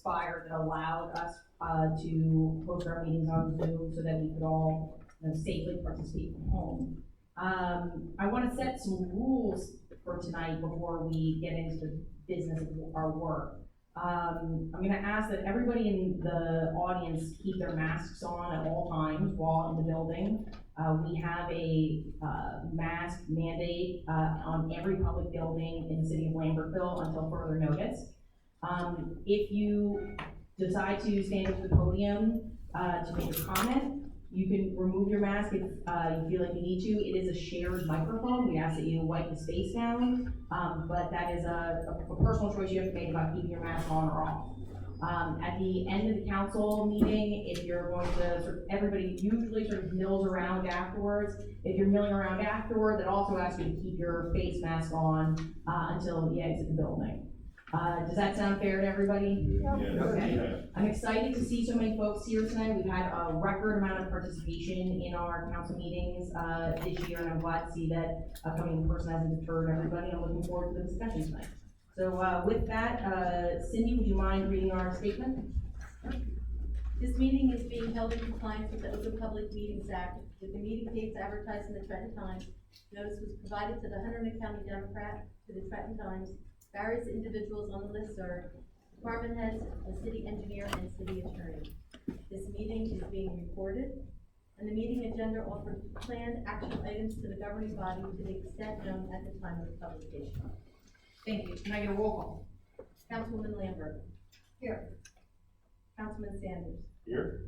expired that allowed us to host our meetings on Zoom so that we could all safely participate from home. I want to set some rules for tonight before we get into the business of our work. I'm going to ask that everybody in the audience keep their masks on at all times while in the building. We have a mask mandate on every public building in the city of Lambertville until further notice. If you decide to stand up to the podium to make a comment, you can remove your mask if you feel like you need to. It is a shared microphone. We ask that you wipe the space down, but that is a personal choice you have to make about keeping your mask on or off. At the end of the council meeting, if you're going to everybody usually sort of mills around afterwards. If you're milling around afterwards, it also asks you to keep your face mask on until you exit the building. Does that sound fair to everybody? Yeah. Okay. Yeah. I'm excited to see so many folks here tonight. We've had a record amount of participation in our council meetings this year, and I'm glad to see that coming in person hasn't deterred everybody. I'm looking forward to the discussion tonight. So with that, Cindy, would you mind reading our statement? This meeting is being held in compliance with the Open Public Meetings Act, with the meeting dates advertised in the Trenton Times. Notice was provided to the Hunterdon County Democrat, to the Trenton Times, various individuals on the listserv, department heads, the city engineer, and city attorney. This meeting is being recorded, and the meeting agenda offers planned action items to the governing body to the extent known at the time of the publication. Thank you. Can I get a roll call? Councilwoman Lambert. Here. Councilman Sanders. Here.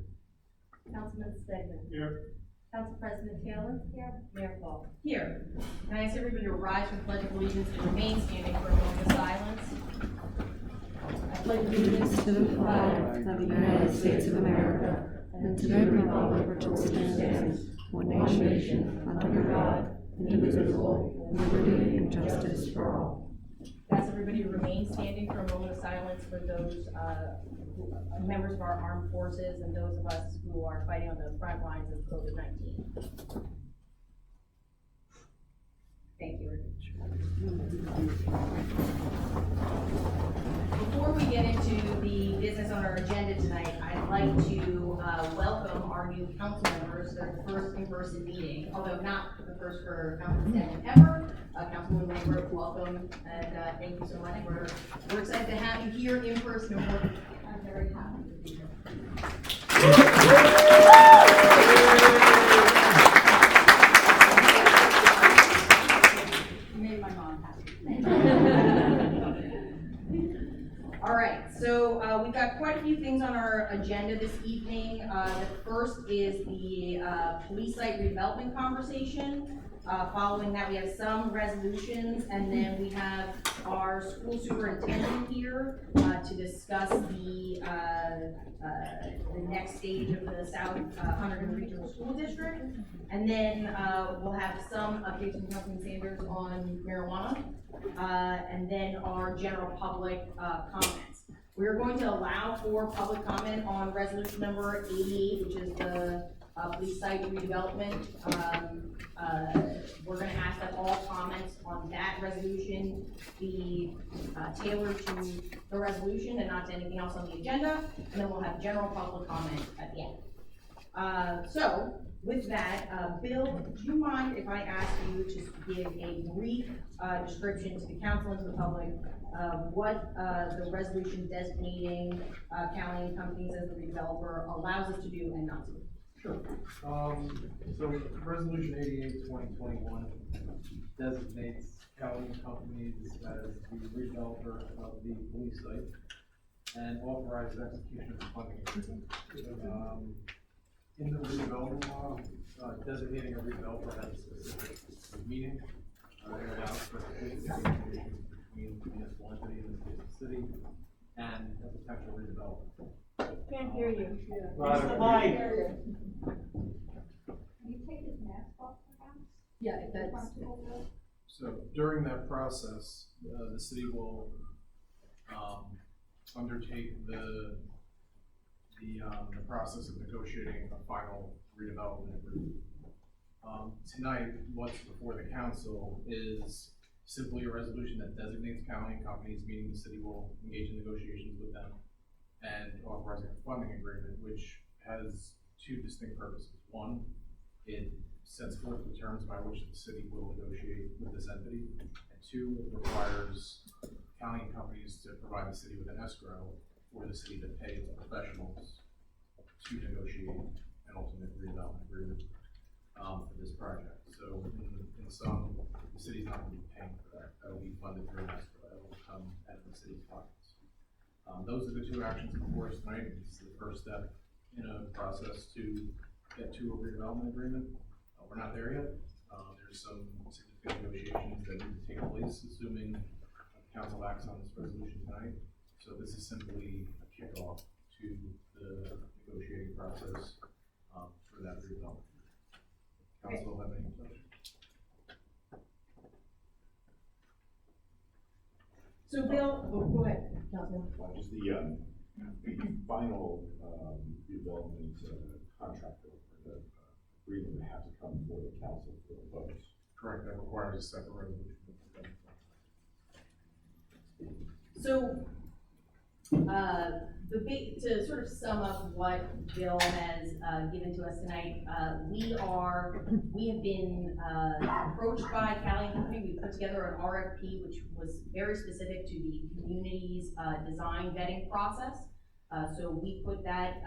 Councilman Stegman. Here. Council President Taylor. Here. Mayor Paul. Here. Can I ask everybody to rise for the Pledge of Allegiance and remain standing for a moment of silence? I pledge allegiance to the flag of the United States of America and to the republic for which it stands, one nation, under God, indivisible, with liberty and justice for all. Ask everybody to remain standing for a moment of silence for those members of our armed forces and those of us who are fighting on the front lines of COVID-19. Thank you. Before we get into the business on our agenda tonight, I'd like to welcome our new council members to their first in-person meeting, although not the first for Councilman Stegman ever. Councilwoman Lambert, welcome, and thank you so much. We're excited to have you here in person. I'm very happy to be here. You made my mom happy. All right, so we've got quite a few things on our agenda this evening. The first is the police site redevelopment conversation. Following that, we have some resolutions, and then we have our school superintendent here to discuss the next stage of the South Hunterdon Regional School District. And then we'll have some updates from Councilman Sanders on marijuana, and then our general public comments. We're going to allow for public comment on resolution number 88, which is the police site redevelopment. We're going to ask that all comments on that resolution be tailored to the resolution and not to anything else on the agenda, and then we'll have general public comment at the end. So with that, Bill, do you mind if I ask you to give a brief description to the council and to the public of what the resolution designating county and companies as the redeveloper allows us to do and not to do? Sure. So Resolution 88, 2021 designates county companies as the redeveloper of the police site and authorizes execution of funding agreement. In the redevelopment law, designating a redeveloper has a specific meaning. It allows for communication between the municipal entity, in this case the city, and a potential redevelopment. Can't hear you. Can you take his mask off perhaps? Yeah, if that's. So during that process, the city will undertake the process of negotiating a final redevelopment agreement. Tonight, what's before the council is simply a resolution that designates county and companies, meaning the city will engage in negotiations with them and authorizing a funding agreement, which has two distinct purposes. One, it sets forth the terms by which the city will negotiate with this entity. And two, it requires county companies to provide the city with an escrow for the city to pay its professionals to negotiate an ultimate redevelopment agreement for this project. So in sum, the city's not going to be paying for that. That will be funded through an escrow. That will come out of the city's pockets. Those are the two actions before us tonight. It's the first step in a process to get to a redevelopment agreement. We're not there yet. There's some significant negotiations that need to take place, assuming council acts on this resolution tonight. So this is simply a kickoff to the negotiating process for that redevelopment. Council have any questions? So Bill, go ahead, Councilman. Just the final development contract or the agreement would have to come before the council for a vote. Correct, that requires a separate resolution. So, to sort of sum up what Bill has given to us tonight, we have been approached by Cali and Company. We put together an RFP, which was very specific to the community's design vetting process. So we put that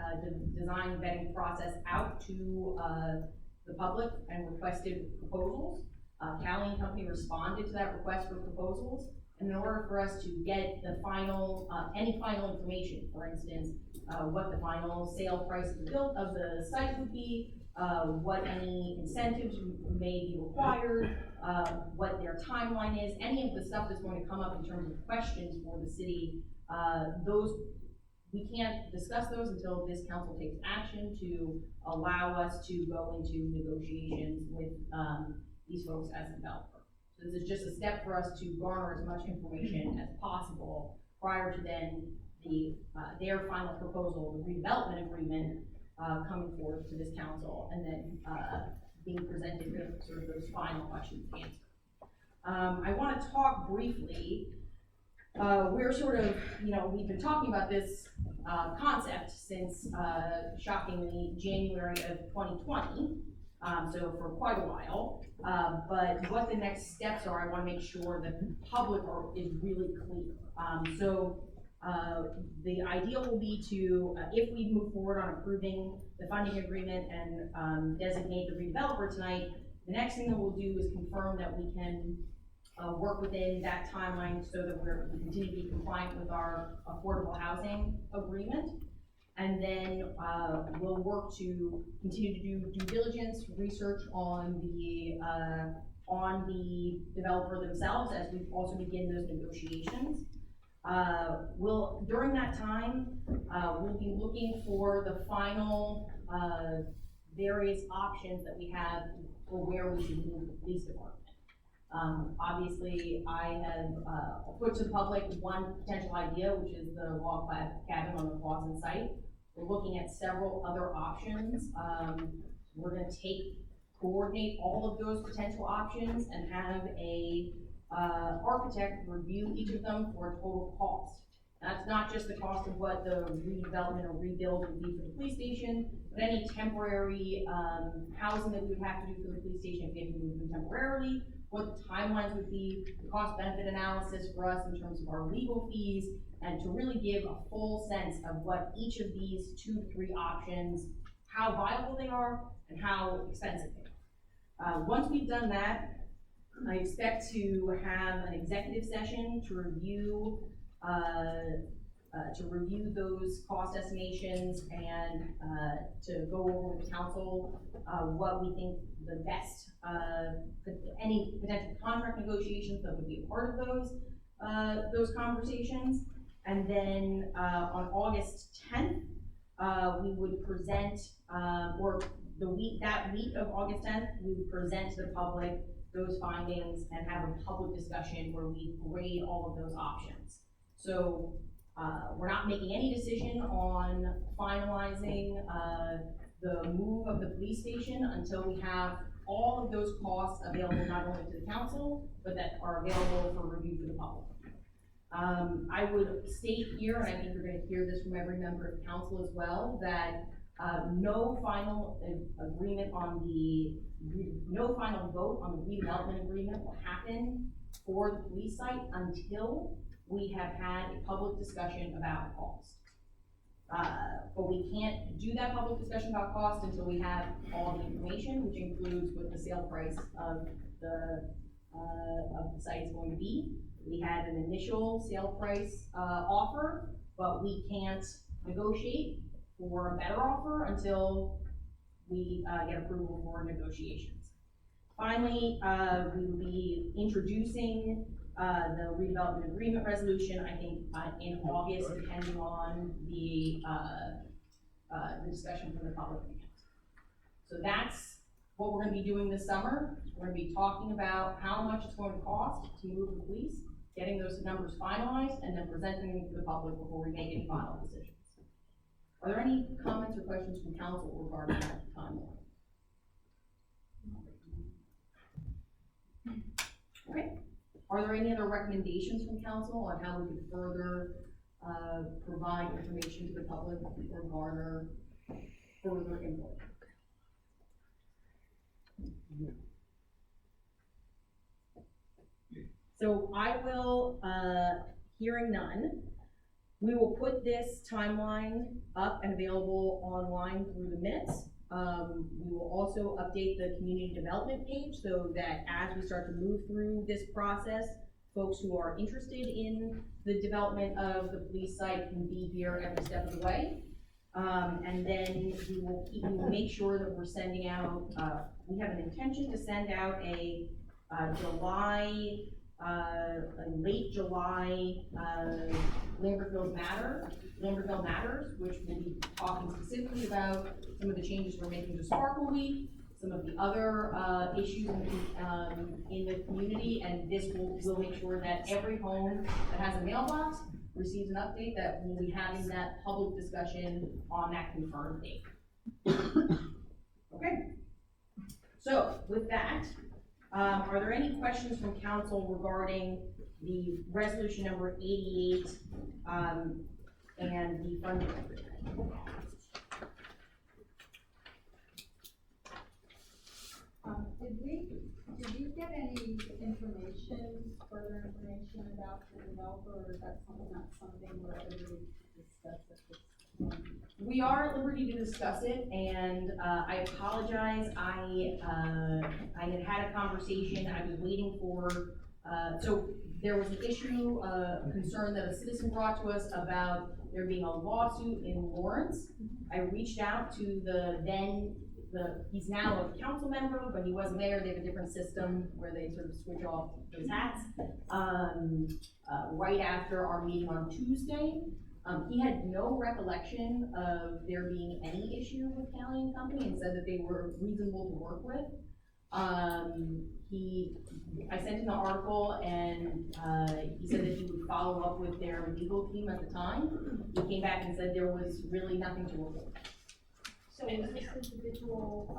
design vetting process out to the public and requested proposals. Cali and Company responded to that request for proposals. And in order for us to get the final, any final information, for instance, what the final sale price of the site would be, what any incentives may be required, what their timeline is, any of the stuff that's going to come up in terms of questions for the city, we can't discuss those until this council takes action to allow us to go into negotiations with these folks as a developer. So this is just a step for us to garner as much information as possible prior to then their final proposal, the redevelopment agreement, coming forward to this council and then being presented with sort of those final questions answered. I want to talk briefly. We're sort of, we've been talking about this concept since, shockingly, January of 2020, so for quite a while. But what the next steps are, I want to make sure that the public is really clear. The idea will be to, if we move forward on approving the funding agreement and designate the redeveloper tonight, the next thing that we'll do is confirm that we can work within that timeline so that we continue to be compliant with our affordable housing agreement. And then we'll work to continue to do due diligence, research on the developer themselves as we also begin those negotiations. During that time, we'll be looking for the final various options that we have for where we should move the police department. Obviously, I have put to the public one potential idea, which is the log cabin on the Clausen site. We're looking at several other options. We're going to coordinate all of those potential options and have a architect review each of them for a total cost. That's not just the cost of what the redevelopment or rebuild would be for the police station, but any temporary housing that we would have to do for the police station if we had to move them temporarily, what the timelines would be, the cost-benefit analysis for us in terms of our legal fees, and to really give a full sense of what each of these 2 to 3 options, how viable they are, and how expensive they are. Once we've done that, I expect to have an executive session to review those cost estimations and to go over with council what we think the best, any potential contract negotiations that would be a part of those conversations. And then on August 10th, we would present, or that week of August 10th, we would present to the public those findings and have a public discussion where we grade all of those options. So we're not making any decision on finalizing the move of the police station until we have all of those costs available not only to the council, but that are available for review for the public. I would state here, and I think you're gonna hear this from every member of council as well, that, no final agreement on no final vote on the redevelopment agreement will happen for the police site until we have had a public discussion about cost. But we can't do that public discussion about cost until we have all the information, which includes what the sale price of the site is going to be. We had an initial sale price, offer, but we can't negotiate for a better offer until we, get approval for negotiations. Finally, we will be introducing, the redevelopment agreement resolution, I think, in August, depending on the discussion from the public. So that's what we're gonna be doing this summer. We're gonna be talking about how much it's going to cost to move the police, getting those numbers finalized, and then presenting them to the public before we make any final decisions. Are there any comments or questions from council regarding that timeline? Okay. Are there any other recommendations from council on how we could further, provide information to the public or garner further input? So I will, hearing none, we will put this timeline up and available online through the minutes. We will also update the community development page so that as we start to move through this process, folks who are interested in the development of the police site can be here every step of the way. And then we will make sure that we're sending out, we have an intention to send out a late July, Lambertville Matters, which will be talking specifically about some of the changes we're making to Sparkle Week, some of the other, issues in the community, and this will make sure that every home that has a mailbox receives an update that we'll be having that public discussion on that confirmed date. Okay. So with that, are there any questions from council regarding the resolution number 88, and the funding agreement? Did you get any further information about the developer, or is that something we're able to discuss at this point? We are at liberty to discuss it, and I apologize. I had a conversation. I was waiting for. So there was an issue, concern that a citizen brought to us about there being a lawsuit in Lawrence. I reached out to he's now a council member, but he wasn't there. They have a different system where they sort of switch off those hats. Right after our meeting on Tuesday, he had no recollection of there being any issue with County and Company, and said that they were reasonable to work with. I sent him the article, and he said that he would follow up with their legal team at the time. He came back and said there was really nothing to report. So is this individual,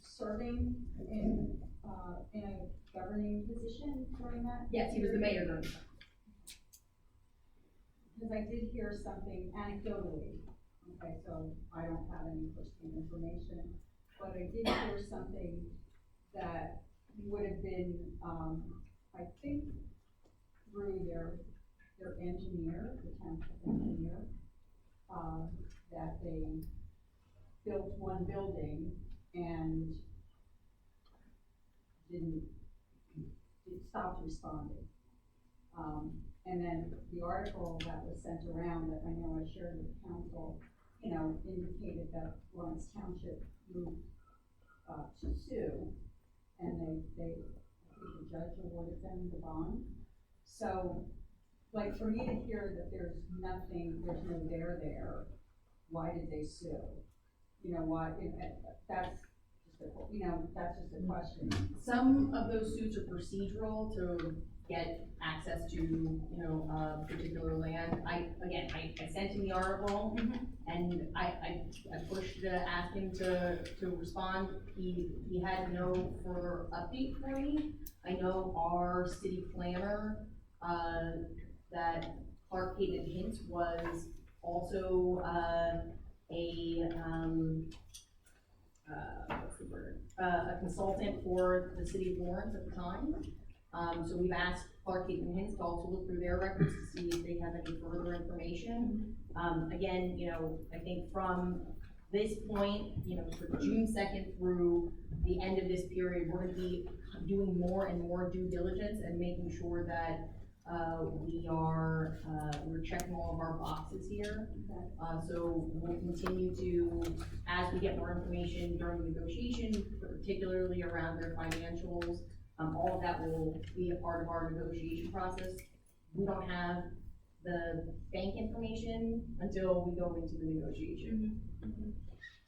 serving in a governing position during that? Yes, he was the mayor during that. Because I did hear something anecdotally, okay, so I don't have any personal information, but I did hear something that would have been, I think, through their engineer, the township engineer, that they built one building and stopped responding. And then the article that was sent around that I know I shared with council, indicated that Lawrence Township moved to sue, and I think the judge awarded them the bond. So, like, for me to hear that there's no there, why did they sue? Why, that's just a question. Some of those suits are procedural to get access to, particular land. I sent him the article, and I pushed to ask him to respond. He had no further update for me. I know our city planner, that Clark Hayden Hintz was also, what's the word? A consultant for the city of Lawrence at the time. So we've asked Clark Hayden Hintz to also look through their records to see if they have any further information. Again, you know, I think from this point, you know, for June 2nd through the end of this period, we're gonna be doing more and more due diligence and making sure that we're checking all of our boxes here. So we'll continue to, as we get more information during the negotiation, particularly around their financials, all of that will be a part of our negotiation process. We don't have the bank information until we go into the negotiation.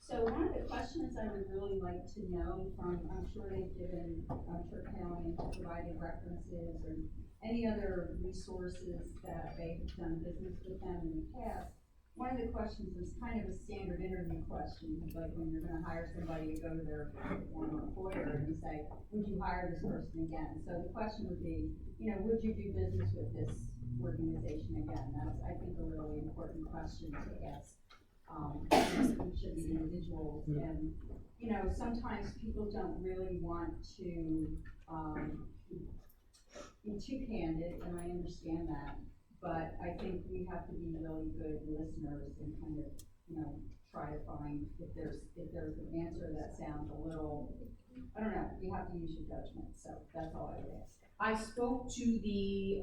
So one of the questions I would really like to know from, I'm sure County provided references or any other resources that they've done business with them in the past. One of the questions is kind of a standard interview question, like when you're gonna hire somebody, you go to their former employer and you say, would you hire this person again? So the question would be, you know, would you do business with this organization again? That's, I think, a really important question to ask. Each of the individuals, and you know, sometimes people don't really want to be too candid, and I understand that, but I think we have to be really good listeners and kind of, you know, try to find if there's an answer that sounds a little, I don't know, you have to use your judgment, so that's all I would ask. I spoke to the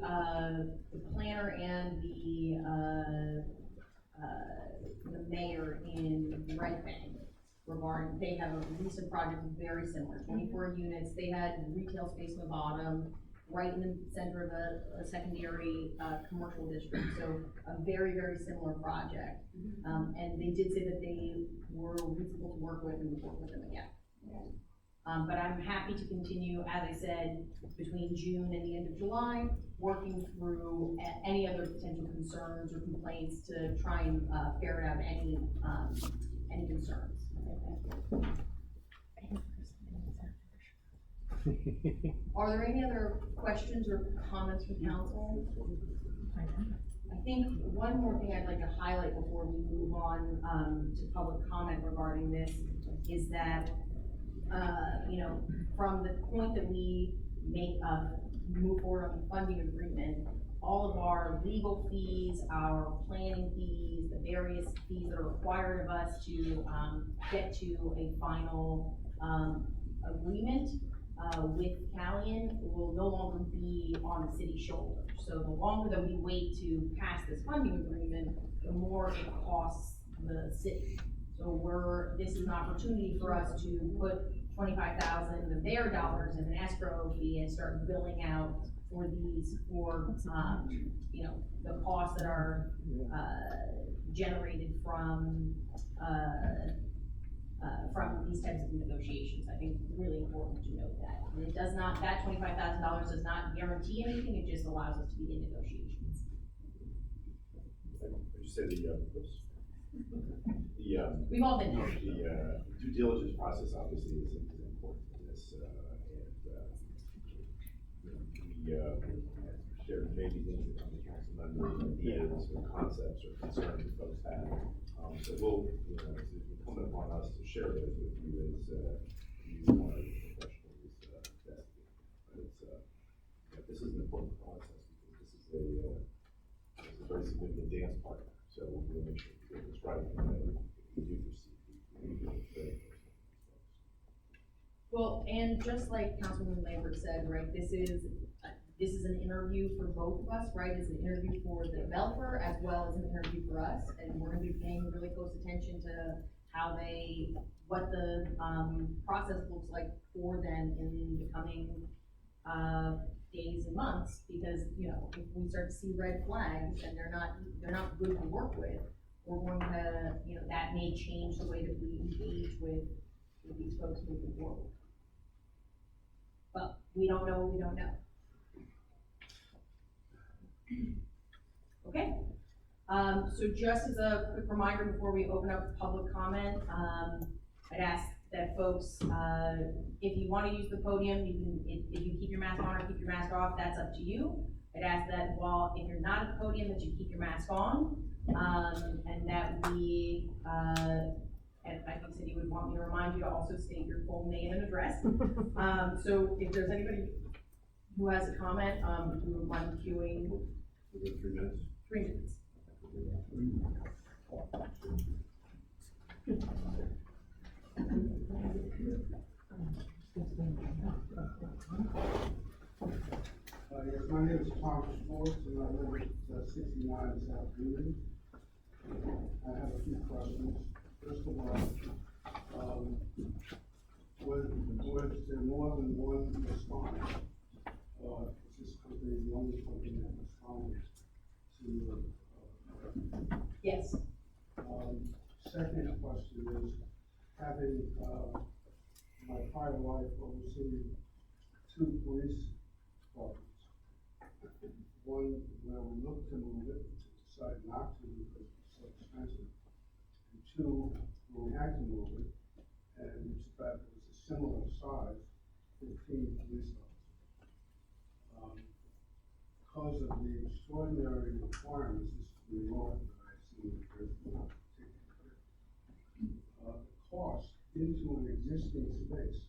planner and the mayor in Red Bank regarding, they have a recent project very similar, 24 units. They had retail space in the bottom, right in the center of a secondary commercial district. So a very, very similar project. And they did say that they were reasonable to work with and would work with them again. But I'm happy to continue, as I said, between June and the end of July, working through any other potential concerns or complaints to try and ferret out any concerns. Are there any other questions or comments from council? I think one more thing I'd like to highlight before we move on to public comment regarding this is that you know, from the point that we move forward on the funding agreement, all of our legal fees, our planning fees, the various fees that are required of us to get to a final agreement with Callion will no longer be on the city's shoulders. So the longer that we wait to pass this funding agreement, the more it costs the city. So this is an opportunity for us to put 25,000 of their dollars in an escrow fee and start billing out for these, you know, the costs that are generated from these types of negotiations. I think it's really important to note that. And it does not, that $25,000 does not guarantee anything, it just allows us to be in negotiations. You said We've all been there. the due diligence process obviously is important in this, and we shared maybe things that come to council members, ideas or concepts or concerns that folks have. So we'll, you know, it's incumbent upon us to share those with you as you want to professionally investigate. But it's this is an important process because this is a very significant dance partner. So we'll make sure we get this right and we do proceed. Well, and just like Councilwoman Lambert said, right, this is an interview for both of us, right? It's an interview for the developer as well as an interview for us, and we're gonna be paying really close attention to what the process looks like for them in the coming days and months, because, you know, if we start to see red flags and they're not good to work with, we're going to, you know, that may change the way that we engage with these folks moving forward. But we don't know what we don't know. Okay, so just as a quick reminder before we open up public comment, I'd ask that folks, if you want to use the podium, you can, if you keep your mask on or keep your mask off, that's up to you. I'd ask that if you're not at the podium, that you keep your mask on, and that we, and I think Cindy would want me to remind you to also state your full name and address. So if there's anybody who has a comment, we would mind queuing Within 3 minutes. 3 minutes. Yes, my name is Tom Schwartz, and I live at 69 South Union. I have a few questions. First of all, was there more than one respondent? Is this company the only company that responded to? Yes. Second question is, having, my prior life overseeing 2 police departments. One where we looked to move it, decided not to because it was so expensive. And 2, where we had to move it, and it's about, it was a similar size, 15 police officers. Because of the extraordinary requirements, this is the north that I've seen, there's not particular. The cost into an existing space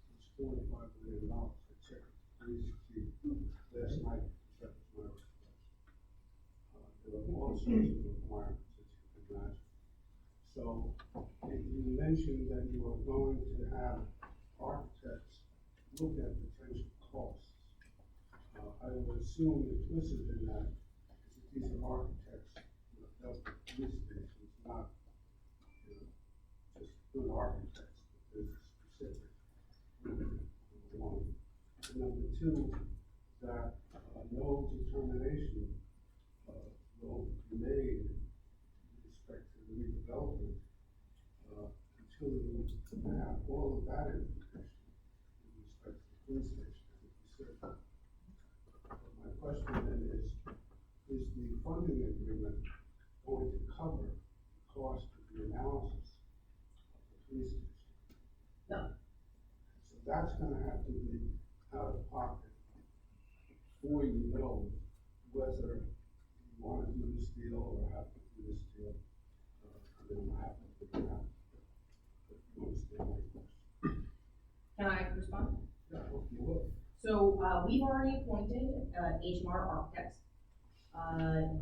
was $45 million. I checked the police chief last night. There are all sorts of requirements that you can imagine. So, you mentioned that you are going to have architects look at potential costs. I would assume implicit in that is that these are architects who have dealt with police stations, not, just good architects, but there's a specific, number one. And number 2, that no determination will be made with respect to the redevelopment until you have all of that information with respect to the police station, as you said. But my question then is the funding agreement going to cover the cost of the analysis of the police station? No. So that's gonna have to be out of pocket before you know whether you want to do this deal or have to do this deal. I mean, I have to figure it out. But you understand my question. Can I respond? Yeah, I hope you will. So, we've already appointed, HMR architects.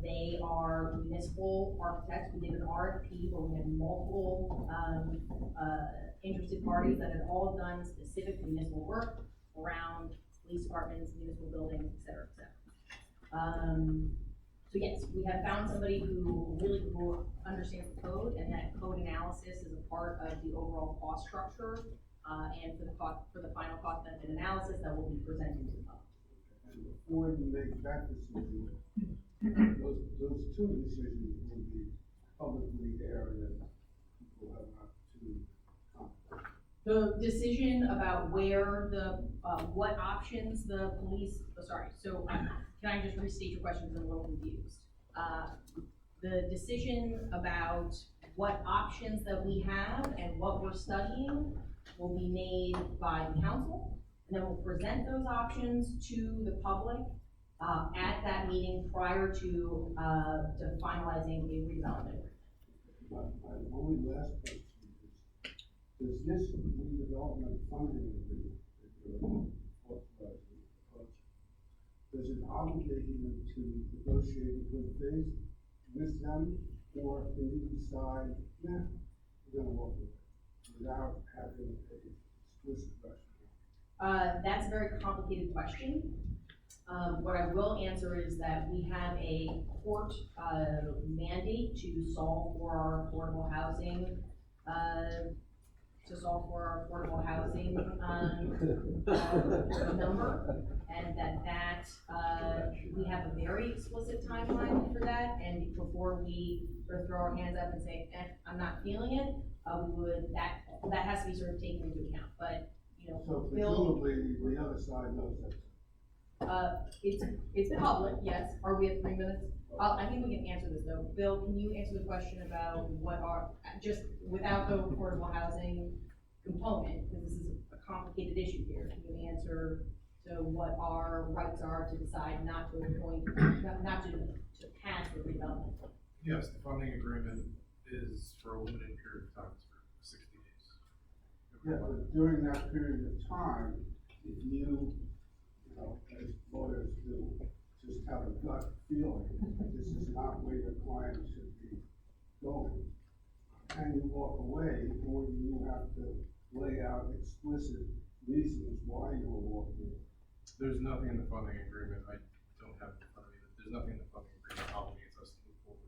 They are municipal architects. We did an RFP where we had multiple, interested parties that had all done specific municipal work around police departments, municipal buildings, et cetera, et cetera. So yes, we have found somebody who really understands the code, and that code analysis is a part of the overall cost structure, and for the final cost benefit analysis that will be presented to the public. And before you make that decision, those 2 decisions will be publicly aired and people have an opportunity to comment. The decision about where what options the police, can I just restate your question, because I'm a little confused? The decision about what options that we have and what we're studying will be made by the council, and then we'll present those options to the public, at that meeting prior to finalizing a redevelopment. My only last question is, does this redevelopment funding agreement that you're authorizing, does it obligate you to negotiate a good faith with them, or can you decide, we're gonna walk away without having a explicit rationale? That's a very complicated question. What I will answer is that we have a court, mandate to solve for our affordable housing, number, and that we have a very explicit timeline for that, and before we sort of throw our hands up and say, I'm not feeling it, that has to be sort of taken into account, but, So Bill. presumably, the other side knows that. It's public, yes. Are we at 3 minutes? I think we can answer this though. Bill, can you answer the question about what are, just without the affordable housing component, because this is a complicated issue here, can you answer So what our rights are to decide not to appoint, not to pass the redevelopment. Yes, the funding agreement is for a limited period of time, it's for 60 days. Yeah, but during that period of time, if you know, as lawyers do, just have a gut feeling, this is not where your client should be going, and you walk away, or do you have to lay out explicit reasons why you were walking away? There's nothing in the funding agreement, I don't have it in front of me, but there's nothing in the funding agreement that obligates us to move forward.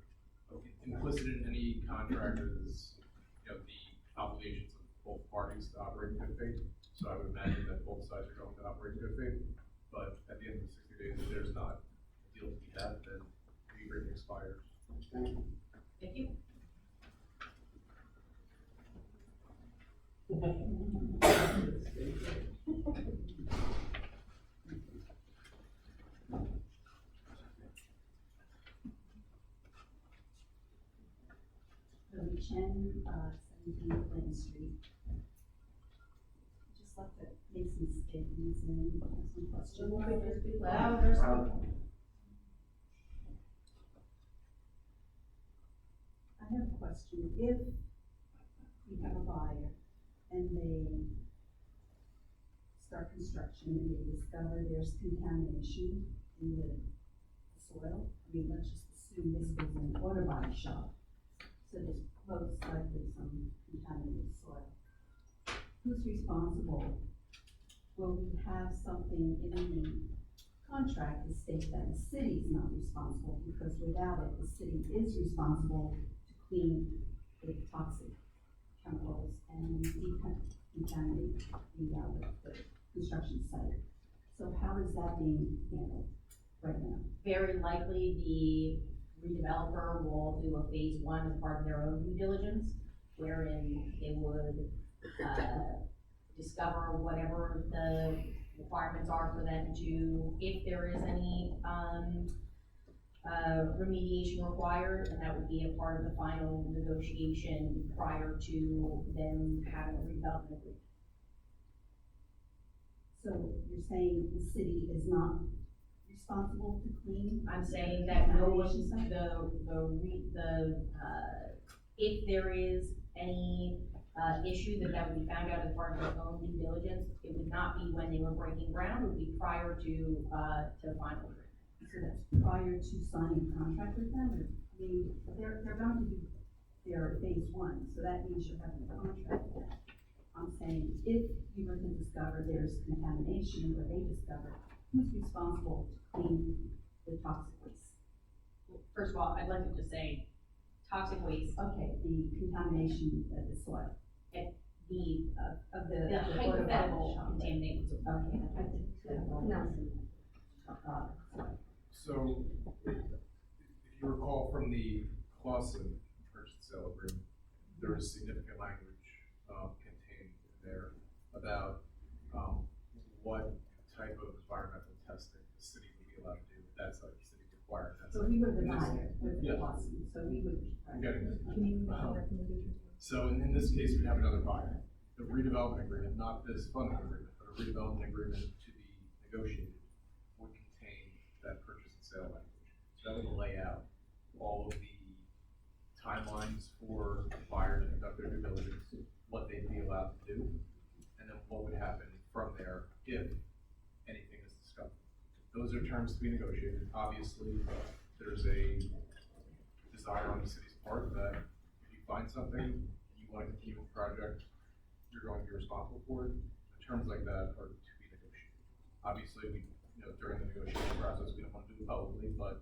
Implicit in any contract is, you know, the obligations of both parties to operate in good faith. So I would imagine that both sides are going to operate in good faith, but at the end of the 60 days, if there's not a deal to be had, then the agreement expires. Thank you. Thank you. Chen, 17 Clinton Street. Just like to make some statements and have some questions. Louder. I have a question. If you have a buyer and they start construction and they discover there's contamination in the soil, I mean, let's just assume this was an auto body shop. So there's most likely some contaminated soil. Who's responsible? Will we have something in the contract to state that the city is not responsible? Because without it, the city is responsible to clean the toxic chemicals and decontaminate the construction site. So how is that being handled right now? Very likely, the redeveloper will do a phase one as part of their own due diligence, wherein they would, discover whatever the requirements are for them to, if there is any, remediation required, and that would be a part of the final negotiation prior to them having a redevelopment agreement. So you're saying the city is not responsible to clean? I'm saying that no one, Contamination site? if there is any, issue that would be found out as part of their own due diligence, it would not be when they were breaking ground, it would be prior to final agreement. So that's prior to signing a contract with them, or, I mean, they're going to do their phase one, so that means you're having a contract with them. I'm saying, if you were to discover there's contamination, or they discover, who's responsible to clean the toxic waste? First of all, I'd like to just say, toxic waste, Okay, the contamination of the soil, of the hypothetical shop. contaminated soil. Okay. No. So, if you recall from the Clausen purchase and sale agreement, there is significant language contained in there about what type of environmental testing the city would be allowed to do. That's like the city required. That's So like- we were the buyer with the Yeah. lawsuit, so we would. I'm getting it. Can you make a recommendation? So in this case, we have another buyer. The redevelopment agreement, not this funding agreement, but a redevelopment agreement to be negotiated would contain that purchase and sale language. So that would lay out all of the timelines for the buyer to conduct their due diligence, what they'd be allowed to do, and then what would happen from there if anything is discovered. Those are terms to be negotiated. Obviously, there's a desire on the city's part that if you find something, you want to continue the project, you're going to be responsible for it. Terms like that are to be negotiated. Obviously, we, during the negotiation process, we don't want to do it publicly, but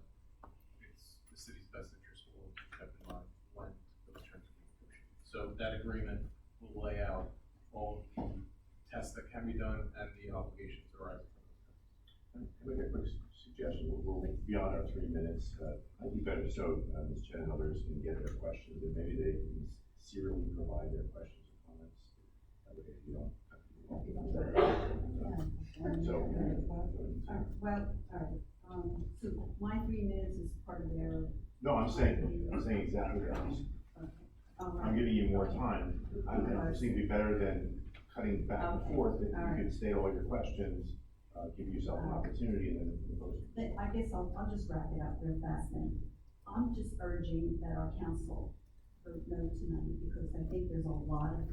it's the city's best interest will be kept in mind when those terms are being negotiated. So that agreement will lay out all of the tests that can be done and the obligations arising from those tests. Can I make a quick suggestion? We'll be on our 3 minutes. I think better so Ms. Chen and others can get their questions, and maybe they can serially provide their questions or comments. That way, you don't have to do Well, so my 3 minutes is part of their. No, I'm saying exactly that. Okay. All right. I'm giving you more time. I think it'd be better than cutting back and forth, if you could state all your questions give yourself an opportunity and then the folks. But I guess I'll just wrap it up real fast then. I'm just urging that our council vote no tonight, because I think there's a lot of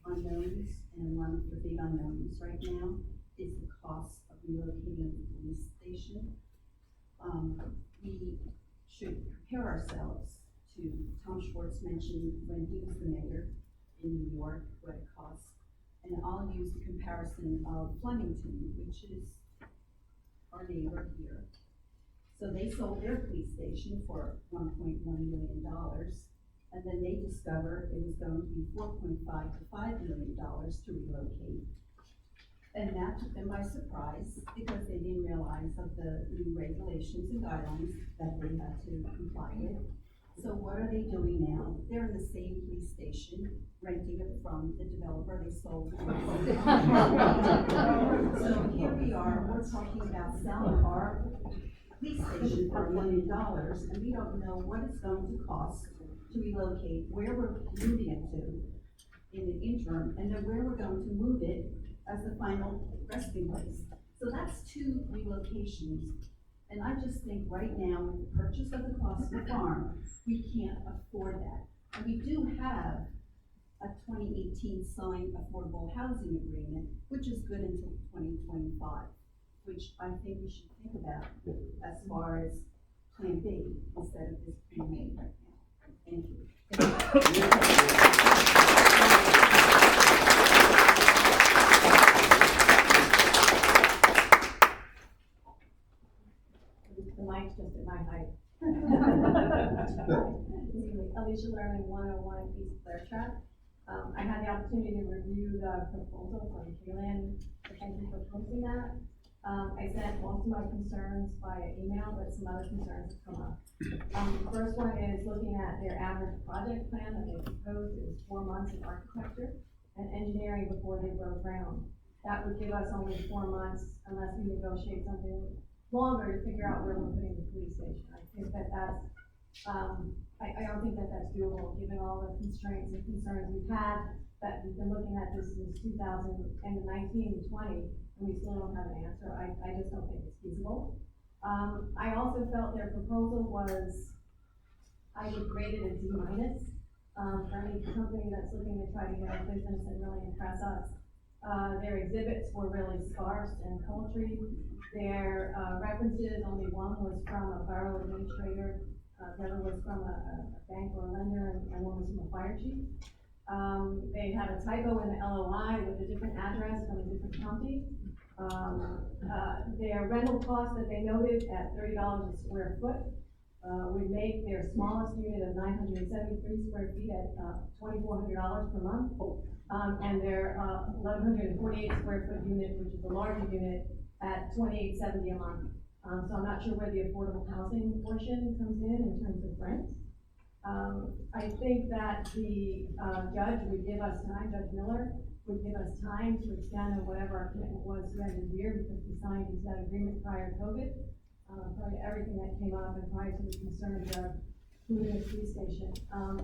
unknowns, and one of the big unknowns right now is the cost of relocating the police station. We should compare ourselves to, Tom Schwartz mentioned when he was the mayor in New York, what it costs. And I'll use the comparison of Flemington, which is our neighbor here. So they sold their police station for $1.1 million, and then they discovered it was going to be $4.5 to $5 million to relocate. And that took them by surprise, because they didn't realize of the new regulations and guidelines that they had to comply with. So what are they doing now? They're in the same police station, renting it from the developer they sold. So here we are, we're talking about selling our police station for $1 million, and we don't know what it's going to cost to relocate, where we're moving it to in the interim, and then where we're going to move it as the final resting place. So that's 2 relocations. And I just think right now, with the purchase of the Clausen farm, we can't afford that. And we do have a 2018 signed affordable housing agreement, which is good until 2025, which I think we should think about as far as Plan B instead of this being made right now. Thank you. The mic's just at my height. Alicia Lerman, 101 East Blair Track. I had the opportunity to review the proposal from Keelan, so thank you for posting that. I sent most of my concerns via email, but some other concerns have come up. The first one is looking at their average project plan that they proposed. It was 4 months of architecture and engineering before they broke ground. That would give us only 4 months unless we negotiate something longer to figure out where we're putting the police station. I think that that's, I don't think that that's doable, given all the constraints and concerns we've had, that we've been looking at this since 2019 and 20, and we still don't have an answer. I just don't think it's feasible. I also felt their proposal was, I would grade it a D-, for any company that's looking to try to get our business and really impress us. Their exhibits were really sparse and paltry. Their references, only one was from a borough administrator, the other was from a bank or a lender, and one was from a fire chief. They had a typo in the LOI with a different address from a different county. Their rental cost that they noted at $30 a square foot would make their smallest unit of 973 square feet at $2,400 per month. And their 1,148 square foot unit, which is the larger unit, at $2,870 a month. So I'm not sure where the affordable housing portion comes in terms of rent. I think that the judge would give us time, Judge Miller would give us time to extend on whatever our commitment was to end the year, because we signed that agreement prior to COVID, prior to everything that came up and prior to the concerns of moving the police station.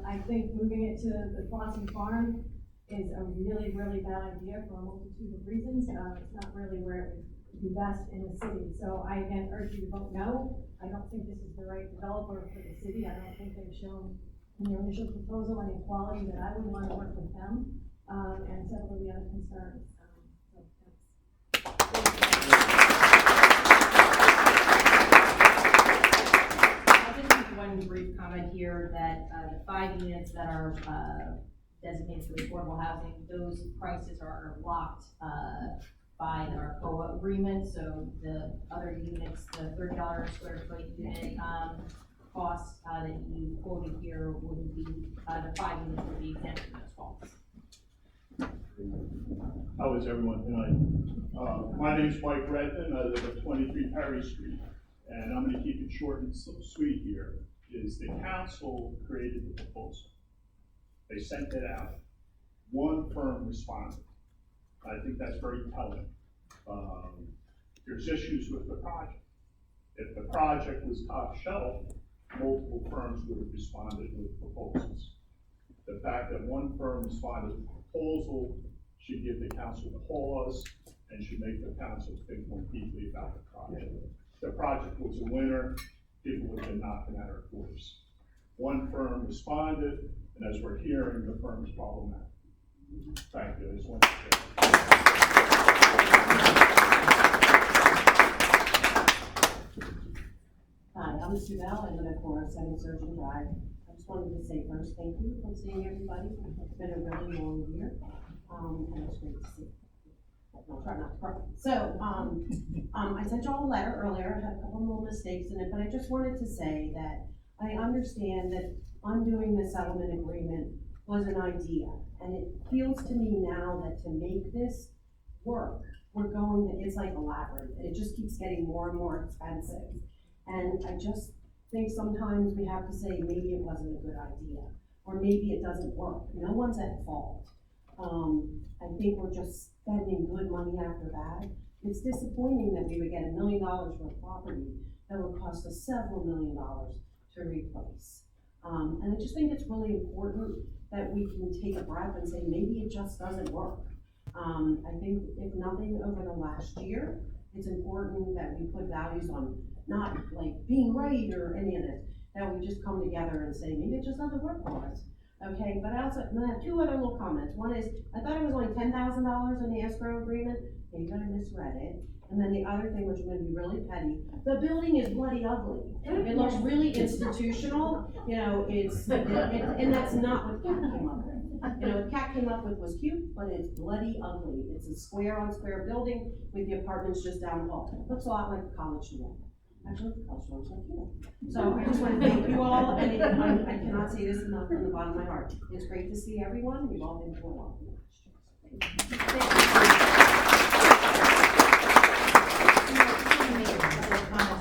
I think moving it to the Clausen farm is a really, really bad idea for a multitude of reasons. It's not really where it would be best in the city. So I again urge you to vote no. I don't think this is the right developer for the city. I don't think they've shown in their initial proposal any quality that I would want to work with them, and several of the other concerns. I'll just make one brief comment here that the 5 units that are designated for affordable housing, those prices are locked by our COA agreement. So the other units, the $30 square foot unit cost that you quoted here wouldn't be, the 5 units would be exempt from those costs. How is everyone tonight? My name is Mike Redmond. I live at 23 Perry Street, and I'm going to keep it short and sweet here. Is the council created the proposal? They sent it out. One firm responded. I think that's very telling. There's issues with the project. If the project was top shelf, multiple firms would have responded with proposals. The fact that one firm responded with a proposal should give the council pause and should make the council think more deeply about the project. The project was a winner, people would have been knocking at our doors. One firm responded, and as we're hearing, the firm is problematic. Thank you, I just wanted to say. Hi, I'm Sue Bell, I live at 407 Surgeon Drive. I just wanted to say first, thank you for seeing everybody. It's been a really long year, and it's great to see. I'll try not to cry. So, I sent y'all a letter earlier, I had a couple little mistakes in it, but I just wanted to say that I understand that undoing the settlement agreement was an idea, and it feels to me now that to make this work, it's like a labyrinth, and it just keeps getting more and more expensive. And I just think sometimes we have to say, maybe it wasn't a good idea, or maybe it doesn't work. No one's at fault. I think we're just spending good money after bad. It's disappointing that we would get $1 million for a property that would cost us several $1 million to replace. And I just think it's really important that we can take a breath and say, maybe it just doesn't work. I think if nothing over the last year, it's important that we put values on not like being right or any of this, that we just come together and say, maybe it just doesn't work for us. Okay, but I also have two other little comments. One is, I thought it was only $10,000 in the escrow agreement. Maybe I misread it. And then the other thing, which is gonna be really petty, the building is bloody ugly. It looks really institutional, you know, and that's not what Cat came up with. You know, what Cat came up with was cute, but it's bloody ugly. It's a square on square building with the apartments just down the hall. Looks a lot like a college student. Actually, the college students like you. So I just want to thank you all, and I cannot say this enough from the bottom of my heart. It's great to see everyone. We've all been through a lot.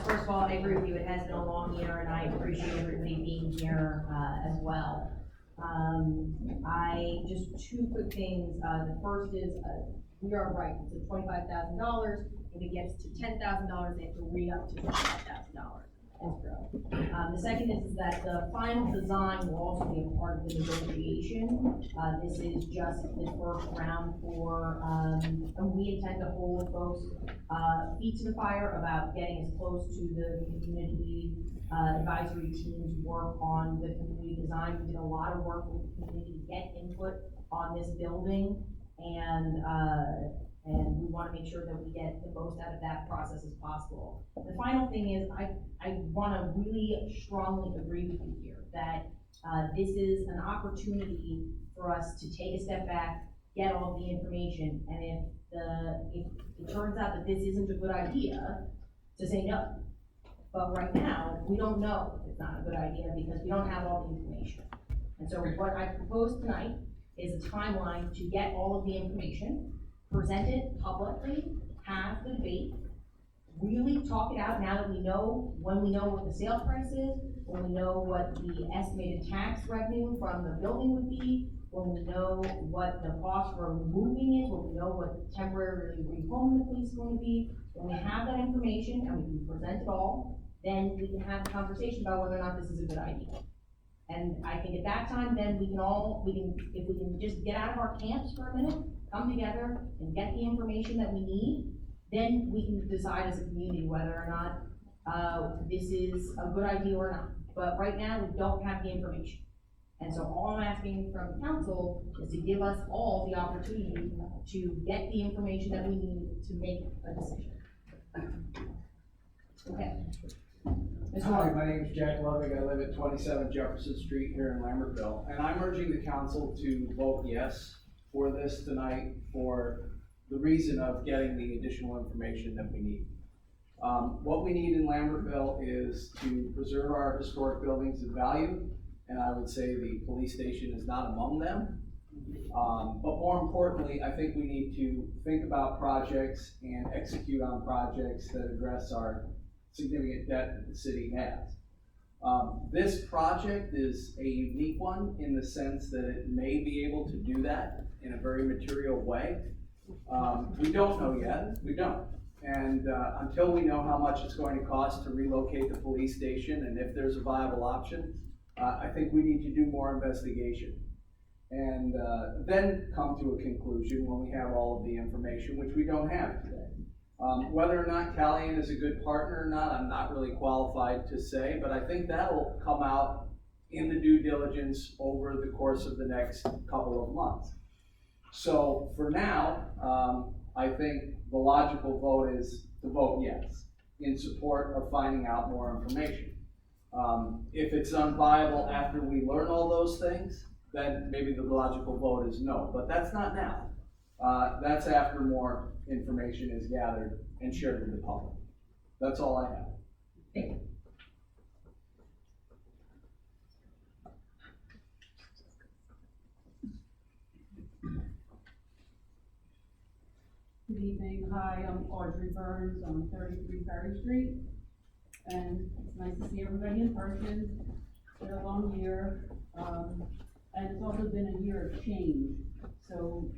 First of all, I agree with you, it has been a long year, and I appreciate everybody being here, as well. Just two quick things, the first is, we are right, it's $25,000, if it gets to $10,000, they have to re-up to $25,000 escrow. The second is that the final design will also be a part of the negotiation. This is just the first round for, and we intend to hold folks, feet to the fire about getting as close to the community advisory team's work on the community design. We did a lot of work with the community to get input on this building, and we want to make sure that we get the most out of that process as possible. The final thing is, I want to really strongly agree with you here that this is an opportunity for us to take a step back, get all the information, and if it turns out that this isn't a good idea, to say no. But right now, we don't know if it's not a good idea because we don't have all the information. And so what I propose tonight is a timeline to get all of the information, present it publicly, have the debate, really talk it out now that we know, when we know what the sale price is, when we know what the estimated tax revenue from the building would be, when we know what the cost for moving is, when we know what temporarily rehoming the police is going to be. When we have that information and we can present it all, then we can have a conversation about whether or not this is a good idea. And I think at that time, then if we can just get out of our camps for a minute, come together and get the information that we need, then we can decide as a community whether or not this is a good idea or not. But right now, we don't have the information. And so all I'm asking from council is to give us all the opportunity to get the information that we need to make a decision. Okay. Hi, my name is Jack Lovig. I live at 27 Jefferson Street here in Lambertville. And I'm urging the council to vote yes for this tonight for the reason of getting the additional information that we need. What we need in Lambertville is to preserve our historic buildings of value, and I would say the police station is not among them. But more importantly, I think we need to think about projects and execute on projects that address our significant debt that the city has. This project is a unique one in the sense that it may be able to do that in a very material way. We don't know yet, we don't. And until we know how much it's going to cost to relocate the police station and if there's a viable option, I think we need to do more investigation. and then come to a conclusion when we have all of the information, which we don't have today. Whether or not Callian is a good partner or not, I'm not really qualified to say, but I think that'll come out in the due diligence over the course of the next couple of months. So for now, I think the logical vote is to vote yes in support of finding out more information. If it's unviable after we learn all those things, then maybe the logical vote is no, but that's not now. That's after more information is gathered and shared with the public. That's all I have. Thank you. Good evening, hi, I'm Audrey Burns on 33 Ferry Street, and it's nice to see everybody in person. It's been a long year, and it's also been a year of change. So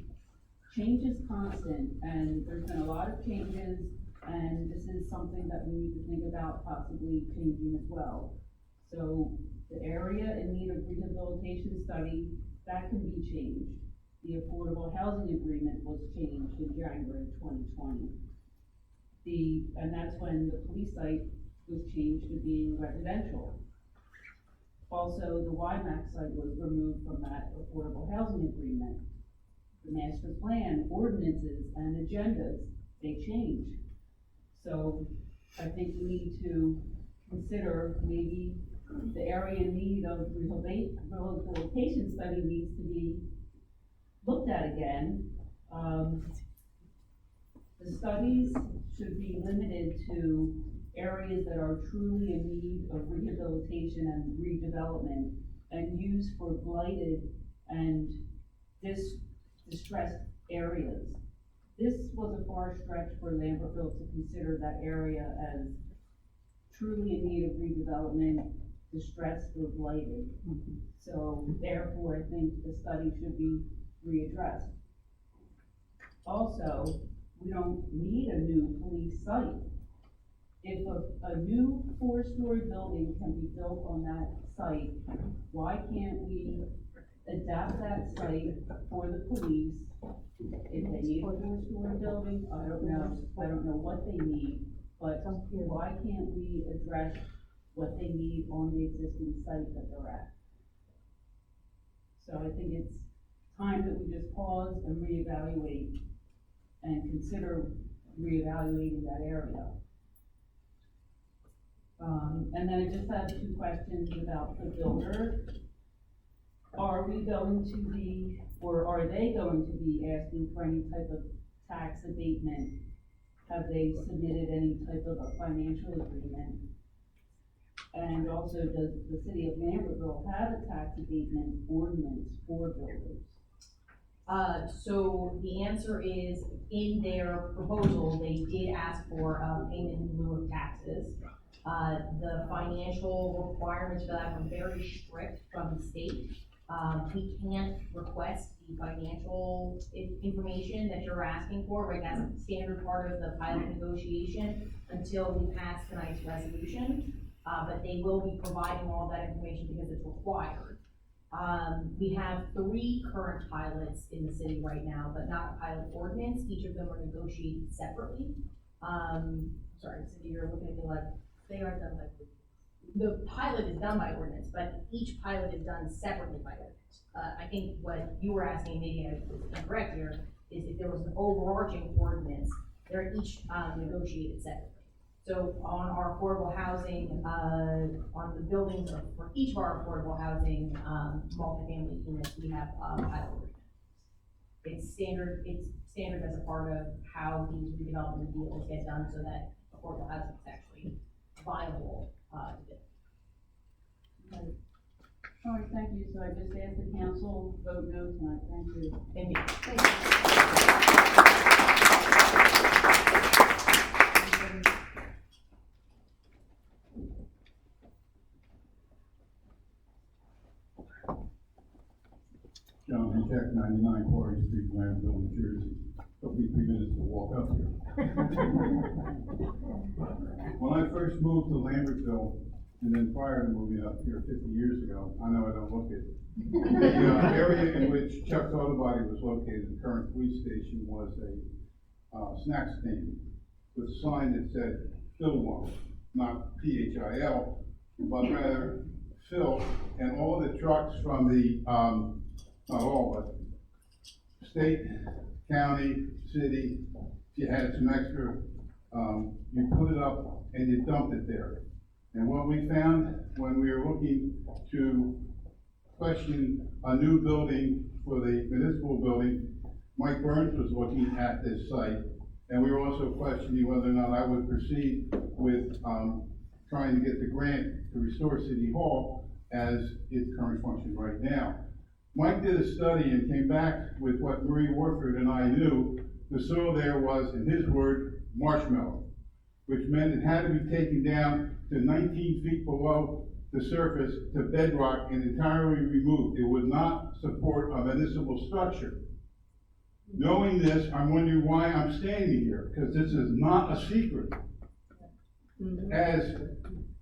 change is constant, and there's been a lot of changes, and this is something that we need to think about possibly changing as well. So the area in need of rehabilitation study, that can be changed. The affordable housing agreement was changed in January 2020. And that's when the police site was changed to being residential. Also, the YMAX site was removed from that affordable housing agreement. The master plan, ordinances, and agendas, they change. So I think we need to consider maybe the area in need of rehabilitation study needs to be looked at again. The studies should be limited to areas that are truly in need of rehabilitation and redevelopment and used for blighted and distressed areas. This was a far stretch for Lambertville to consider that area as truly in need of redevelopment, distressed or blighted. So therefore, I think the study should be readdressed. Also, we don't need a new police site. If a new 4-story building can be built on that site, why can't we adapt that site for the police? If they need a 4-story building, I don't know what they need, but why can't we address what they need on the existing site that they're at? So I think it's time that we just pause and reevaluate and consider reevaluating that area. And then I just have 2 questions about the builder. Are we going to be, or are they going to be asking for any type of tax abatement? Have they submitted any type of a financial agreement? And also, does the city of Lambertville have a tax abatement ordinance for builders? So the answer is, in their proposal, they did ask for payment in lieu of taxes. The financial requirements for that were very strict from the state. We can't request the financial information that you're asking for, right? That's a standard part of the pilot negotiation until we pass tonight's resolution. But they will be providing all that information because it's required. We have 3 current pilots in the city right now, but not a pilot ordinance. Each of them are negotiated separately. Sorry, Cindy, you're looking at me like, they are done by the pilot is done by ordinance, but each pilot is done separately by ordinance. I think what you were asking, maybe I was incorrect here, is if there was an overarching ordinance, they're each negotiated separately. So on our affordable housing, on the buildings, or for each of our affordable housing multifamily units, we have pilot ordinance. It's standard as a part of how these redevelopment deals get done so that affordable housing is actually viable to do. Okay. All right, thank you. So I just asked the council vote no tonight. Thank you. Thank you. John Hancock, 99 Quarry Street, Lambertville, New Jersey. Took me 3 minutes to walk up here. When I first moved to Lambertville, And then prior to moving up here 50 years ago, I know I don't look it. The area in which Chuck's Auto Body was located, the current police station, was a snack stand with a sign that said Phil, not P-H-I-L, but rather Phil, and all the trucks from the, not all, but state, county, city, if you had some extra, you put it up and you dumped it there. And what we found when we were looking to question a new building for the municipal building, Mike Burns was looking at this site, and we were also questioning whether or not I would proceed with, trying to get the grant to restore City Hall as its current function right now. Mike did a study and came back with what Marie Warford and I knew. The soil there was, in his word, marshmallow, which meant it had to be taken down to 19 feet below the surface to bedrock and entirely removed. It would not support a municipal structure. Knowing this, I'm wondering why I'm standing here, because this is not a secret. As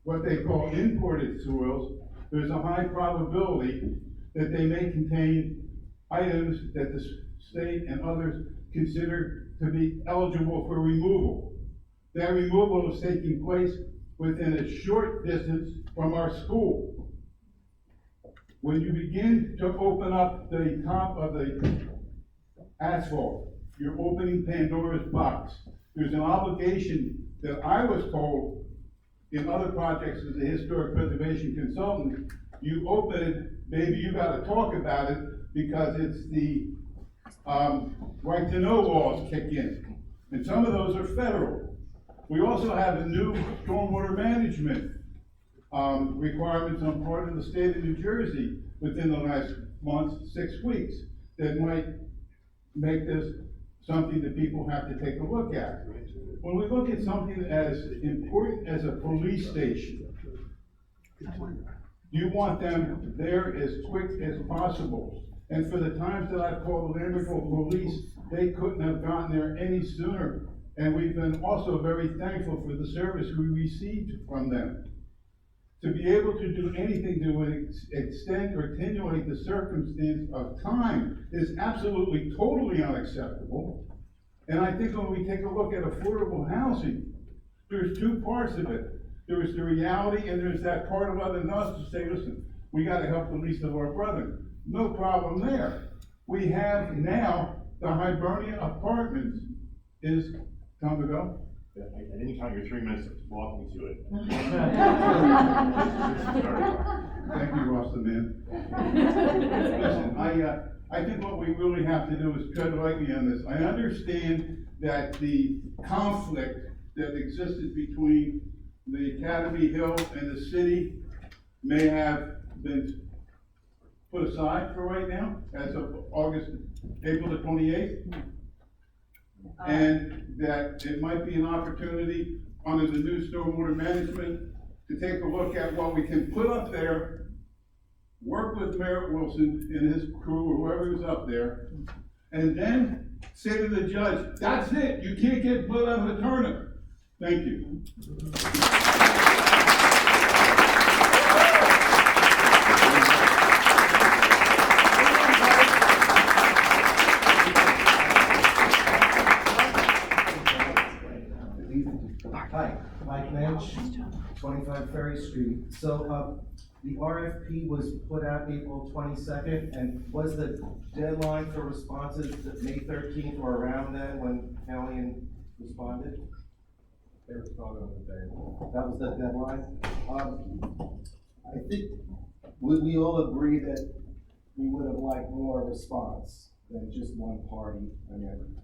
what they call imported soils, there's a high probability that they may contain items that the state and others consider to be eligible for removal. That removal is taking place within a short distance from our school. When you begin to open up the top of the asphalt, you're opening Pandora's box. There's an obligation that I was told in other projects as a historic preservation consultant, you open it, maybe you gotta talk about it because it's the right to know laws kick in. And some of those are federal. We also have a new stormwater management requirements on part of the state of New Jersey within the last month, 6 weeks, that might make this something that people have to take a look at. When we look at something as important as a police station, you want them there as quick as possible. And for the times that I've called the Lambertville police, they couldn't have gotten there any sooner. And we've been also very thankful for the service we received from them. To be able to do anything to extend or attenuate the circumstance of time is absolutely, totally unacceptable. And I think when we take a look at affordable housing, there's two parts of it. There's the reality and there's that part of other than us to say, listen, we gotta help the least of our brethren. No problem there. We have now the Hibernia Apartments is time to go. At any time, you're 3 minutes walking to it. Thank you, Ross the man. Listen, I think what we really have to do is tread lightly on this. I understand that the conflict that existed between the Academy Hill and the city may have been put aside for right now, as of April the 28th. And that it might be an opportunity under the new stormwater management to take a look at what we can put up there, work with Mayor Wilson and his crew, or whoever is up there, and then say to the judge, that's it, you can't get blood out of a turnip. Thank you. Hi, Mike Lynch, 25 Ferry Street. So, the RFP was put out April 22nd, and was the deadline for responses May 13th or around then when Callian responded? They responded on the day. That was the deadline? I think, would we all agree that we would have liked more response than just one party? I mean,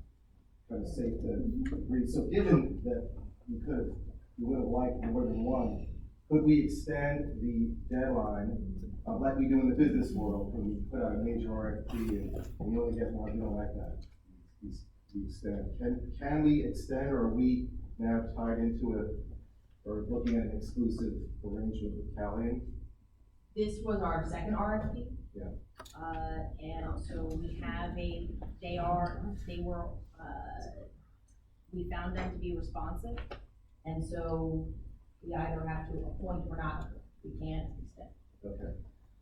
kind of safe to agree. So given that we would have liked more than one, could we extend the deadline, like we do in the business world, when we put out a major RFP and we only get one, we don't like that. We extend. Can we extend, or are we now tied into it, or looking at an exclusive arrangement with Callian? This was our second RFP. Yeah. And so we have we found them to be responsive. And so we either have to appoint or not we can't extend. Okay.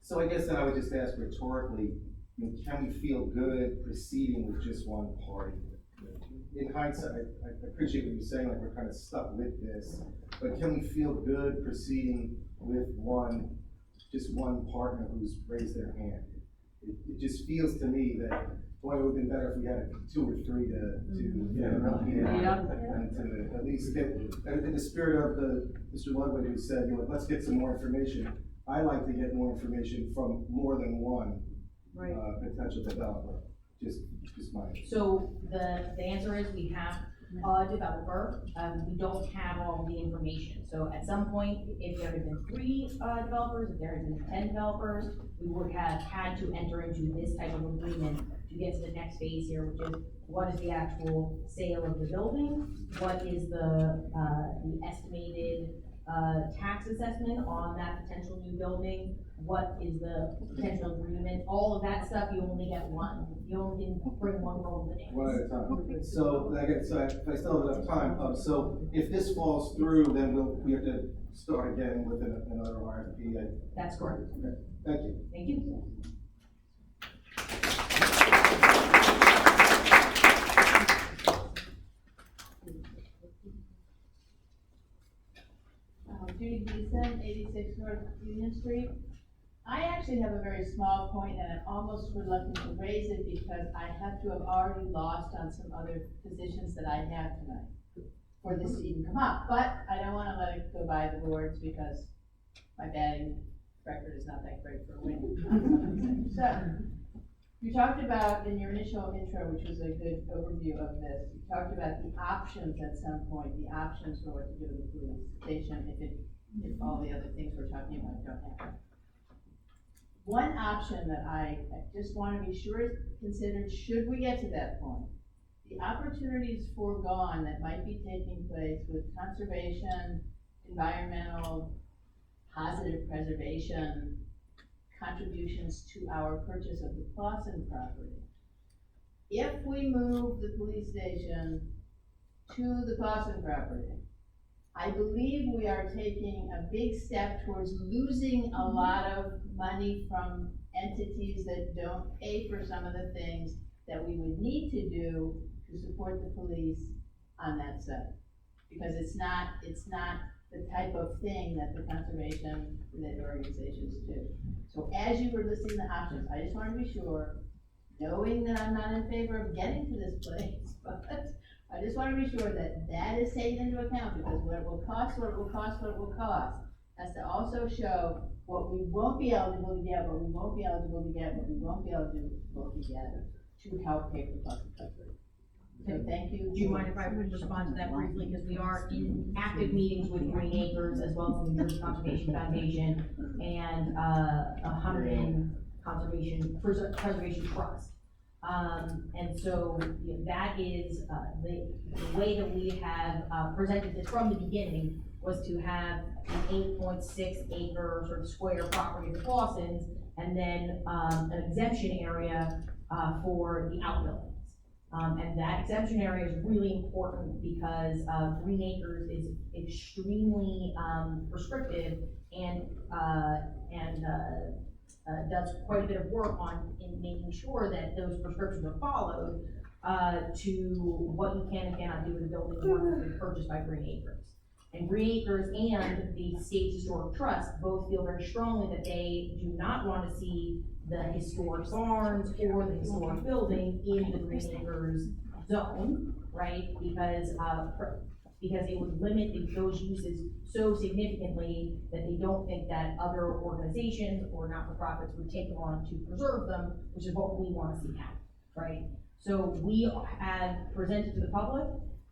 So I guess then I would just ask rhetorically, can we feel good proceeding with just one party? In hindsight, I appreciate what you're saying, like we're kind of stuck with this, but can we feel good proceeding with just one partner who's raised their hand? It just feels to me that, boy, it would have been better if we had 2 or 3 to and to at least get, in the spirit of Mr. Ludwig who said, let's get some more information. I like to get more information from more than one potential developer. Just my. So the answer is we have a developer, we don't have all the information. So at some point, if there had been 3 developers, if there had been 10 developers, we would have had to enter into this type of agreement to get to the next phase here, which is what is the actual sale of the building? What is the estimated tax assessment on that potential new building? What is the potential agreement? All of that stuff, you only get one. You only can bring one roll of the One at a time. So if I still have enough time, so if this falls through, then we have to start again with another RFP. That's correct. Okay. Thank you. Thank you. Judy Gleason, 86 North Union Street. I actually have a very small point, and I'm almost reluctant to raise it because I have to have already lost on some other positions that I have tonight for this to even come up. But I don't want to let it go by the boards because my batting record is not that great for winning on some of these things. So, you talked about in your initial intro, which was a good overview of this, you talked about the options at some point, the options for what to do with the police station if all the other things we're talking about don't happen. One option that I just want to be sure is considered, should we get to that point, the opportunities foregone that might be taking place with conservation, environmental, positive preservation, contributions to our purchase of the Clausen property. If we move the police station to the Clausen property, I believe we are taking a big step towards losing a lot of money from entities that don't pay for some of the things that we would need to do to support the police on that site. Because it's not the type of thing that the conservation related organizations do. So as you were listing the options, I just want to be sure, knowing that I'm not in favor of getting to this place, but I just want to be sure that that is taken into account, because what it will cost, what it will cost, what it will cost, has to also show what we won't be eligible to get, what we won't be eligible to get, what we won't be eligible to get to help pay for the cost of recovery. So thank you. Do you mind if I would respond to that briefly, because we are in active meetings with Green Acres as well as the New Jersey Conservation Foundation and Preservation Trust. And so that is the way that we have presented this from the beginning was to have an 8.6 acre sort of square property for Clausen's, and then an exemption area for the outbuildings. And that exemption area is really important because Green Acres is extremely prescriptive and does quite a bit of work in making sure that those prescriptions are followed to what you can and cannot do with a building once it's been purchased by Green Acres. And Green Acres and the State Historic Trust both feel very strongly that they do not want to see the historic barns or the historic building in the Green Acres zone, right? Because it would limit those uses so significantly that they don't think that other organizations or not-for-profits would take them on to preserve them, which is what we want to see happen, right? So we have presented to the public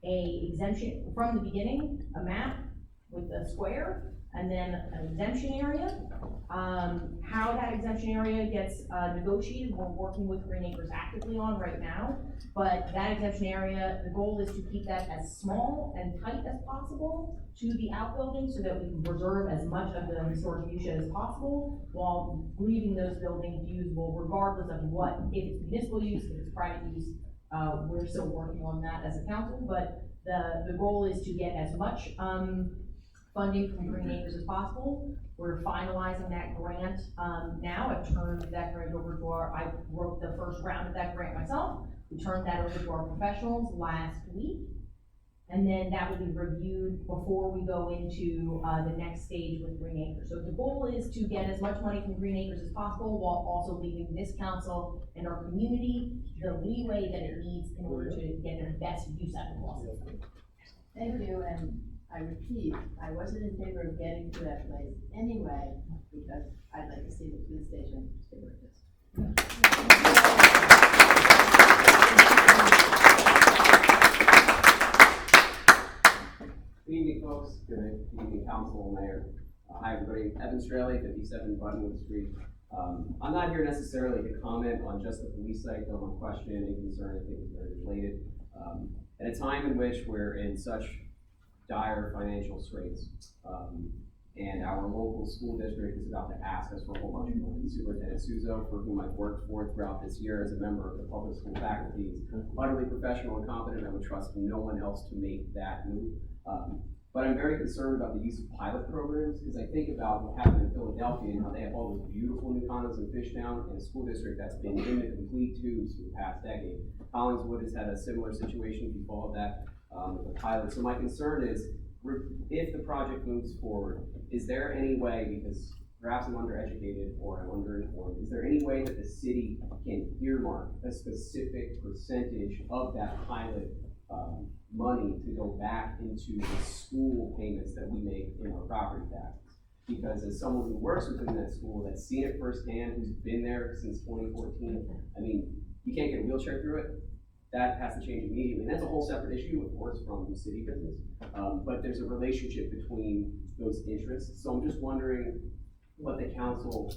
a exemption from the beginning, a map with a square, and then an exemption area. How that exemption area gets negotiated, we're working with Green Acres actively on right now. But that exemption area, the goal is to keep that as small and tight as possible to the outbuildings so that we can preserve as much of the historic use as possible while leaving those buildings usable regardless of what, if it's municipal use, if it's private use. We're still working on that as a council, but the goal is to get as much funding from Green Acres as possible. We're finalizing that grant, now. I've turned that grant over to I wrote the first round of that grant myself. We turned that over to our professionals last week. And then that will be reviewed before we go into, the next stage with Green Acres. So the goal is to get as much money from Green Acres as possible, while also leaving this council and our community the leeway that it needs in order to get the best use out of the losses. Thank you, and I repeat, I wasn't in favor of getting to that place anyway, because I'd like to see the police station stay where it is. Good evening, folks. Good evening, council, mayor. Hi, everybody. Evan Straley, 57 Buttonwood Street. I'm not here necessarily to comment on just the police site, though my question and concern, I think, is very related. At a time in which we're in such dire financial straits, and our local school district is about to ask us for a whole bunch of money. Superintendent Suzo, for whom I've worked for throughout this year as a member of the public school faculty, is utterly professional and competent. I would trust no one else to make that move. But I'm very concerned about the use of pilot programs, because I think about what happened in Philadelphia and how they have all those beautiful new condos in Fishtown, and a school district that's been in the complete tubes for the past decade. Collingswood has had a similar situation, if you followed that, with the pilot. So my concern is, if the project moves forward, is there any way, because perhaps I'm undereducated or I'm underinformed, is there any way that the city can earmark a specific percentage of that pilot money to go back into the school payments that we make in our property taxes? Because as someone who works within that school, that's seen it firsthand, who's been there since 2014, I mean, you can't get a wheelchair through it. That has to change immediately. And that's a whole separate issue, of course, from city business. But there's a relationship between those interests. So I'm just wondering what the council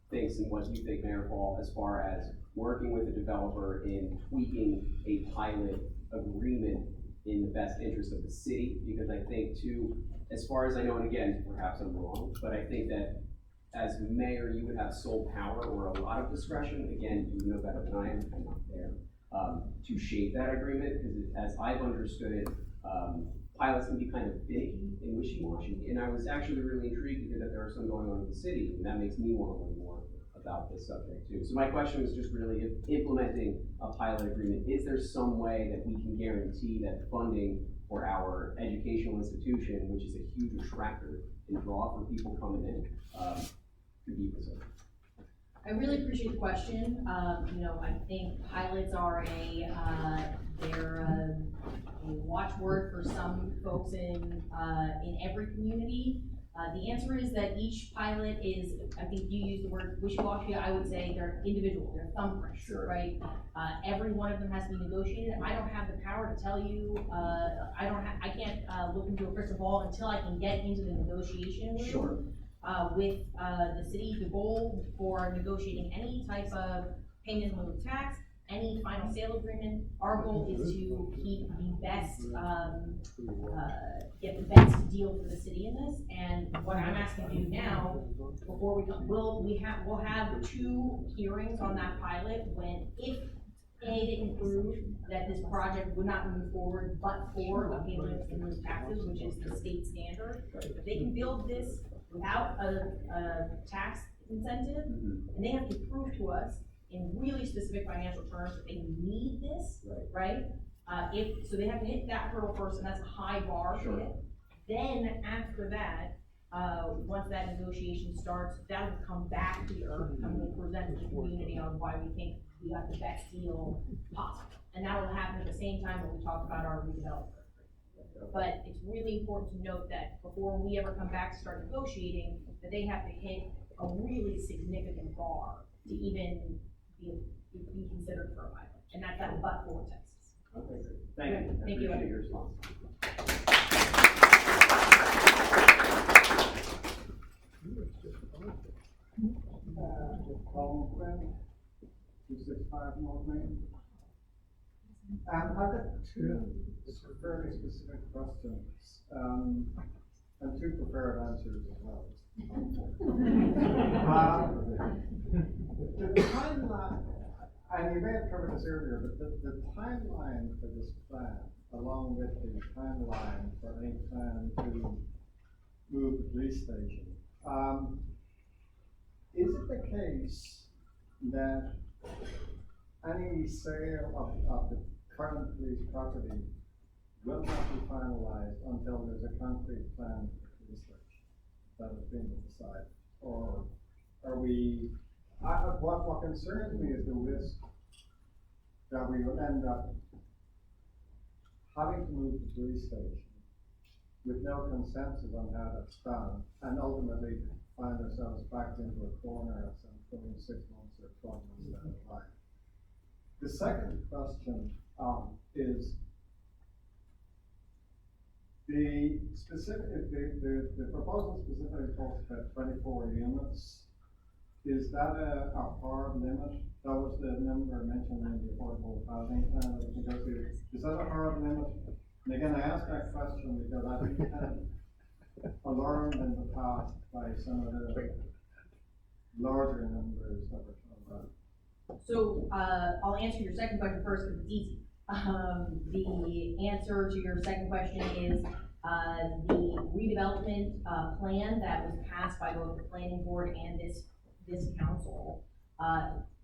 thinks, and what you think, Mayor Paul, as far as working with the developer in tweaking a pilot agreement in the best interest of the city. Because I think too, as far as I know, and again, perhaps I'm wrong, but I think that as mayor, you would have sole power or a lot of discretion. Again, you know better than I am, I'm not there, to shape that agreement, because as I've understood it, pilots can be kind of finicky and wishy-washy. And I was actually really intrigued because there are some going on in the city, and that makes me want to learn more about this subject too. So my question was just really, if implementing a pilot agreement, is there some way that we can guarantee that funding for our educational institution, which is a huge attractor and draw for people coming in, could be preserved? I really appreciate the question. You know, I think pilots are they're a watchword for some folks in every community. The answer is that each pilot is, I think you used the word wishy-washy, I would say they're individual, they're thumbprints, Sure. Right? Every one of them has to be negotiated. I don't have the power to tell you, I can't look into a crystal ball until I can get into the negotiation room. Sure. With the city. The goal for negotiating any type of payment in lieu of tax, any final sale agreement, our goal is to keep the best, get the best deal for the city in this. And what I'm asking you now, before we come, we'll have 2 hearings on that pilot if they can prove that this project would not move forward but for a payment in lieu of taxes, which is the state standard. If they can build this without a tax incentive, and they have to prove to us in really specific financial terms that they need this, right? So they have to hit that hurdle first, and that's a high bar to hit. Then after that, once that negotiation starts, that will come back here and we'll present to the community on why we think we got the best deal possible. And that will happen at the same time when we talk about our redevelopment. But it's really important to note that before we ever come back to start negotiating, that they have to hit a really significant bar to even be considered for a pilot. And that's that but-for Texas. Okay, great. Thank you. Thank you. I appreciate your response. Colin Quinn, 265 North Main. I've got 2 fairly specific questions, and 2 prepared answers as well. The timeline, and you may have covered this earlier, but the timeline for this plan, along with the timeline for any plan to move the police station. Is it the case that any sale of the current police property will not be finalized until there's a concrete plan for the police station that has been decided? Or are we, what concerns me is the risk that we will end up having to move the police station with no consensus on how that's done, and ultimately find ourselves backed into a corner at some point 6 months or 12 months down the line. The second question is the proposal specifically talks about 24 units. Is that a hard limit? That was the number mentioned in the affordable housing plan that we go through. Is that a hard limit? And again, I ask that question because I've been kind of alarmed in the past by some of the larger numbers that were talking about. So, I'll answer your second question first because it's easy. The answer to your second question is, the redevelopment, plan that was passed by both the planning board and this council,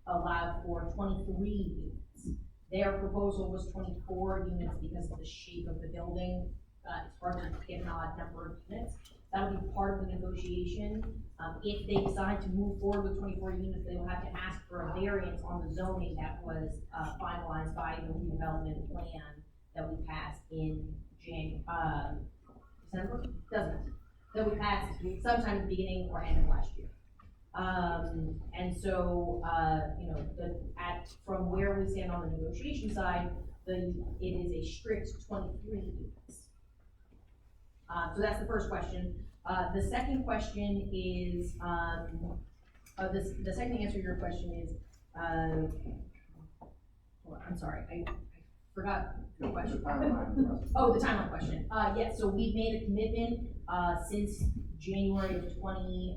allowed for 23 units. Their proposal was 24 units because of the shape of the building. It's hard to get an odd number of units. That'll be part of the negotiation. If they decide to move forward with 24 units, they will have to ask for a variance on the zoning that was finalized by the redevelopment plan that we passed in December? That we passed sometime at the beginning or end of last year. And so, you know, from where we stand on the negotiation side, it is a strict 23 units. So that's the first question. The second question is, the second answer to your question is, hold on, I'm sorry, I forgot the question. Oh, the timeline question. Yes, so we've made a commitment, since January of 2020,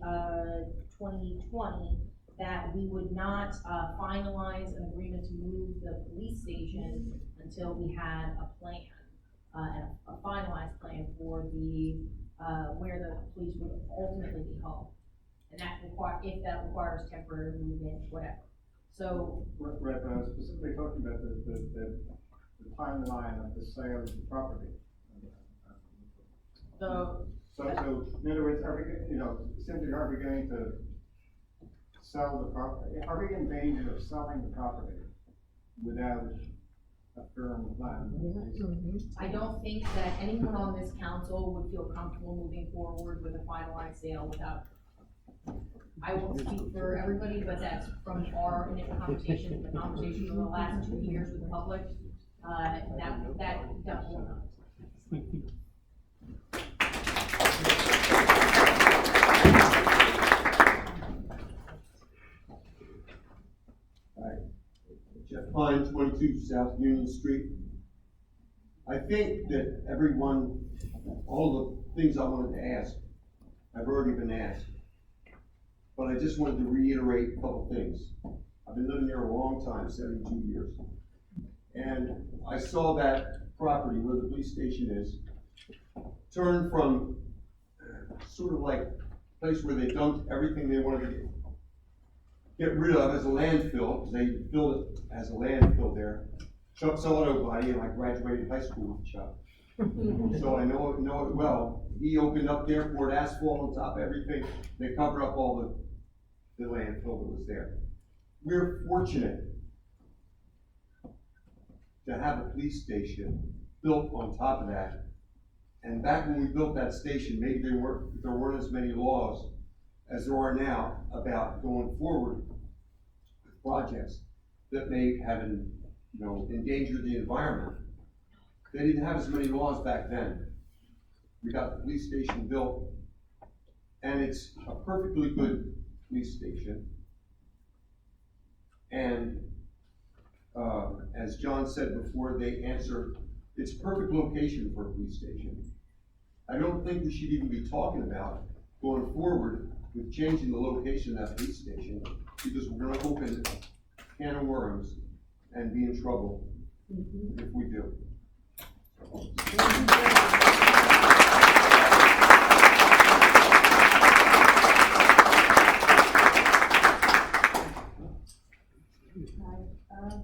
that we would not, finalize an agreement to move the police station until we had a plan, a finalized plan for the, where the police would ultimately be home. And that if that requires temporary movement, whatever. So. Right, but I was specifically talking about the timeline of the sale of the property. So in other words, simply are we going to sell the property? Are we in danger of selling the property without a firm plan? I don't think that anyone on this council would feel comfortable moving forward with a finalized sale without. I won't speak for everybody, but that's from our initial conversations, the conversations over the last 2 years with the public, that will not. Jeff Pine, 22 South Union Street. I think that everyone, all the things I wanted to ask, I've already been asked. But I just wanted to reiterate a couple things. I've been living here a long time, 72 years. And I saw that property where the police station is turn from sort of like a place where they dumped everything they wanted to get rid of as a landfill, because they built it as a landfill there. Chuck's auto body, and I graduated high school with Chuck. So I know it well. He opened up there, poured asphalt on top of everything. They covered up all the landfill that was there. We're fortunate to have a police station built on top of that. And back when we built that station, maybe there weren't as many laws as there are now about going forward with projects that may have endangered the environment. They didn't have as many laws back then. We got the police station built, and it's a perfectly good police station. And as John said before, it's a perfect location for a police station. I don't think we should even be talking about going forward with changing the location of that police station, because we're going to open a can of worms and be in trouble if we do.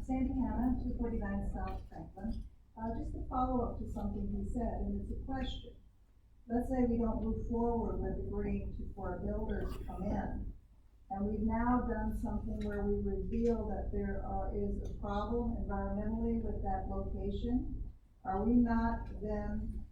Sandy Hanna, 249 South Franklin. Just to follow up to something he said, and it's a question. Let's say we don't move forward with agreeing for a builder to come in, and we've now done something where we reveal that is a problem environmentally with that location. Are we not then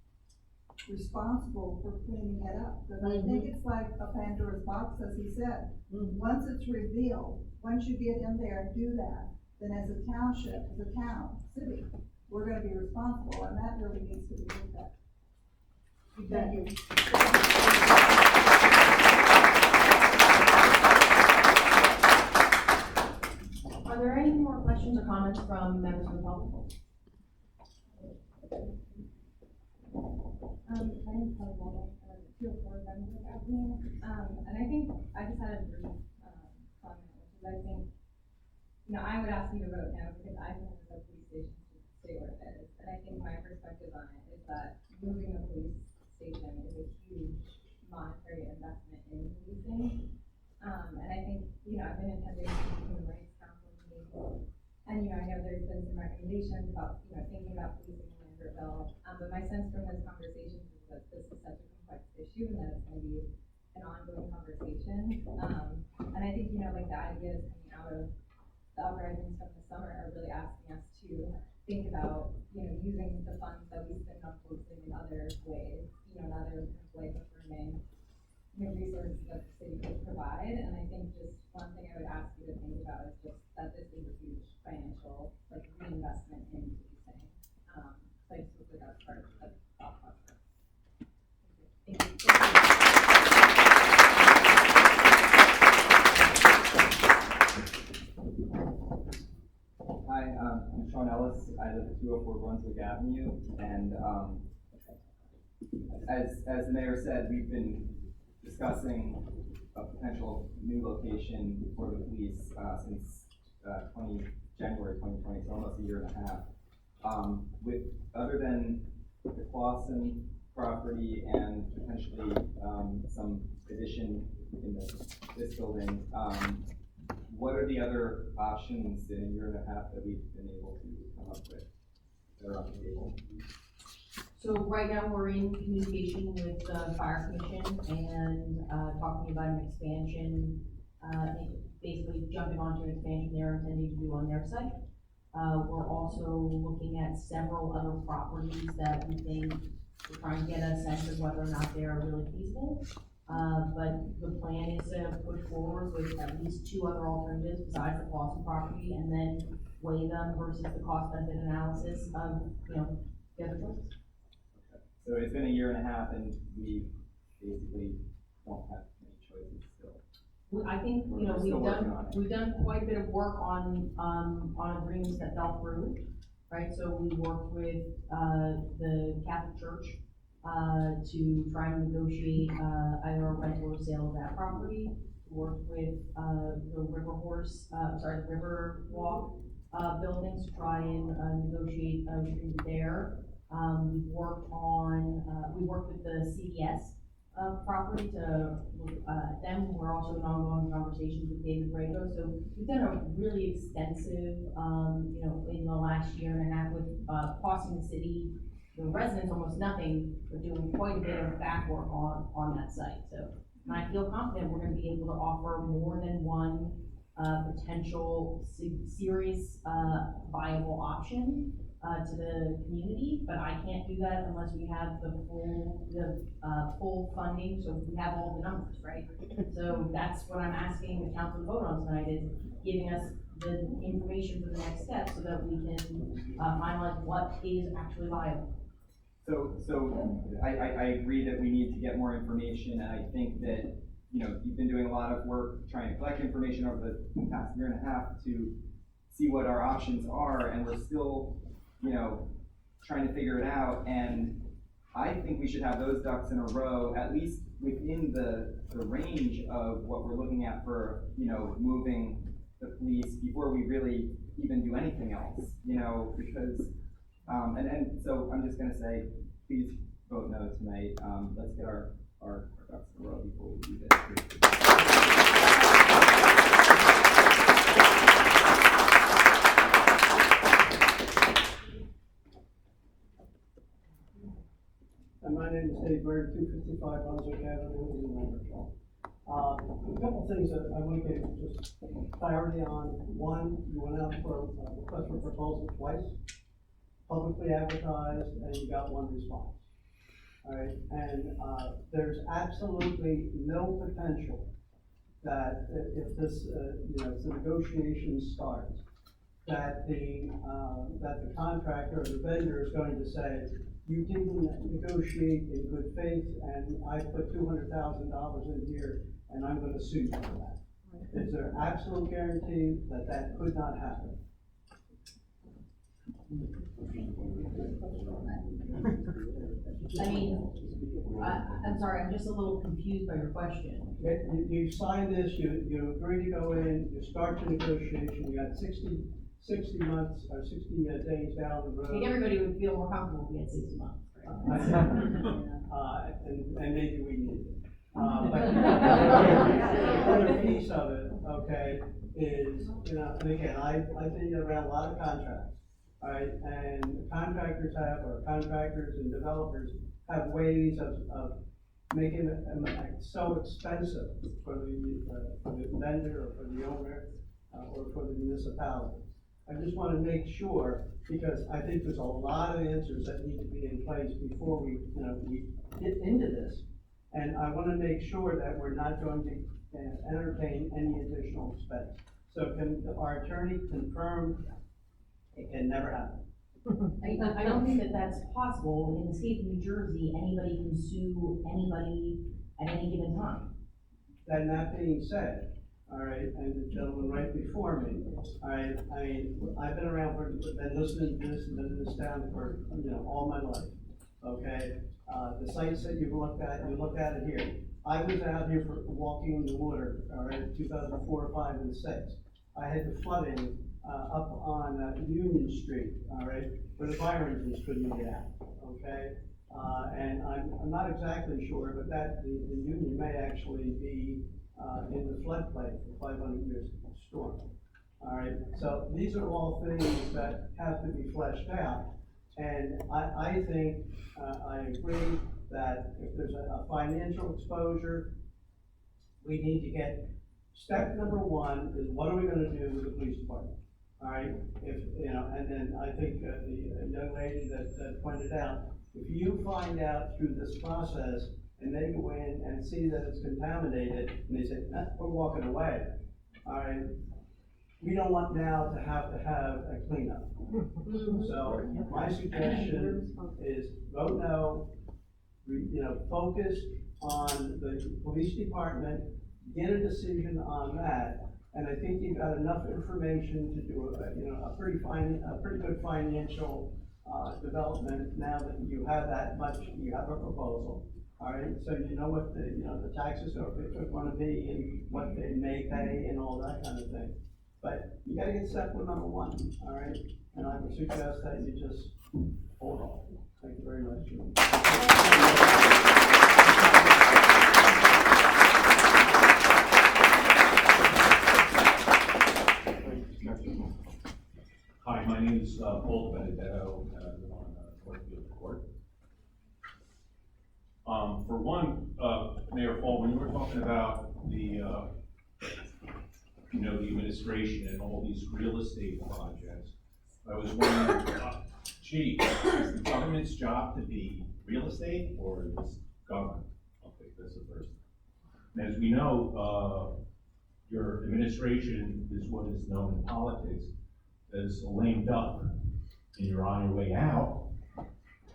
responsible for cleaning it up? Because I think it's like a Pandora's box, as he said. Once it's revealed, once you get in there and do that, then as a township, as a town, city, we're gonna be responsible, and that really needs to be looked at. Thank you. Are there any more questions or comments from members of the public? My name's Kelly Waldo, 204 Lambertville Avenue. And I think I just had a brief comment, which is I think, I would ask you to vote no because I think the police station should stay where it is. And I think my perspective on it is that moving the police station is a huge monetary investment in policing. And I think, I've been attending human rights council meetings, and, I know there's been some recommendations about, thinking about policing in Lambertville. But my sense from those conversations is that this is such a complex issue and that it's going to be an ongoing conversation. And I think, like the ideas coming out of the uprisings from the summer are really asking us to think about, using the funds that we spend on policing in other ways, in other ways of earning, resources that the city could provide. And I think just one thing I would ask you to think about is just that this is a huge financial, reinvestment in policing. So I just hope that that's part of the thought process. Thank you. Hi, I'm Sean Ellis. I live at 204 Brunswick Avenue, and as the mayor said, we've been discussing a potential new location for the police since January 2020, so almost a year and a half. Other than the Clausen property and potentially some addition in this building, what are the other options in a year and a half that we've been able to come up with that are on the table? So right now, we're in communication with the fire commission and talking about an expansion, basically jumping onto an expansion they're intending to do on their site. We're also looking at several other properties that we think we're trying to get a sense of whether or not they are really feasible. But the plan is to push forward with at least 2 other alternatives besides the Clausen property, and then weigh them versus the cost benefit analysis of, the other choices. So it's been a year and a half, and we basically don't have many choices still. I think, we've done quite a bit of work on agreements that fell through, right? So we worked with the Catholic Church to try and negotiate either a rental or sale of that property. We worked with the Riverwalk buildings to try and negotiate an agreement there. We worked with the CDS property to look at them. We're also in ongoing conversations with David Brago. So we've done a really extensive, in the last year and a half with costing the city, the residents almost nothing, but doing quite a bit of back work on that site. So, and I feel confident we're going to be able to offer more than one potential serious viable option to the community, but I can't do that unless we have the full funding, so we have all the numbers, right? So that's what I'm asking the council to vote on tonight, is giving us the information for the next step so that we can finalize what is actually viable. So I agree that we need to get more information, and I think that, you've been doing a lot of work trying to collect information over the past year and a half to see what our options are, and we're still, trying to figure it out. And I think we should have those ducks in a row, at least within the range of what we're looking at for, moving the police before we really even do anything else, because And so I'm just gonna say, please vote no tonight. Let's get our ducks in a row before we do this. And my name is Dave Bird, 255 Brunswick Avenue in Lambertville. A couple things that I want to get just clarity on. One, you went out for a request for proposal twice, publicly advertised, and you got one response. All right, and there's absolutely no potential that if this, if the negotiation starts, that the contractor or the vendor is going to say, you didn't negotiate in good faith, and I put $200,000 in here, and I'm gonna sue you for that. Is there absolute guarantee that that could not happen? I mean, I'm sorry, I'm just a little confused by your question. You sign this, you agree to go in, you start your negotiation, you got 60 months, or 60 days down the road. I think everybody would feel more comfortable if we had 60 months. And maybe we need it. But the other piece of it, okay, is, and again, I've been around a lot of contracts, all right, and contractors and developers have ways of making it so expensive for the vendor or for the owner or for the municipality. I just want to make sure, because I think there's a lot of answers that need to be in place before we get into this. And I want to make sure that we're not going to entertain any additional expense. So can our attorney confirm it can never happen? I don't think that that's possible. In the state of New Jersey, anybody can sue anybody at any given time. Then that being said, all right, and the gentleman right before me, I've been around been listening to this and been in this town for, all my life, okay? The sites that you looked at it here. I was out here for walking in the water, all right, 2004, 5, and 6. I had the flooding, up on Union Street, all right, where the fire engines couldn't get out, okay? And I'm not exactly sure, but the Union may actually be in the floodplain for 500 years storm. All right, so these are all things that have to be fleshed out. And I think, I agree that if there's a financial exposure, we need to get, step number one is what are we gonna do with the police department? All right, and then I think the young lady that pointed out, if you find out through this process and they go in and see that it's contaminated, and they say, we're walking away, all right, we don't want now to have a cleanup. So my suggestion is vote no, focus on the police department, get a decision on that, and I think you've got enough information to do a pretty good financial development now that you have that much, you have a proposal. All right, so you know what the taxes are going to be and what they may pay and all that kind of thing. But you got to get step number one, all right? And I would suggest that you just hold off. Thank you very much. Hi, my name is Paul Benedetto, and I live on Northfield Court. For one, Mayor Paul, when you were talking about the administration and all these real estate projects, I was wondering, gee, is the government's job to be real estate or is this government? Okay, that's the first thing. And as we know, your administration is what is known in politics as a lame duck, and you're on your way out.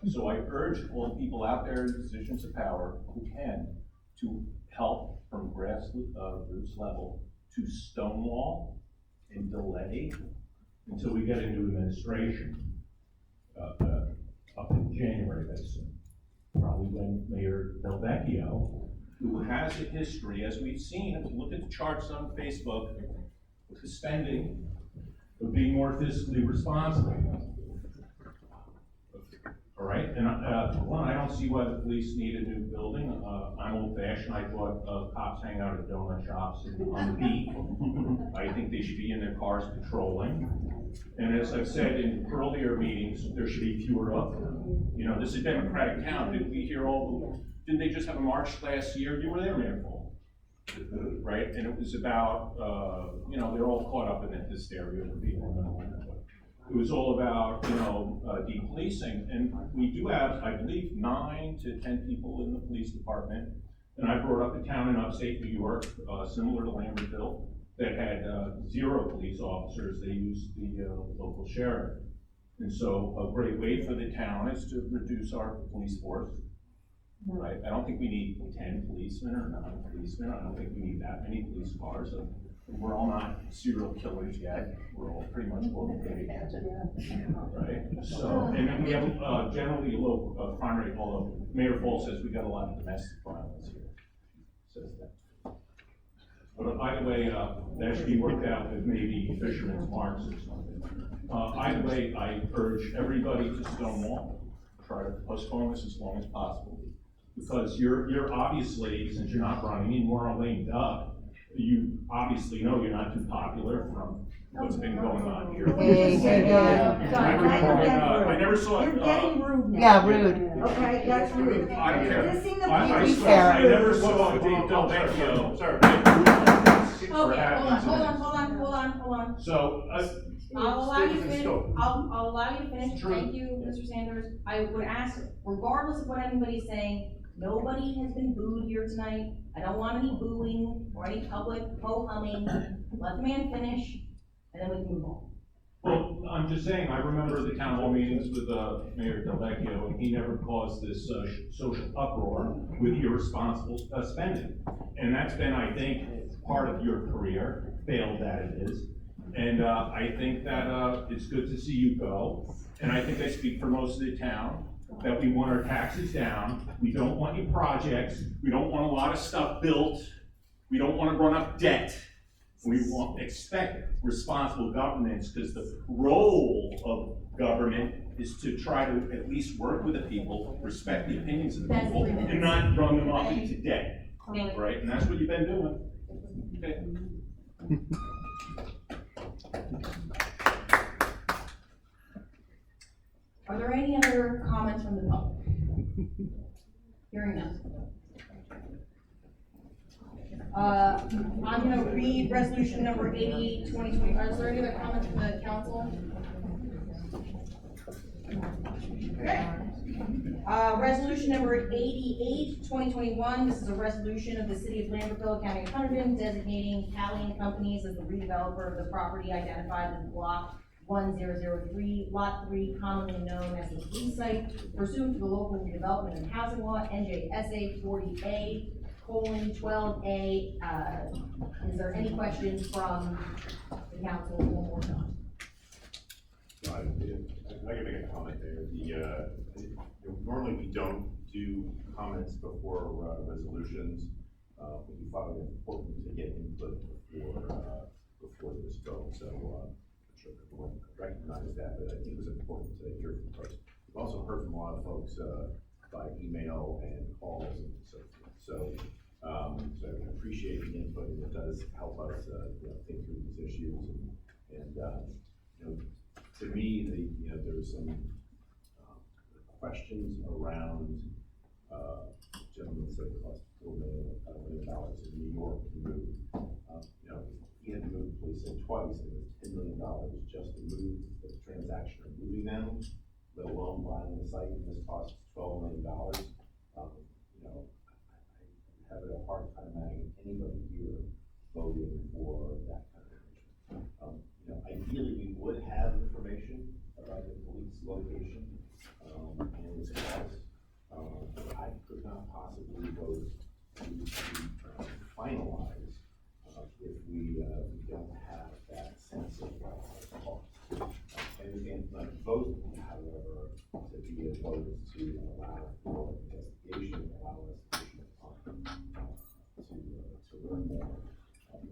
So I urge all the people out there in positions of power who can to help from grassroots level to stonewall and delay until we get a new administration up in January, I assume. Probably when Mayor Del Vecchio, who has a history, as we've seen, if you look at the charts on Facebook, with the spending, of being more fiscally responsible. right? And, one, I don't see why the police need a new building. I'm old fashioned. I thought, cops hang out at donut shops and on the beat. I think they should be in their cars patrolling. And as I've said in earlier meetings, there should be fewer of them. You know, this is a democratic town. Did we hear didn't they just have a march last year? You were there, Mayor Paul. Right? And it was about, you know, they're all caught up in that hysteria of people. It was all about, you know, depolicing. And we do have, I believe, 9 to 10 people in the police department. And I brought up a town in upstate New York, similar to Lambertville, that had 0 police officers. They used the local sheriff. And so a great way for the town is to reduce our police force. Right? I don't think we need 10 policemen or 9 policemen. I don't think we need that many police cars. We're all not serial killers yet. We're all pretty much well paid. Right? So, and then we have generally a low crime rate, although Mayor Fall says we got a lot of domestic violence here. Says that. But either way, that should be worked out with maybe fisherman's marks or something. Either way, I urge everybody to stonewall. Try to postpone this as long as possible. Because you're obviously, since you're not running and more on lame duck, you obviously know you're not too popular from what's been going on here. I never saw. You're getting rude now. Yeah, rude. Okay, that's rude. I don't care. Dissing the I police. never saw Dave Delvecchio. Okay, hold on. So, I'll allow you to finish, Scope. I'll allow you to finish, True. thank you, Mr. Sanders. I would ask, regardless of what anybody's saying, nobody has been booed here tonight. I don't want any booing or any public ho-humming. Let the man finish, and then we can move on. well, I'm just saying, I remember the town hall meetings with Mayor Delvecchio, and he never caused this social uproar with irresponsible spending. And that's been, I think, part of your career, failed that it is. And I think that it's good to see you go. And I think I speak for most of the town, that we want our taxes down. We don't want any projects. We don't want a lot of stuff built. We don't want to run up debt. We expect responsible governance, because the role of government is to try to at least work with the people, respect the opinions of the people, and not run them up into debt. Right? And that's what you've been doing. Okay. Are there any other comments from the public? Hearing none. I'm gonna read resolution number 88, 2025. Is there any other comments from the council? Okay. Resolution number 88, 2021. This is a resolution of the city of Lambertville, county of Hunterdon, designating Cali & Companies as the redeveloper of the property identified in block 1003, lot 3, commonly known as the police site, pursuant to the local redevelopment and housing law, NJSA 40A:12A. Is there any questions from the council one more time? I can make a comment there. Normally we don't do comments before resolutions. We thought it important to get input before this vote. So I'm sure everyone recognized that, but I think it was important to hear from folks. We've also heard from a lot of folks by email and calls and so forth. So I appreciate the input, and it does help us think through these issues. And to me, there's some questions around. Gentleman said it cost $4 million in New York to move. He had to move the police in twice. It was $10 million just to move the transaction of moving them, let alone buying the site. And this costs $12 million. I have a hard time imagining anybody here voting for that kind of arrangement. Ideally, we would have information about the police location and its cost. I could not possibly vote to finalize if we don't have that sense of cost. And vote, however, to be opposed to allow for investigation, allow us to learn more.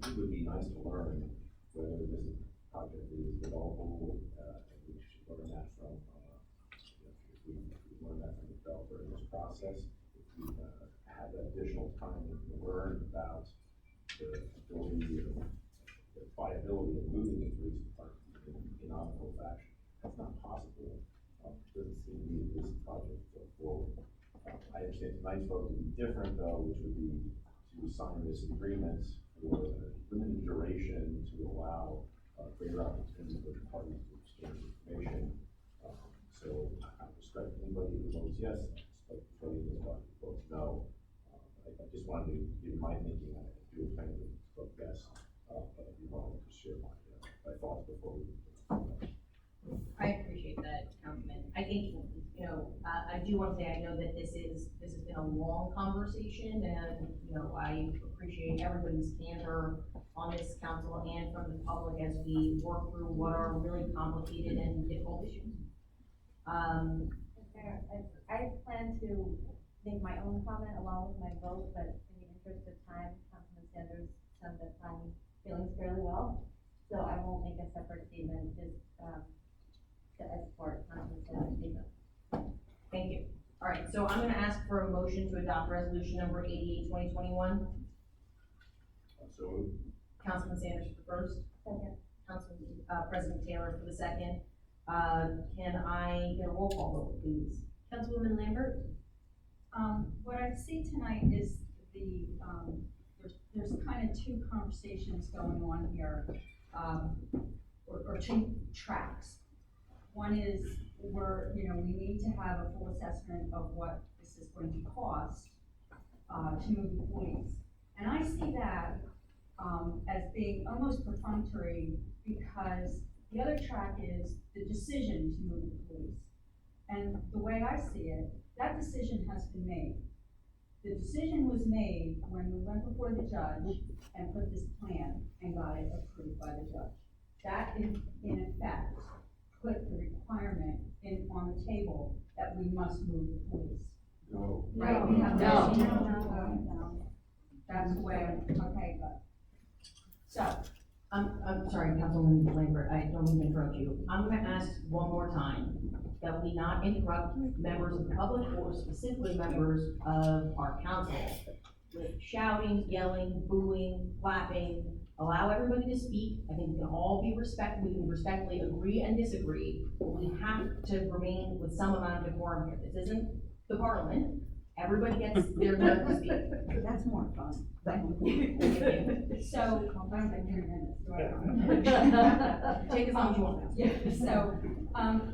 It would be nice to learn whether this project is developable, and we should learn that from if we learn process. If we had that additional time to learn about the ability of, the viability of moving the police department in an economical fashion, that's not possible. Doesn't seem to be a police project to go forward. I understand tonight's vote would be different though, which would be to sign this agreement for a limited duration to allow greater opportunity for the parties to exchange information. So I respect anybody who votes yes, I respect anybody who votes no. I just wanted to give you my thinking. I do intend to vote yes, but I do want to share my thoughts before we. I appreciate that, Councilman. I think, you know, I do want to say, I know that this has been a long conversation, and, you know, I appreciate everybody's candor on this council and from the public as we work through what are really complicated and difficult issues. I plan to make my own comment along with my vote, but in the interest of time, Councilman Sanders summed up my feelings fairly well, so I won't make a separate statement, just to support Councilman Sanders' statement. Thank you. All right, so I'm going to ask for a motion to adopt resolution number 88, 2021. So Councilman Sanders for first. Second. Councilman, President Taylor for the second. Can I get a roll call vote, please? Councilwoman Lambert? What I see tonight is there's kind of two conversations going on here, or two tracks. One is we need to have a full assessment of what this is going to cost to move the police. And I see that as being almost perfunctory, because the other track is the decision to move the police. And the way I see it, that decision has been made. The decision was made when we went before the judge and put this plan and got it approved by the judge. That in effect put the requirement on the table that we must move the police. no. Right? We have No. No. That's the way, okay, but. So, I'm sorry, Councilwoman Lambert, I don't mean to interrupt you. I'm going to ask one more time that we not interrupt members of the public or specifically members of our council with shouting, yelling, booing, clapping. Allow everybody to speak. I think we can all be we can respectfully agree and disagree, but we have to remain with some amount of decorum here. This isn't the parliament. Everybody gets their turn to speak. That's more fun. so, I'm like 3 minutes, do I? Take as long as you want. Yeah,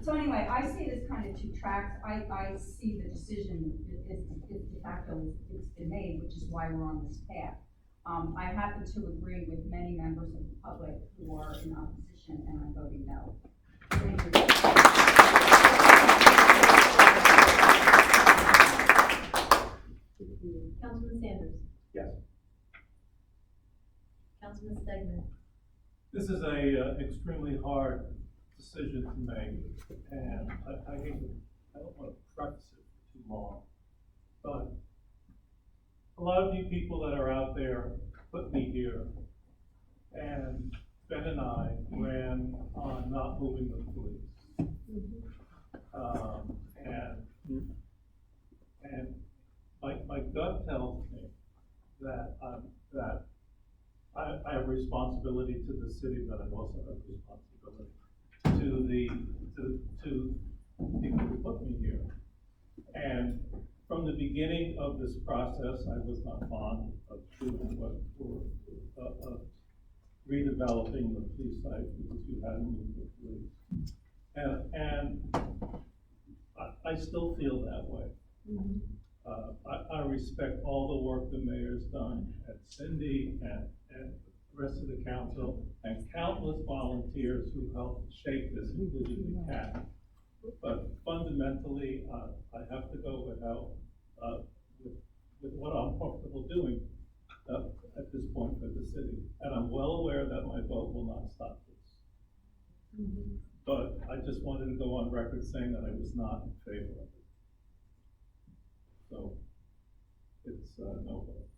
so anyway, I see it as kind of two tracks. I see the decision is de facto, it's been made, which is why we're on this path. I happen to agree with many members of the public who are in opposition, and I'm voting no. Thank you. Councilman Sanders? Yes. Councilman Stegman? This is a extremely hard decision to make, and I don't want to preface it too long, but a lot of you people that are out there put me here, and Ben and I ran on not moving the police. And my gut tells me that I have responsibility to the city, but I also have responsibility to the people who put me here. And from the beginning of this process, I was not fond of doing what redeveloping the police site, because you hadn't moved the police. And I still feel that way. I respect all the work the mayor's done, at Cindy and the rest of the council, and countless volunteers who helped shape this, including the CAT. But fundamentally, I have to go with what I'm comfortable doing at this point for the city. And I'm well aware that my vote will not stop this. But I just wanted to go on record saying that I was not in favor of it. So it's no vote.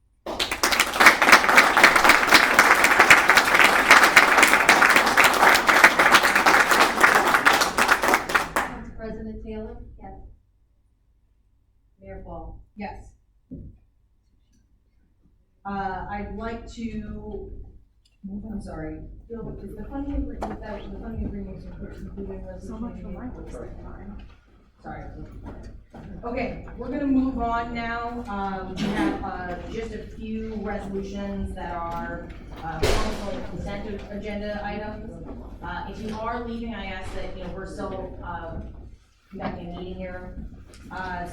President Taylor? Yes. Mayor Paul. Yes. I'd like to, I'm sorry, Bill, is the funding agreement, the funding agreement is including resolution? So much for my first time. Sorry. Okay, we're gonna move on now. We have, just a few resolutions that are, on consent agenda items. If you are leaving, I ask that, we're still, conducting a meeting here.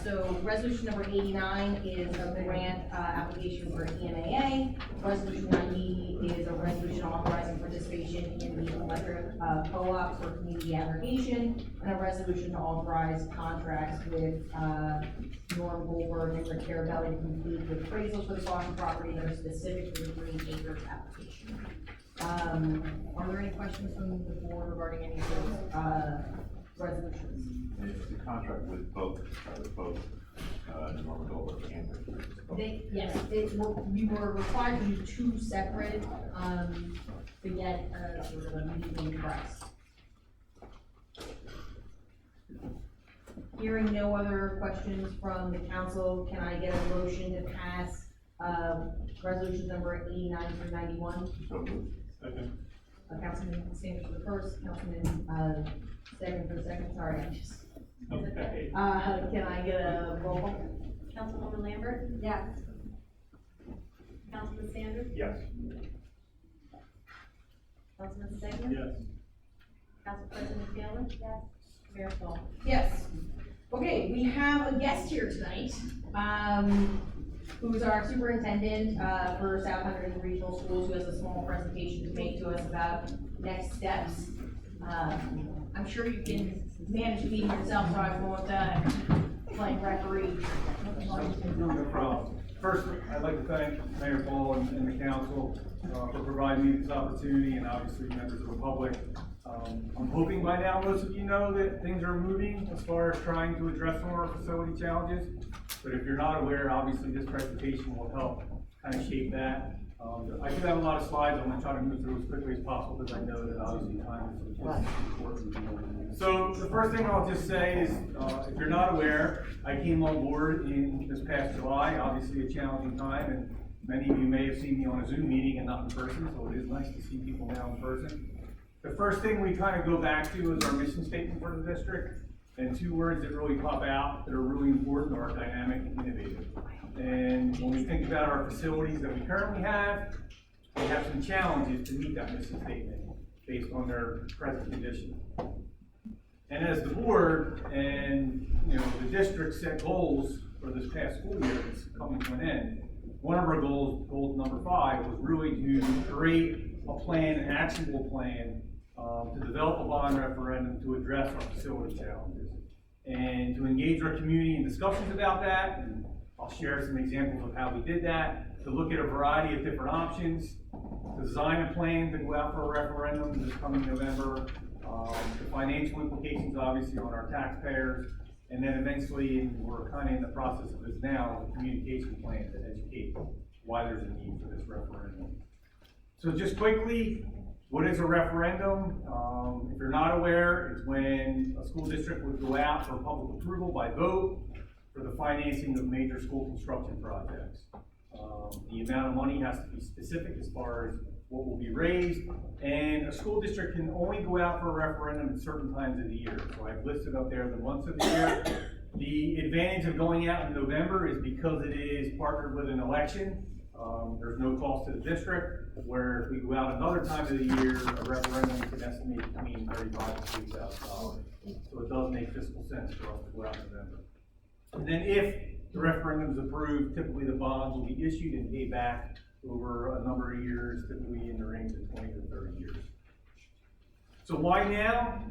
So resolution number 89 is a grant, application for EMAA. Resolution 90 is a resolution authorizing participation in the electric, co-op for community aggregation, and a resolution to authorize contracts with, Norm Goldberg and Rick Carabelli to complete with appraisals for the following property that are specific to the Green Acres application. Are there any questions from the board regarding any of those, resolutions? It's a contract with both, Norman Goldberg and Yes, we were required to do two separate, to get sort of a median price. Hearing no other questions from the council, can I get a motion to pass, resolutions number 89 through 91? So moved. Second. Councilman Sanders for the first, Councilman, Stagnant for the second, sorry, I just. Okay. Can I get a roll call? Councilwoman Lambert? Yes. Councilman Sanders? Yes. Councilman Segna? Yes. Council President Taylor? Yes. Mayor Paul. Yes. Okay, we have a guest here tonight, who's our superintendent, for South Hunterdon Regional Schools, who has a small presentation to make to us about next steps. I'm sure you can manage the meeting yourself, so I won't, play referee. No problem. First, I'd like to thank Mayor Paul and the council, for providing me this opportunity, and obviously members of the public. I'm hoping by now most of you know that things are moving as far as trying to address some of our facility challenges. But if you're not aware, obviously this presentation will help kind of shape that. I do have a lot of slides. I'm gonna try to move through as quickly as possible because I know that obviously time is important. So the first thing I'll just say is, if you're not aware, I came on board in this past July, obviously a challenging time, and many of you may have seen me on a Zoom meeting and not in person, so it is nice to see people now in person. The first thing we kind of go back to is our mission statement for the district, and two words that really pop out that are really important are dynamic and innovative. And when we think about our facilities that we currently have, we have some challenges to meet that mission statement based on their present condition. And as the board and the district set goals for this past school year that's coming to an end, one of our goals number 5, was really to create a plan, an actionable plan, to develop a bond referendum to address our facility challenges and to engage our community in discussions about that. And I'll share some examples of how we did that, to look at a variety of different options, to design a plan to go out for a referendum this coming November, the financial implications obviously on our taxpayers, and then eventually, and we're kind of in the process of this now, a communication plan to educate why there's a need for this referendum. So just quickly, what is a referendum? If you're not aware, it's when a school district would go out for public approval by vote for the financing of major school construction projects. The amount of money has to be specific as far as what will be raised, and a school district can only go out for a referendum at certain times of the year. So I've listed up there the months of the year. The advantage of going out in November is because it is partnered with an election. There's no cost to the district, where if we go out another time of the year, a referendum can estimate between $35,000 and $40,000. So it does make fiscal sense for us to go out in November. And then if the referendum is approved, typically the bonds will be issued and paid back over a number of years, typically in the range of 20 to 30 years. So why now?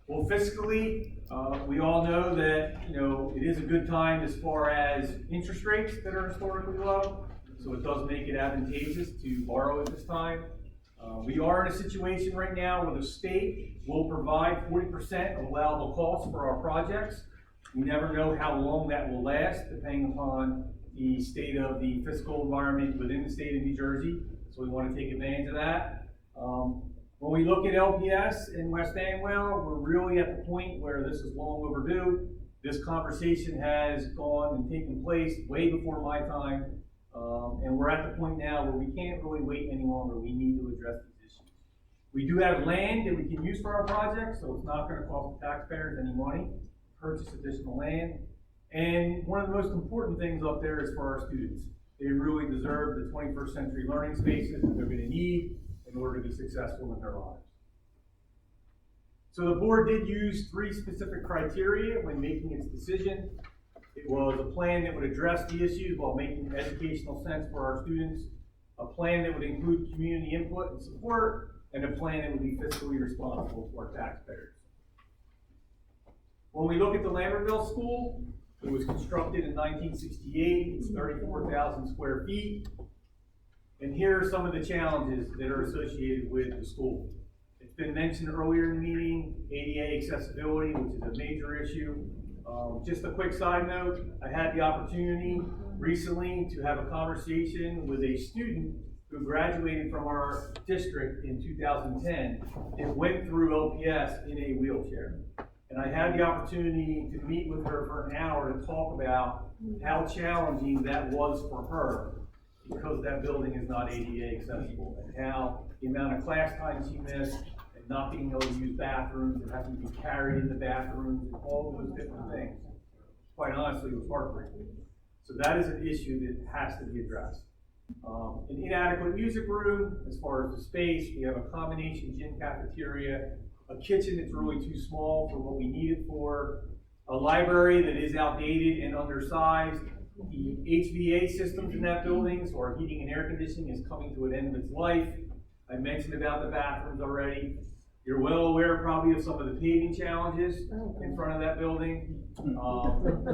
Well, fiscally, we all know that it is a good time as far as interest rates that are historically low. So it does make it advantageous to borrow at this time. We are in a situation right now where the state will provide 40% of allowable costs for our projects. We never know how long that will last, depending upon the state of the fiscal environment within the state of New Jersey. So we want to take advantage of that. When we look at LPS in West Amwell, we're really at the point where this is long overdue. This conversation has gone and taken place way before my time, and we're at the point now where we can't really wait any longer. We need to address these issues. We do have land that we can use for our project, so it's not gonna cost the taxpayers any money to purchase additional land. And one of the most important things up there is for our students. They really deserve the 21st century learning spaces that they're gonna need in order to be successful in their lives. So the board did use 3 specific criteria when making its decision. It was a plan that would address the issues while making educational sense for our students, a plan that would include community input and support, and a plan that would be fiscally responsible to our taxpayers. When we look at the Lambertville School, it was constructed in 1968, it's 34,000 square feet. And here are some of the challenges that are associated with the school. It's been mentioned earlier in the meeting, ADA accessibility, which is a major issue. Just a quick side note, I had the opportunity recently to have a conversation with a student who graduated from our district in 2010 and went through LPS in a wheelchair. And I had the opportunity to meet with her for an hour to talk about how challenging that was for her because that building is not ADA accessible, and how the amount of class time she missed and not being able to use bathrooms and having to be carried in the bathrooms and all those different things. Quite honestly, it was heartbreaking. So that is an issue that has to be addressed. An inadequate music room, as far as the space, we have a combination gym cafeteria, a kitchen that's really too small for what we need it for, a library that is outdated and undersized. The HVA systems in that building, so our heating and air conditioning, is coming to an end of its life. I mentioned about the bathrooms already. You're well aware probably of some of the paving challenges in front of that building.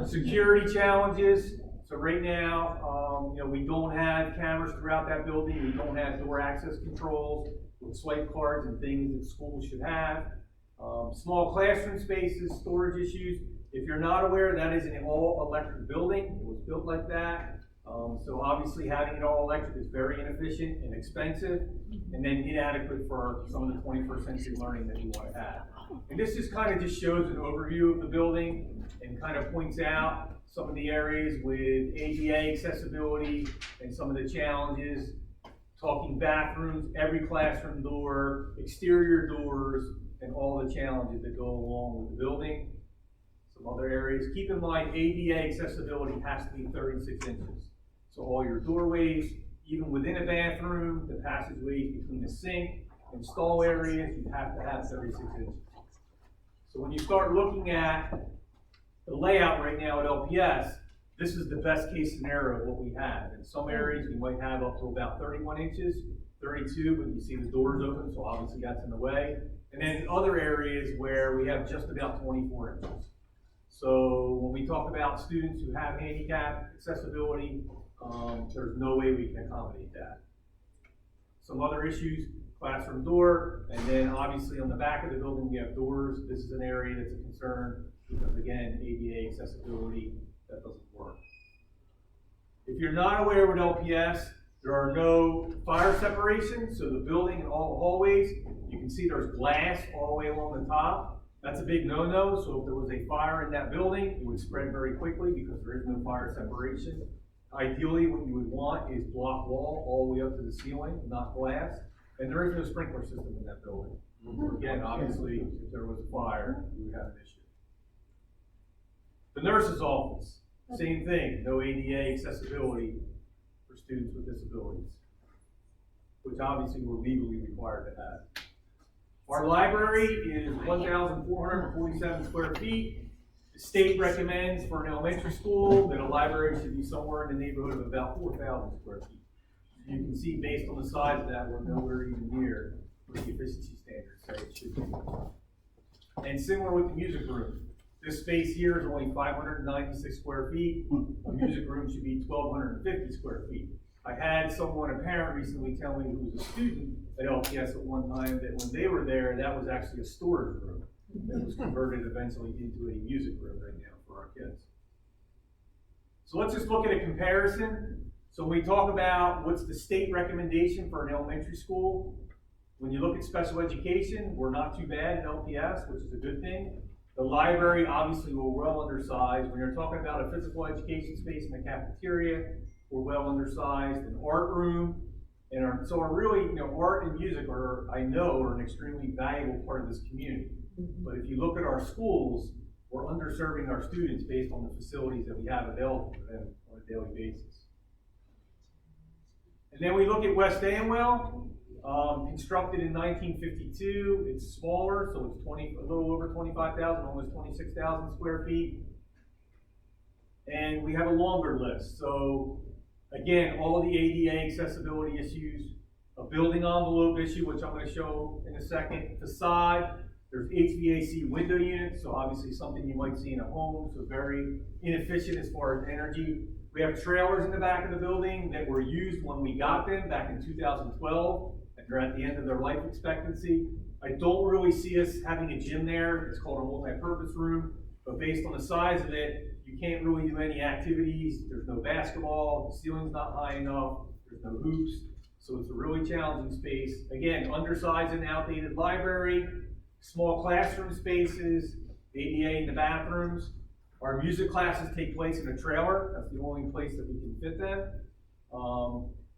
Security challenges. So right now, we don't have cameras throughout that building. We don't have door access controls with swipe cards and things that schools should have. Small classroom spaces, storage issues. If you're not aware, that is an all-electric building. It was built like that. So obviously having it all electric is very inefficient and expensive, and then inadequate for some of the 21st century learning that we want to have. And this just kind of just shows an overview of the building and kind of points out some of the areas with ADA accessibility and some of the challenges, talking bathrooms, every classroom door, exterior doors, and all the challenges that go along with the building. Some other areas. Keep in mind, ADA accessibility has to be 36 inches. So all your doorways, even within a bathroom, the passageways between the sink and stall areas, you have to have 36 inches. So when you start looking at the layout right now at LPS, this is the best case scenario of what we have. In some areas, we might have up to about 31 inches, 32, but you see the doors open, so obviously that's in the way. And then in other areas where we have just about 24 inches. So when we talk about students who have handicap accessibility, there's no way we can accommodate that. Some other issues, classroom door, and then obviously on the back of the building we have doors. This is an area that's a concern because again, ADA accessibility, that doesn't work. If you're not aware with LPS, there are no fire separations, so the building and all the hallways, you can see there's glass all the way along the top. That's a big no-no, so if there was a fire in that building, it would spread very quickly because there is no fire separation. Ideally, what you would want is block wall all the way up to the ceiling, not glass, and there is no sprinkler system in that building. Again, obviously, if there was a fire, we would have an issue. The nurse's office, same thing, no ADA accessibility for students with disabilities, which obviously we're legally required to have. Our library is 1,447 square feet. The state recommends for an elementary school that a library should be somewhere in the neighborhood of about 4,000 square feet. You can see based on the size of that, we're nowhere even near what the efficiency standards say it should be. And similar with the music room. This space here is only 596 square feet. A music room should be 1,250 square feet. I had someone, a parent, recently tell me who was a student at LPS at one time that when they were there, that was actually a storage room that was converted eventually into a music room right now for our kids. So let's just look at a comparison. So when we talk about what's the state recommendation for an elementary school, when you look at special education, we're not too bad in LPS, which is a good thing. The library, obviously, we're well undersized. When you're talking about a physical education space in the cafeteria, we're well undersized. An art room, so our really, art and music I know are an extremely valuable part of this community. But if you look at our schools, we're underserving our students based on the facilities that we have available for them on a daily basis. And then we look at West Amwell, constructed in 1952. It's smaller, so it's a little over 25,000, almost 26,000 square feet. And we have a longer list. So again, all of the ADA accessibility issues, a building envelope issue, which I'm going to show in a second, facade. There's HVAC window units, so obviously something you might see in a home, so very inefficient as far as energy. We have trailers in the back of the building that were used when we got them back in 2012, and they're at the end of their life expectancy. I don't really see us having a gym there. It's called a multi-purpose room, but based on the size of it, you can't really do any activities. There's no basketball, the ceiling's not high enough, there's no hoops, so it's a really challenging space. Again, undersized and outdated library, small classroom spaces, ADA in the bathrooms. Our music classes take place in a trailer. That's the only place that we can fit them.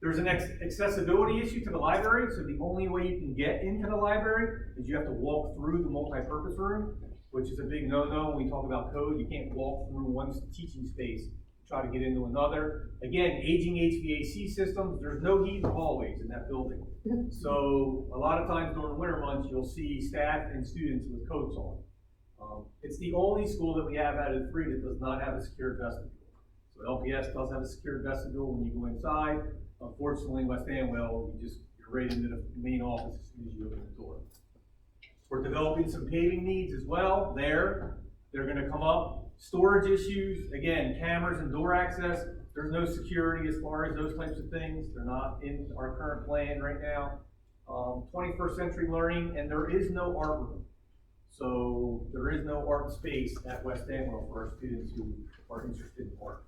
There's an accessibility issue to the library, so the only way you can get into the library is you have to walk through the multi-purpose room, which is a big no-no when we talk about code. You can't walk through one teaching space to try to get into another. Again, aging HVAC systems, there's no heat in the hallways in that building. So a lot of times during the winter months, you'll see staff and students with coats on. It's the only school that we have out of 3 that does not have a secured vestibule. So LPS does have a secured vestibule when you go inside. Unfortunately, West Amwell, you're right into the main office as soon as you open the door. We're developing some paving needs as well there. They're going to come up. Storage issues, again, cameras and door access. There's no security as far as those types of things. They're not in our current plan right now. 21st century learning, and there is no art room. So there is no art space at West Amwell for our students who are interested in art.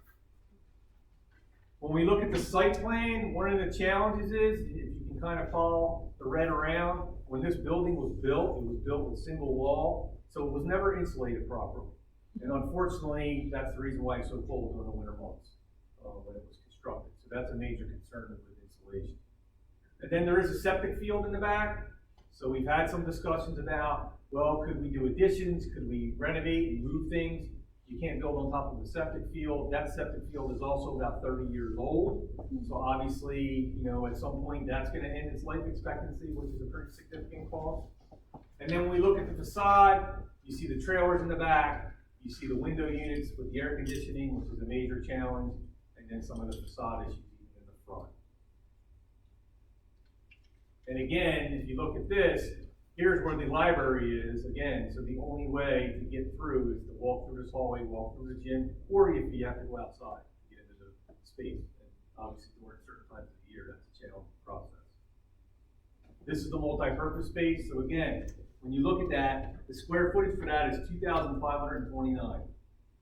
When we look at the site plan, one of the challenges is, if you can kind of follow the red around, when this building was built, it was built with single wall, so it was never insulated properly. And unfortunately, that's the reason why it's so cold during the winter months when it was constructed. So that's a major concern with insulation. And then there is a septic field in the back. So we've had some discussions about, well, could we do additions? Could we renovate and move things? You can't build on top of the septic field. That septic field is also about 30 years old. So obviously, at some point that's going to end its life expectancy, which is a pretty significant cost. And then when we look at the facade, you see the trailers in the back, you see the window units with the air conditioning, which is a major challenge, and then some of the facade issues even in the front. And again, if you look at this, here's where the library is, again, so the only way to get through is to walk through this hallway, walk through the gym, or if you have to go outside to get into the space. And obviously, during certain times of the year, that's a challenging process. This is the multi-purpose space, so again, when you look at that, the square footage for that is 2,529.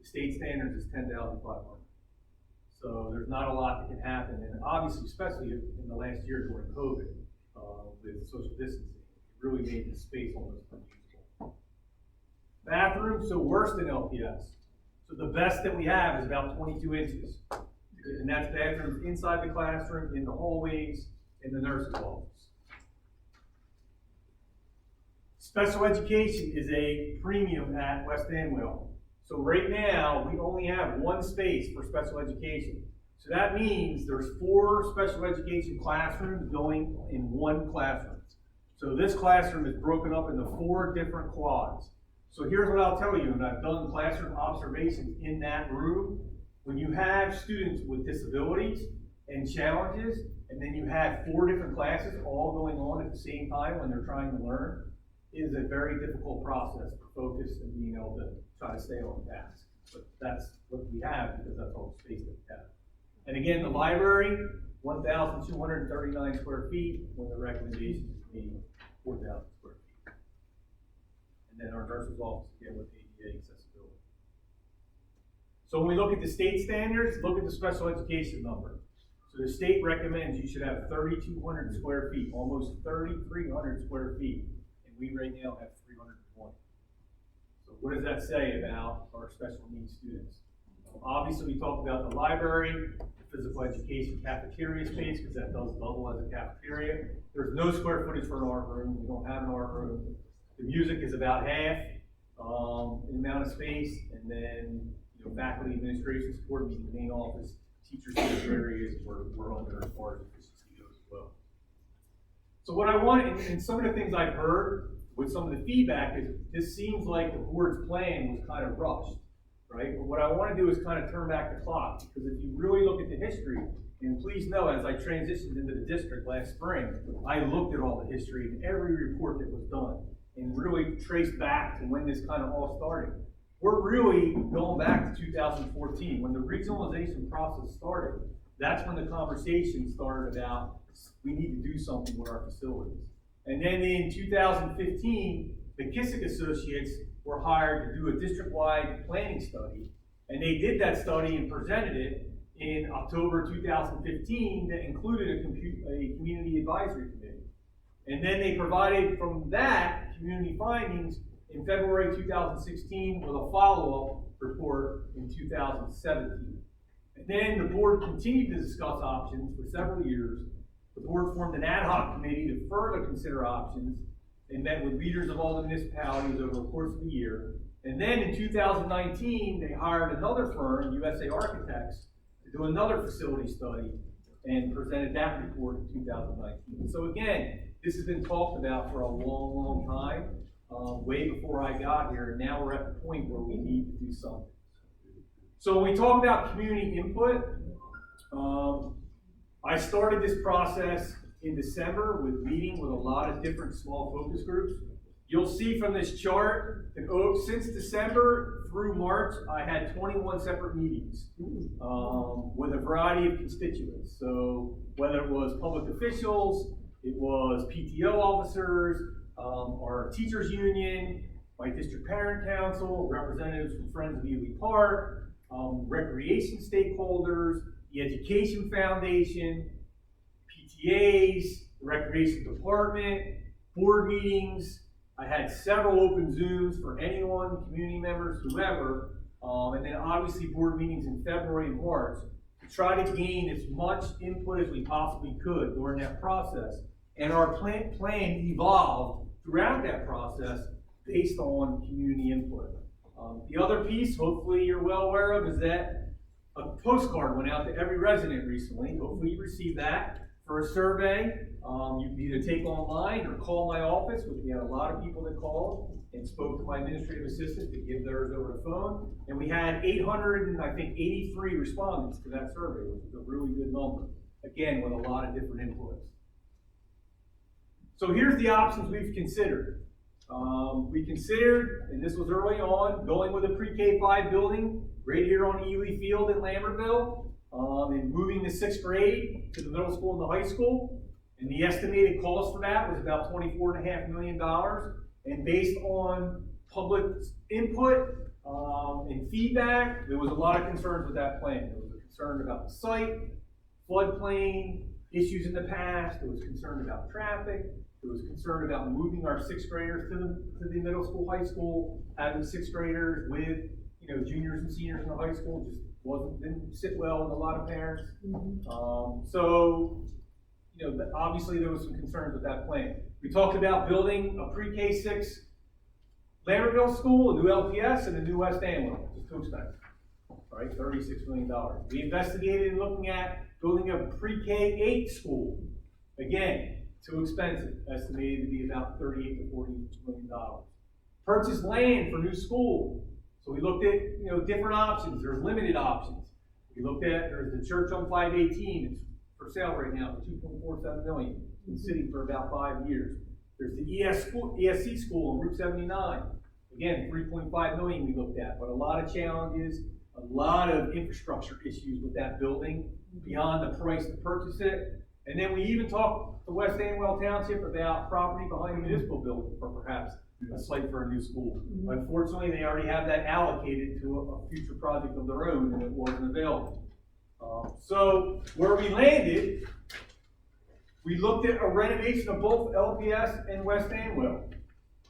The state standards is 10,500. So there's not a lot that can happen, and obviously, especially in the last year during COVID, with social distancing, it really made the space almost unusable. Bathroom, so worse than LPS. So the best that we have is about 22 inches. And that's bathrooms inside the classroom, in the hallways, in the nurse's office. Special education is a premium at West Amwell. So right now, we only have one space for special education. So that means there's 4 special education classrooms going in one classroom. So this classroom is broken up into 4 different quads. So here's what I'll tell you, and I've done classroom observations in that room. When you have students with disabilities and challenges, and then you have 4 different classes all going on at the same time when they're trying to learn, it is a very difficult process for focus and being able to try to stay on task. But that's what we have because that's all the space that we have. And again, the library, 1,239 square feet, when the recommendation is being 4,000 square feet. And then our nurse's office again with ADA accessibility. So when we look at the state standards, look at the special education number. So the state recommends you should have 3,200 square feet, almost 3,300 square feet. And we right now have 320. So So what does that say about our special needs students? Obviously, we talked about the library, the physical education cafeteria space, because that does double as a cafeteria. There's no square footage for an art room. We don't have an art room. The music is about half the amount of space, and then faculty administration support, meaning the main office, teachers in those areas, we're under as far as efficiency goes as well. So what I want, and some of the things I've heard with some of the feedback is, this seems like the board's plan was kind of rushed, right? But what I want to do is kind of turn back the clock, because if you really look at the history, and please know, as I transitioned into the district last spring, I looked at all the history and every report that was done, and really traced back to when this kind of all started. We're really going back to 2014, when the regionalization process started. That's when the conversation started about, we need to do something with our facilities. And then in 2015, the Kissick Associates were hired to do a district-wide planning study, and they did that study and presented it in October 2015 that included a community advisory committee. And then they provided from that community findings in February 2016 with a follow-up report in 2017. And then the board continued to discuss options for several years. The board formed an ad hoc committee to further consider options and met with leaders of all the municipalities over the course of the year. And then in 2019, they hired another firm, USA Architects, to do another facility study and presented that report in 2019. So again, this has been talked about for a long, long time. Way before I got here, and now we're at the point where we need to do something. So when we talk about community input, I started this process in December with meeting with a lot of different small focus groups. You'll see from this chart that since December through March, I had 21 separate meetings with a variety of constituents. So whether it was public officials, it was PTO officers, our teachers union, my district parent council, representatives from Friends of Ely Park, recreation stakeholders, the education foundation, PTAs, the recreation department, board meetings. I had several open Zooms for anyone, community members, whoever, and then obviously board meetings in February and March to try to gain as much input as we possibly could during that process. And our plan evolved throughout that process based on community input. The other piece, hopefully you're well aware of, is that a postcard went out to every resident recently. Hopefully you received that for a survey. You can either take online or call my office, which we had a lot of people that called and spoke to my administrative assistant to give theirs over the phone. And we had 83 respondents to that survey, which is a really good number. Again, with a lot of different inputs. So here's the options we've considered. We considered, and this was early on, going with a pre-K-5 building right here on Ely Field in Lambertville, and moving the 6th grade to the middle school and the high school. And the estimated cost for that was about $24.5 million. And based on public input and feedback, there was a lot of concerns with that plan. There was a concern about the site, floodplain, issues in the past. There was concern about traffic. There was concern about moving our 6th graders to the middle school, high school, having 6th graders with juniors and seniors in the high school just didn't sit well with a lot of parents. So obviously there was some concerns with that plan. We talked about building a pre-K-6 Lambertville school, a new LPS, and a new West Amwell, just too expensive. All right, $36 million. We investigated looking at building a pre-K-8 school. Again, too expensive, estimated to be about $38 to $40 million. Purchase land for new school. So we looked at different options. There's limited options. We looked at there's the church on 518. It's for sale right now for $2.47 million. It's been sitting for about 5 years. There's the ESC school on Route 79. Again, $3.5 million we looked at, but a lot of challenges, a lot of infrastructure issues with that building beyond the price to purchase it. And then we even talked to West Amwell Township about property behind the municipal building for perhaps a site for a new school. Unfortunately, they already have that allocated to a future project of their own, and it wasn't available. So where we landed, we looked at a renovation of both LPS and West Amwell.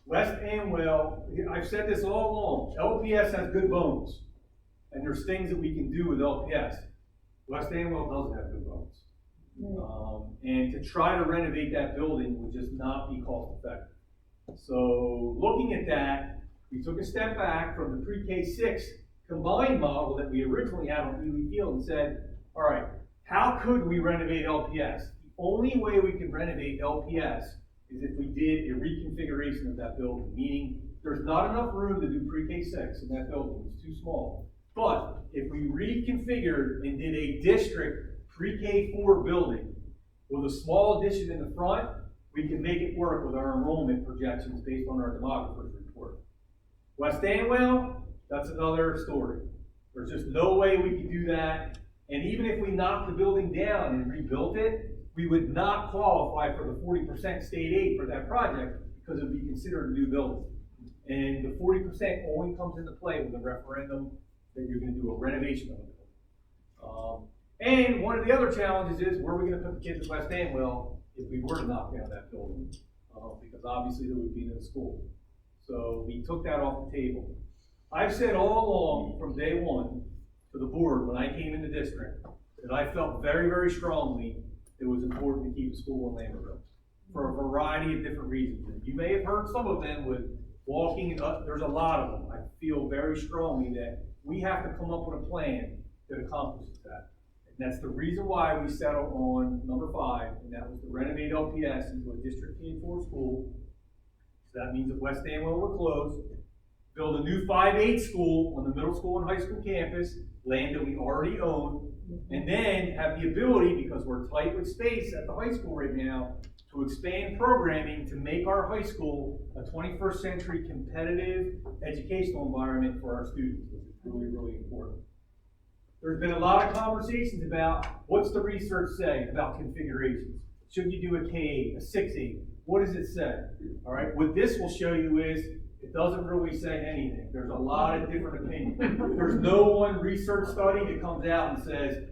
West Amwell, I've said this all along, LPS has good bones. And there's things that we can do with LPS. West Amwell doesn't have good bones. And to try to renovate that building would just not be cost effective. So looking at that, we took a step back from the pre-K 6 combined model that we originally had on Ely Field and said, all right, how could we renovate LPS? The only way we could renovate LPS is if we did a reconfiguration of that building, meaning there's not enough room to do pre-K 6 in that building, it's too small. But if we reconfigured and did a district pre-K 4 building with a small addition in the front, we can make it work with our enrollment projections based on our demographer's report. West Amwell, that's another story. There's just no way we could do that. And even if we knocked the building down and rebuilt it, we would not qualify for the 40% state aid for that project because it would be considered a new building. And the 40% only comes into play with a referendum that you're going to do a renovation of the building. And one of the other challenges is where are we going to put the kids at West Amwell if we were to knock down that building? Because obviously there would be no school. So we took that off the table. I've said all along from day one to the board when I came in the district that I felt very, very strongly it was important to keep a school in Lambertville for a variety of different reasons. And you may have heard some of them with walking, and there's a lot of them. I feel very strongly that we have to come up with a plan that accomplishes that. And that's the reason why we settled on number 5, and that was to renovate LPS into a District K-4 school. So that means that West Amwell will close, build a new 5-8 school on the middle school and high school campus, land that we already own, and then have the ability, because we're tight with space at the high school right now, to expand programming to make our high school a 21st century competitive educational environment for our students, which is really, really important. There's been a lot of conversations about what's the research say about configurations. Should you do a K8, a 6-8? What does it say? All right, what this will show you is it doesn't really say anything. There's a lot of different opinions. There's no one research study that comes out and says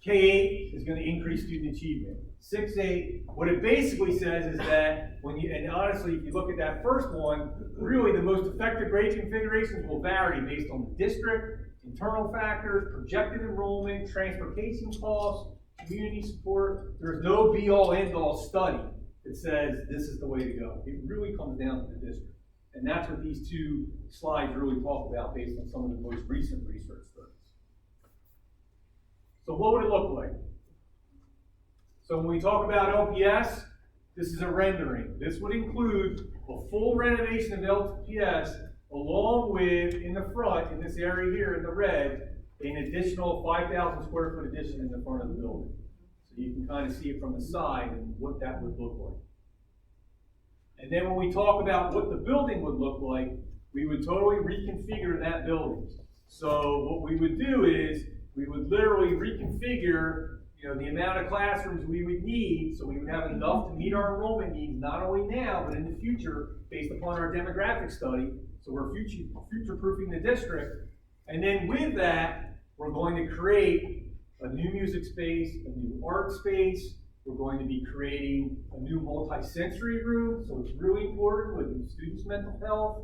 K8 is going to increase student achievement. 6-8, what it basically says is that when you, and honestly, if you look at that first one, really the most effective grade configurations will vary based on the district, internal factors, projected enrollment, transportation costs, community support. There's no be-all, end-all study that says this is the way to go. It really comes down to the district. And that's what these 2 slides really talk about based on some of the most recent research studies. So what would it look like? So when we talk about LPS, this is a rendering. This would include a full renovation of LPS along with, in the front, in this area here in the red, an additional 5,000 square foot addition in the front of the building. So you can kind of see it from the side and what that would look like. And then when we talk about what the building would look like, we would totally reconfigure that building. So what we would do is we would literally reconfigure, the amount of classrooms we would need, so we would have enough to meet our enrollment needs, not only now, but in the future, based upon our demographic study. So we're future-proofing the district. And then with that, we're going to create a new music space, a new art space. We're going to be creating a new multi-sensory room. So it's really important with students' mental health,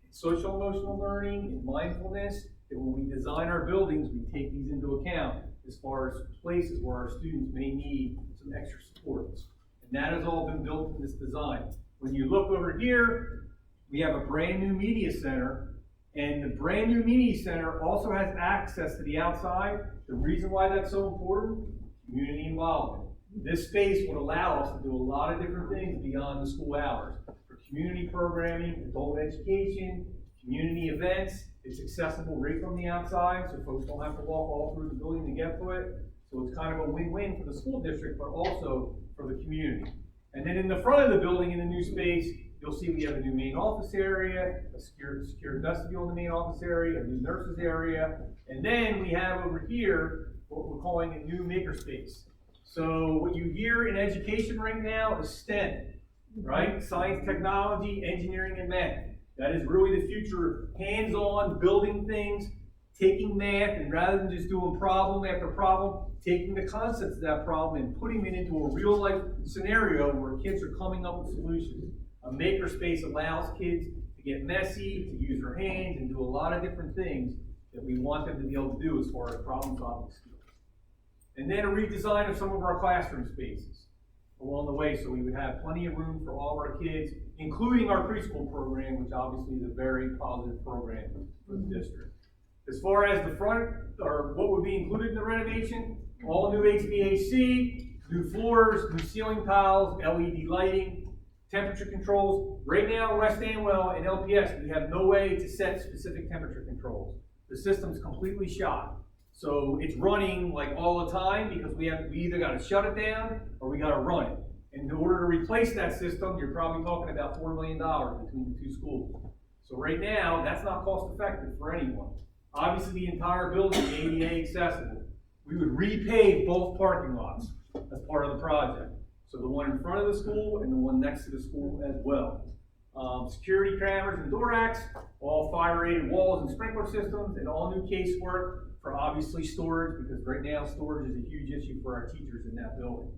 social emotional learning, and mindfulness, that when we design our buildings, we take these into account as far as places where our students may need some extra supports. And that has all been built in this design. When you look over here, we have a brand new media center, and the brand new media center also has access to the outside. The reason why that's so important, community involvement. This space would allow us to do a lot of different things beyond the school hours. For community programming, adult education, community events, it's accessible right from the outside, so folks don't have to walk all through the building to get to it. So it's kind of a win-win for the school district, but also for the community. And then in the front of the building, in the new space, you'll see we have a new main office area, a secure vestibule in the main office area, a new nurses area, and then we have over here what we're calling a new makerspace. So what you hear in education right now is STEM, right? Science, technology, engineering, and math. That is really the future, hands-on, building things, taking math, and rather than just doing problem after problem, taking the concepts of that problem and putting it into a real-life scenario where kids are coming up with solutions. A makerspace allows kids to get messy, to use their hands, and do a lot of different things that we want them to be able to do as far as problem-solving skills. And then a redesign of some of our classroom spaces along the way, so we would have plenty of room for all of our kids, including our preschool program, which obviously is a very positive program for the district. As far as the front, or what would be included in the renovation, all new HVAC, new floors, new ceiling tiles, LED lighting, temperature controls. Right now, West Amwell and LPS, we have no way to set specific temperature controls. The system's completely shot. So it's running like all the time because we either got to shut it down or we got to run it. And in order to replace that system, you're probably talking about $4 million between the two schools. So right now, that's not cost effective for anyone. Obviously, the entire building is ADA accessible. We would repave both parking lots as part of the project. So the one in front of the school and the one next to the school as well. Security cameras and door racks, all fire-rated walls and sprinkler systems, and all new casework for obviously storage, because right now storage is a huge issue for our teachers in that building.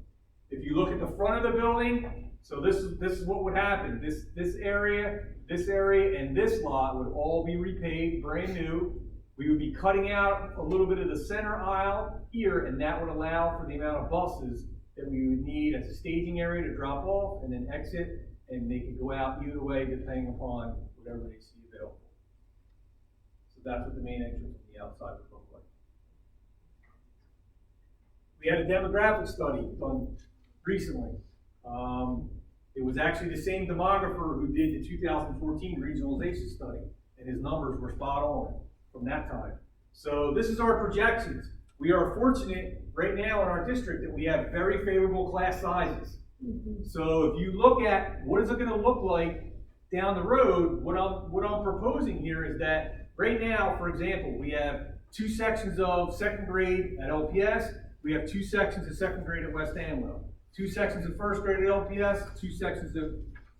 If you look at the front of the building, so this is what would happen. This area, and this lot would all be repaved, brand new. We would be cutting out a little bit of the center aisle here, and that would allow for the amount of buses that we would need as a staging area to drop off and then exit, and they could go out either way depending upon whatever they see available. So that's what the main entrance on the outside would look like. We had a demographic study done recently. It was actually the same demographer who did the 2014 regionalization study, and his numbers were spot on from that time. So this is our projections. We are fortunate right now in our district that we have very favorable class sizes. So if you look at what is it going to look like down the road, what I'm proposing here is that right now, for example, we have 2 sections of second grade at LPS. We have 2 sections of second grade at West Amwell. 2 sections of first grade at LPS, 2 sections of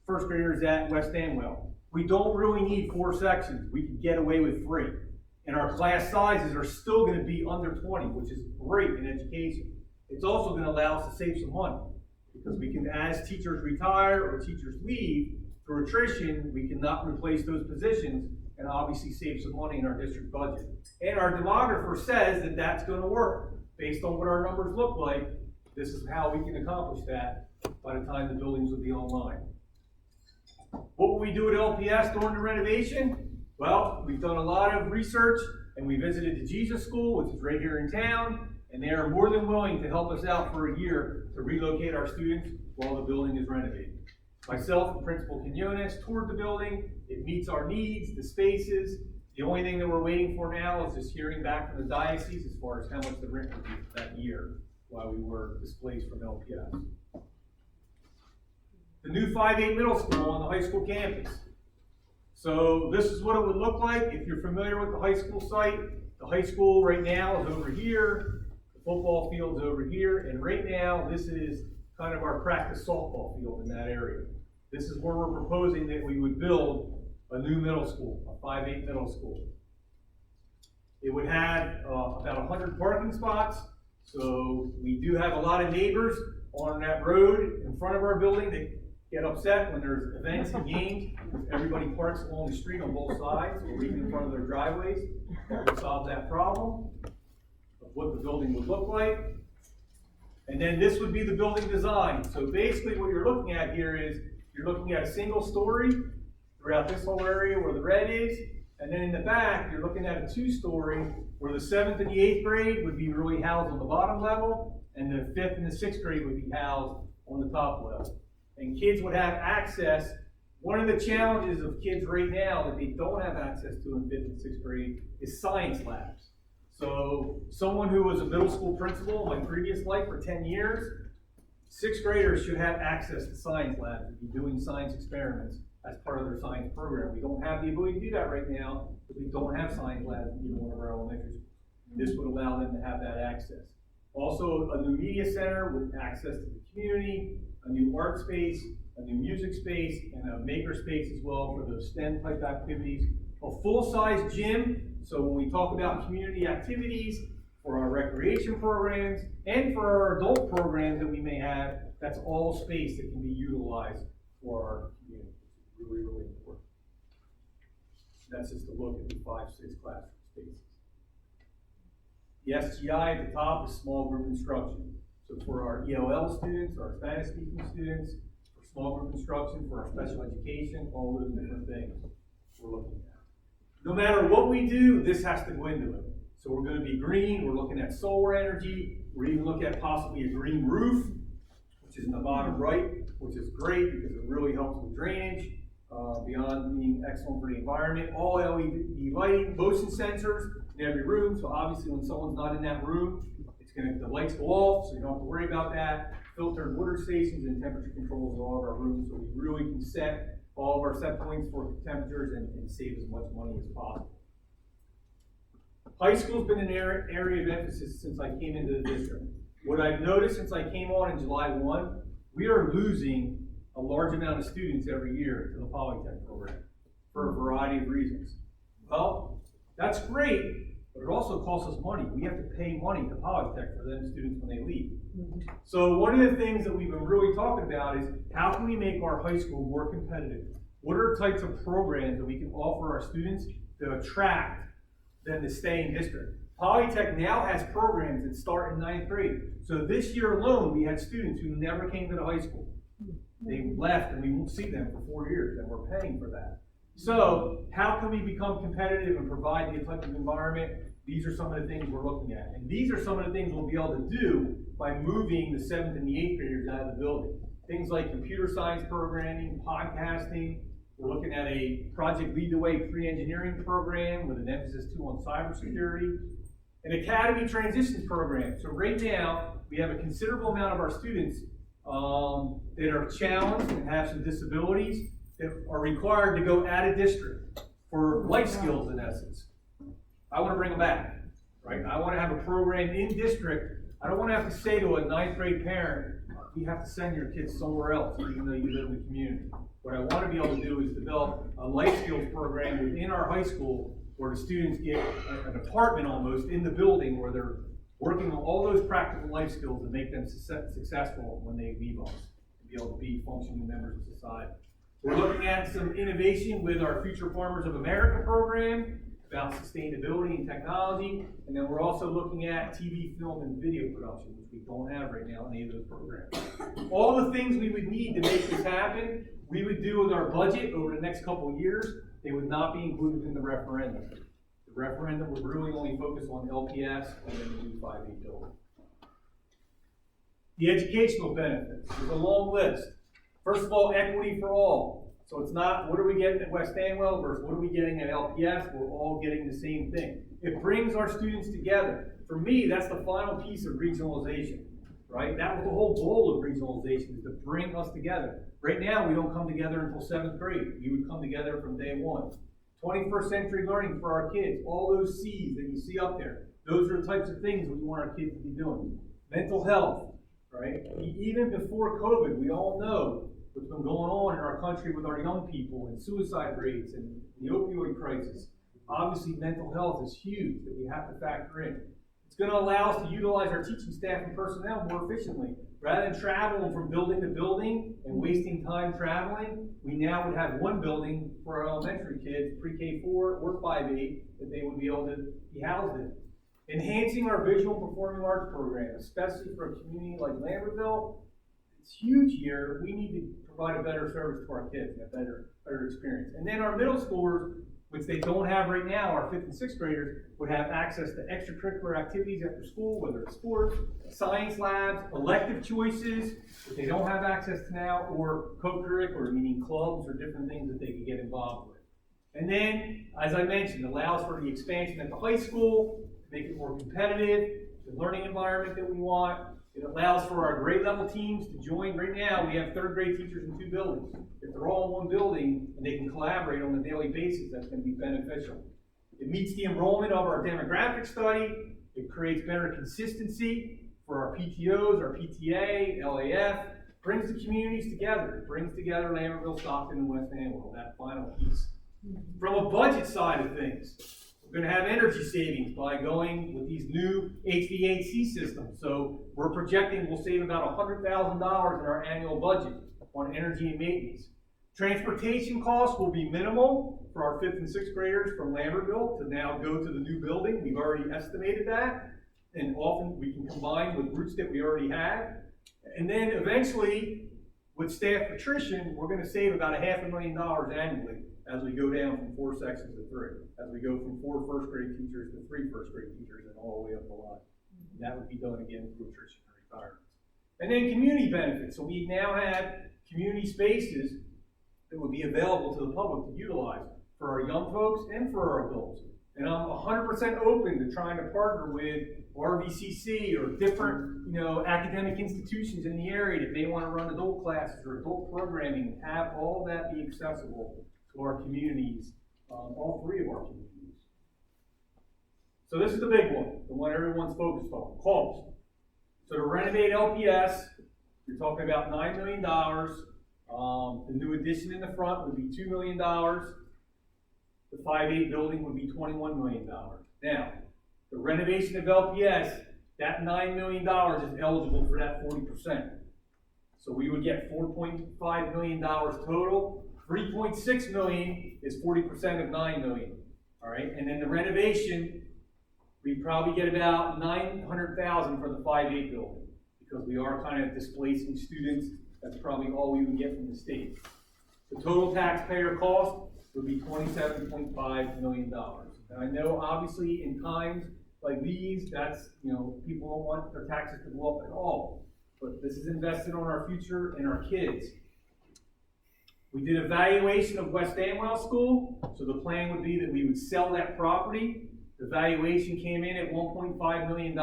first graders at West Amwell. We don't really need 4 sections. We can get away with 3. And our class sizes are still going to be under 20, which is great in education. It's also going to allow us to save some money, because we can, as teachers retire or teachers leave through attrition, we cannot replace those positions and obviously save some money in our district budget. And our demographer says that that's going to work. Based on what our numbers look like, this is how we can accomplish that by the time the buildings will be online. What will we do at LPS during the renovation? Well, we've done a lot of research, and we visited the Jesus School, which is right here in town, and they are more than willing to help us out for a year to relocate our students while the building is renovated. Myself and Principal Quinones toured the building. It meets our needs, the spaces. The only thing that we're waiting for now is just hearing back from the diocese as far as how much the rent would be for that year while we were displaced from LPS. The new 5-8 middle school on the high school campus. So this is what it would look like if you're familiar with the high school site. The high school right now is over here. The football field's over here. And right now, this is kind of our practice softball field in that area. This is where we're proposing that we would build a new middle school, a 5-8 middle school. It would have about 100 parking spots. So we do have a lot of neighbors on that road in front of our building that get upset when there's events and games. Everybody parks along the street on both sides or even in front of their driveways. That would solve that problem of what the building would look like. And then this would be the building design. So basically what you're looking at here is you're looking at a single story throughout this whole area where the red is. And then in the back, you're looking at a 2-story where the 7th and the 8th grade would be really housed on the bottom level, and the 5th and the 6th grade would be housed on the top level. And kids would have access. One of the challenges of kids right now that they don't have access to in 5th and 6th grade is science labs. So someone who was a middle school principal in my previous life for 10 years, 6th graders should have access to science labs and be doing science experiments as part of their science program. We don't have the ability to do that right now because we don't have science labs in either one of our elementary schools. This would allow them to have that access. Also, a new media center with access to the community, a new art space, a new music space, and a maker space as well for those STEM type activities. A full-size gym, so when we talk about community activities for our recreation programs and for our adult programs that we may have, that's all space that can be utilized for our community. really, really important. That's just to look at the 5-6 classroom spaces. The SGI at the top is small group instruction. So for our ELL students, our Spanish speaking students, for small group instruction, for our special education, all those different things we're looking at. No matter what we do, this has to go into it. So we're going to be green, we're looking at solar energy, we're even looking at possibly a green roof, which is in the bottom right, which is great because it really helps with drainage, beyond being excellent for the environment. All LED lighting, motion sensors in every room, so obviously when someone's not in that room, the lights go off, so you don't have to worry about that. Filtered water stations and temperature controls in all of our rooms, so we really can set all of our set points for temperatures and save as much money as possible. High school's been an area of emphasis since I came into the district. What I've noticed since I came on in July 1, we are losing a large amount of students every year to the Polytech program for a variety of reasons. Well, that's great, but it also costs us money. We have to pay money to Polytech for them students when they leave. So one of the things that we've been really talking about is how can we make our high school more competitive? What are types of programs that we can offer our students to attract them to stay in district? Polytech now has programs that start in 9th grade. So this year alone, we had students who never came to the high school. They left and we won't see them for 4 years, and we're paying for that. So how can we become competitive and provide the type of environment? These are some of the things we're looking at. And these are some of the things we'll be able to do by moving the 7th and the 8th graders out of the building. Things like computer science programming, podcasting. We're looking at a Project Lead the Way pre-engineering program with an emphasis too on cybersecurity. An academy transitions program. So right now, we have a considerable amount of our students that are challenged and have some disabilities that are required to go out of district for life skills in essence. I want to bring them back, right? I want to have a program in district. I don't want to have to say to a 9th grade parent, you have to send your kids somewhere else even though you live in the community. What I want to be able to do is develop a life skills program within our high school where the students get an apartment almost in the building where they're working on all those practical life skills that make them successful when they leave us, to be able to be functioning members of society. We're looking at some innovation with our Future Farmers of America program about sustainability and technology, and then we're also looking at TV, film, and video production, which we don't have right now in any of those programs. All the things we would need to make this happen, we would do with our budget over the next couple of years. They would not be included in the referendum. The referendum would really only focus on LPS and then the new 5A building. The educational benefits, there's a long list. First of all, equity for all. So it's not what are we getting at West Stanwell versus what are we getting at LPS. We're all getting the same thing. It brings our students together. For me, that's the final piece of regionalization, right? That was the whole goal of regionalization, is to bring us together. Right now, we don't come together until 7th grade. We would come together from day one. 21st century learning for our kids, all those C's that you see up there, those are the types of things we want our kids to be doing. Mental health, right? Even before COVID, we all know what's been going on in our country with our young people and suicide rates and the opioid crisis. Obviously, mental health is huge that we have to factor in. It's going to allow us to utilize our teaching staff and personnel more efficiently. Rather than traveling from building to building and wasting time traveling, we now would have one building for our elementary kids, pre-K4 or 5A, that they would be able to be housed in. Enhancing our visual and performing arts program, especially for a community like Lambertville. It's huge here. We need to provide a better service to our kids, a better experience. And then our middle schoolers, which they don't have right now, our 5th and 6th graders would have access to extracurricular activities after school, whether it's sports, science labs, elective choices that they don't have access to now, or co-curricular, meaning clubs or different things that they could get involved with. And then, as I mentioned, allows for the expansion at the high school, to make it more competitive, the learning environment that we want. It allows for our grade level teams to join. Right now, we have 3rd grade teachers in 2 buildings. If they're all in one building and they can collaborate on a daily basis, that's going to be beneficial. It meets the enrollment of our demographic study. It creates better consistency for our PTOs, our PTA, LAF. Brings the communities together. It brings together Lambertville, Stockton, and West Stanwell, that final piece. From a budget side of things, we're going to have energy savings by going with these new HVAC systems. So we're projecting we'll save about $100,000 in our annual budget on energy and maintenance. Transportation costs will be minimal for our 5th and 6th graders from Lambertville to now go to the new building. We've already estimated that, and often we can combine with routes that we already have. And then eventually, with staff attrition, we're gonna save about $500,000 annually as we go down from 4 sections to 3, as we go from 4 first grade teachers to 3 first grade teachers and all the way up the line. And that would be done again through attrition and retirements. And then community benefits. So we now have community spaces that would be available to the public to utilize for our young folks and for our adults. And I'm 100% open to trying to partner with RVCC or different, academic institutions in the area that may want to run adult classes or adult programming and have all that be accessible to our communities, all 3 of our communities. So this is the big one, the one everyone's focused on, cost. So to renovate LPS, you're talking about $9 million. The new addition in the front would be $2 million. The 5-8 building would be $21 million. Now, the renovation of LPS, that $9 million is eligible for that 40%. So we would get $4.5 million total. $3.6 million is 40% of $9 million. All right, and then the renovation, we'd probably get about $900,000 for the 5-8 building because we are kind of displacing students. That's probably all we would get from the state. The total taxpayer cost would be $27.5 million. And I know obviously in times like these, that's, people don't want their taxes to go up at all. But this is invested on our future and our kids. We did a valuation of West Amwell School. So the plan would be that we would sell that property. The valuation came in at $1.5 million.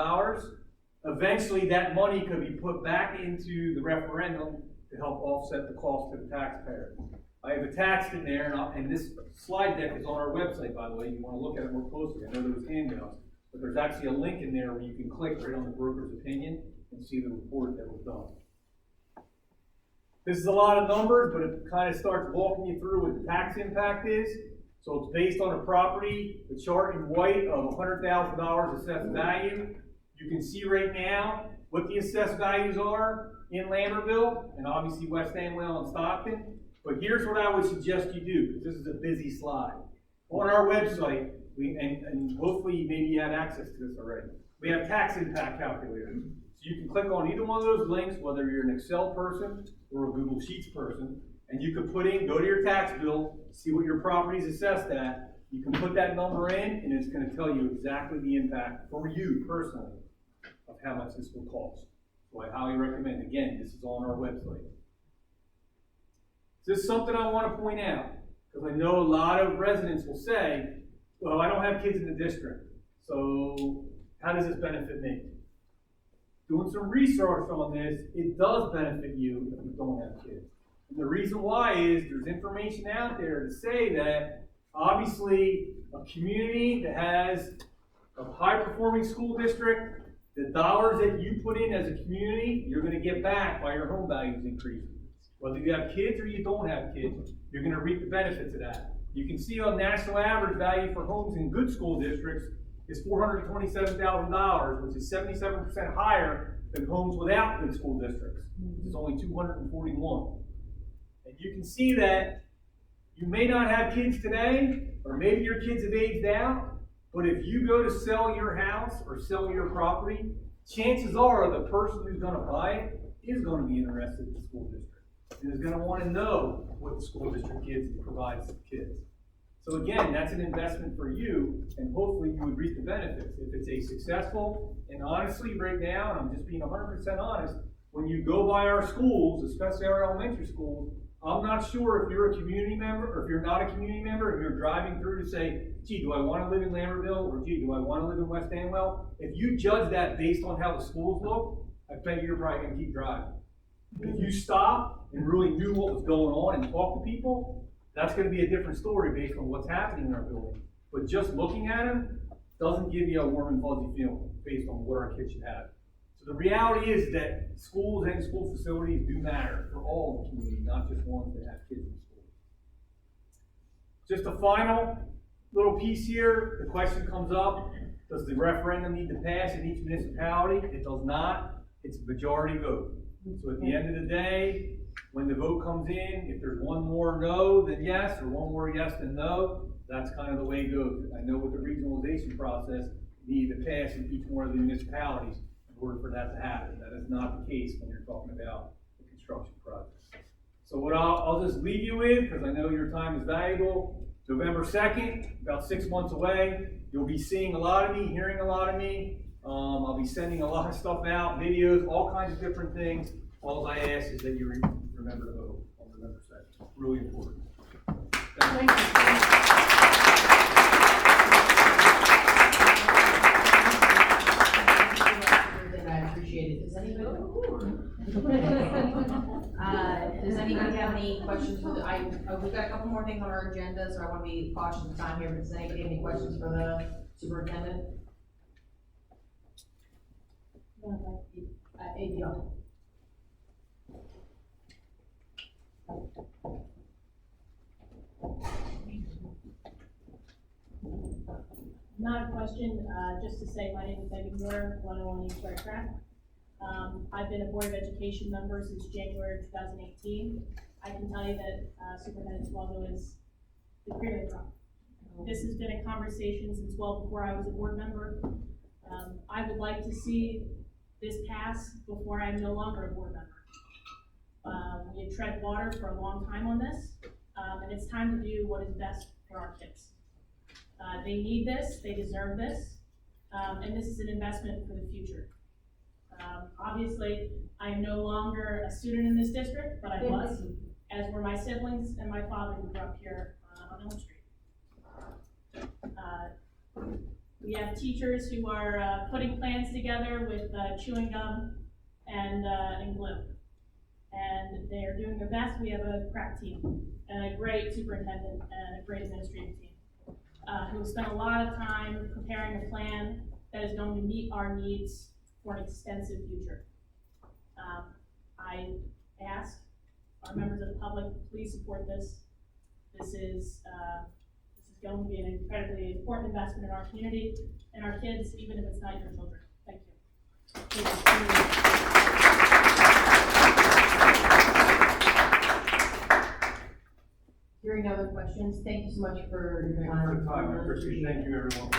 Eventually that money could be put back into the referendum to help offset the cost to the taxpayer. I have attached in there, and this slide deck is on our website, by the way. You want to look at it more closely. I know there was handouts, but there's actually a link in there where you can click right on the broker's opinion and see the report that was done. This is a lot of numbers, but it kind of starts walking you through what the tax impact is. So it's based on a property, the chart in white of $100,000 assessed value. You can see right now what the assessed values are in Lambertville, and obviously West Amwell and Stockton. But here's what I would suggest you do, because this is a busy slide. On our website, and hopefully maybe you have access to this already, we have tax impact calculators. So you can click on either one of those links, whether you're an Excel person or a Google Sheets person, and you can go to your tax bill, see what your property is assessed at. You can put that number in, and it's going to tell you exactly the impact for you personally of how much this will cost. So I highly recommend, again, this is on our website. This is something I want to point out, because I know a lot of residents will say, well, I don't have kids in the district, so how does this benefit me? Doing some research on this, it does benefit you if you don't have kids. And the reason why is there's information out there to say that obviously a community that has a high-performing school district, the dollars that you put in as a community, you're going to get back by your home values increasing. Whether you have kids or you don't have kids, you're going to reap the benefits of that. You can see on national average value for homes in good school districts is $427,000, which is 77% higher than homes without good school districts, which is only $241,000. And you can see that you may not have kids today, or maybe your kids have aged out, but if you go to sell your house or sell your property, chances are the person who's going to buy it is going to be interested in the school district and is going to want to know what the school district provides to the kids. So again, that's an investment for you, and hopefully you would reap the benefits. If it's a successful, and honestly right now, and I'm just being 100% honest, when you go by our schools, especially our elementary schools, I'm not sure if you're a community member or if you're not a community member, if you're driving through to say, gee, do I want to live in Lambertville, or gee, do I want to live in West Amwell? If you judge that based on how the schools look, I bet you're probably going to keep driving. If you stop and really knew what was going on and talk to people, that's going to be a different story based on what's happening in our building. But just looking at them doesn't give you a warm and fuzzy feeling based on what our kids should have. So the reality is that schools and school facilities do matter for all the community, not just ones that have kids in school. Just a final little piece here. The question comes up, does the referendum need to pass in each municipality? It does not. It's a majority vote. So at the end of the day, When the vote comes in, if there's one more no than yes, or one more yes than no, that's kind of the way it goes. I know with the regionalization process, you need to pass in each one of the municipalities in order for that to happen. That is not the case when you're talking about the construction project. So what I'll just leave you with, because I know your time is valuable, November 2nd, about 6 months away, you'll be seeing a lot of me, hearing a lot of me. I'll be sending a lot of stuff out, videos, all kinds of different things. All I ask is that you remember to vote on November 2nd. Really important. Thank you. I appreciate it. Does anybody? Does anybody have any questions for the, we've got a couple more things on our agenda, so I want to be cautious of time here, but does anybody have any questions for the superintendent? ADL. Not a question, just to say my name is Megan Moore, 101 East Right Track. I've been a Board of Education member since January 2018. I can tell you that Superintendent Suazo is the cream of the crop. This has been a conversation since well before I was a board member. I would like to see this pass before I'm no longer a board member. We have tread water for a long time on this, and it's time to do what is best for our kids. They need this, they deserve this, and this is an investment for the future. Obviously, I am no longer a student in this district, but I was, as were my siblings and my father who grew up here on Elm Street. We have teachers who are putting plans together with chewing gum and glue. And they are doing their best. We have a crack team and a great superintendent and a great administrative team who spent a lot of time preparing a plan that is going to meet our needs for an extensive future. I ask our members of the public, please support this. This is going to be an incredibly important investment in our community and our kids, even if it's not your children. Thank you. Hearing no other questions, thank you so much for your Thank you for the time. I appreciate it. Thank you, everyone.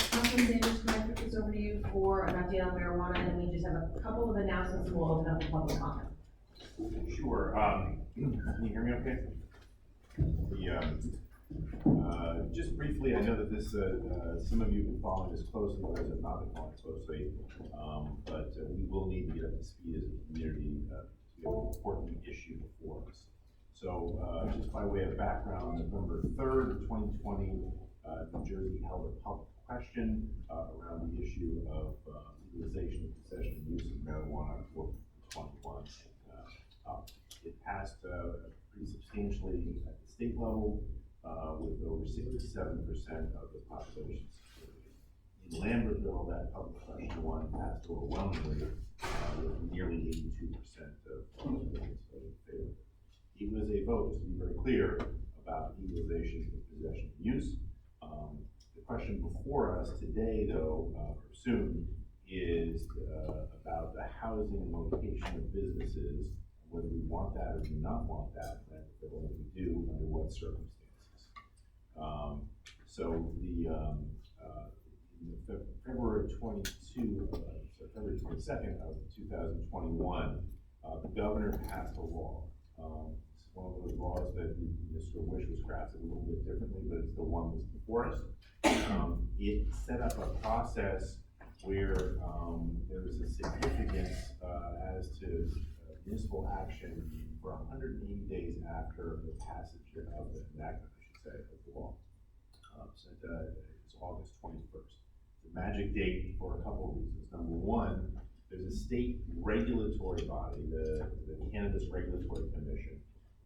Councilman Davis, can I put this over to you for an update on marijuana, and we just have a couple of announcements and we'll open up the public comment. Sure. Can you hear me okay? Just briefly, I know that this, some of you have been following this closely, others have not been following it closely, but we will need to get up to speed as a community to be an important issue before us. So just by way of background, November 3rd, 2020, New Jersey held a public question around the issue of legalization, possession, and use of marijuana for 21. It passed pretty substantially at the state level with over 67% of the population supporting it. In Lambertville, that public question one passed overwhelmingly with nearly 82% of residents voting in favor. It was a vote, just to be very clear, about legalization of possession and use. The question before us today, though, or soon, is about the housing and location of businesses, whether we want that or do not want that, and if we do, under what circumstances. So the February 22nd of 2021, the governor passed a law. It's one of those laws that we just wish was crafted a little bit differently, but it's the one that's before us. It set up a process where there was a significance as to municipal action for 180 days after the passage of the enactment, I should say, of the law. So it's August 21st. The magic date for a couple of reasons. Number one, there's a state regulatory body, the Cannabis Regulatory Commission,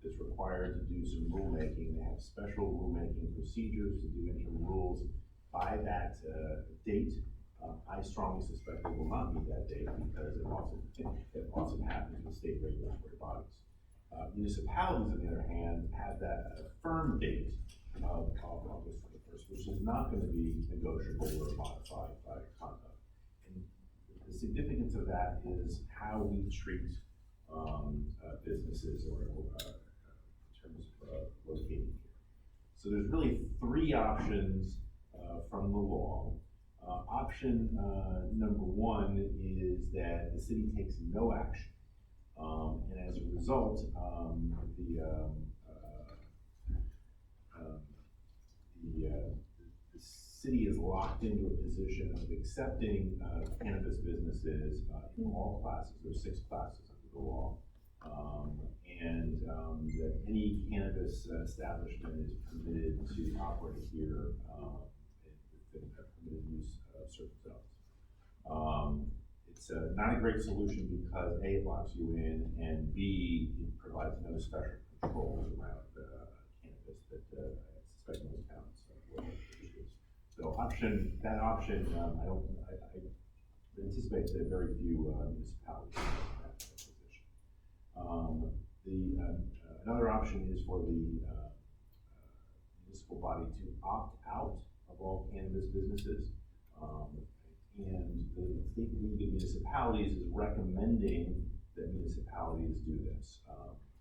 that's required to do some rulemaking. They have special rulemaking procedures to do interim rules by that date. I strongly suspect they will not meet that date because it often happens with state regulatory bodies. Municipalities, on the other hand, have that firm date of August 21st, which is not going to be negotiable or modified by conduct. And the significance of that is how we treat, businesses or, in terms of, locating here. So there's really three options, from the law. Option, number one is that the city takes no action. And as a result, the city is locked into a position of accepting cannabis businesses in all classes. There's 6 classes under the law. And that any cannabis establishment is permitted to operate here within a permitted use of certain zones. It's not a great solution because A, it locks you in, and B, it provides no special controls around cannabis that I suspect most towns will introduce. So that option, I anticipate that very few municipalities have that position. Another option is for the municipal body to opt out of all cannabis businesses. And the State League of Municipalities is recommending that municipalities do this,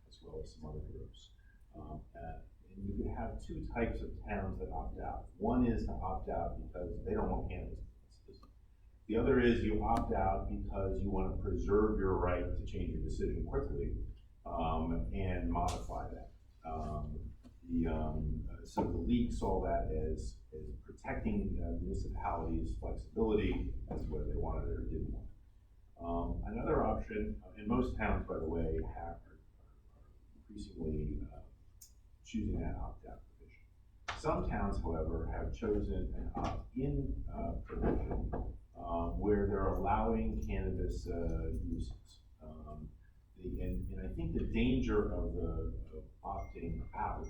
as well as some other groups. And you could have 2 types of towns that opt out. One is to opt out because they don't want cannabis businesses. The other is you opt out because you want to preserve your right to change your decision quickly, and modify that. So the league saw that as protecting municipalities' flexibility as to whether they wanted it or didn't want it. Another option, and most towns, by the way, are increasingly choosing that opt-out provision. Some towns, however, have chosen an opt-in provision where they're allowing cannabis uses. And I think the danger of opting out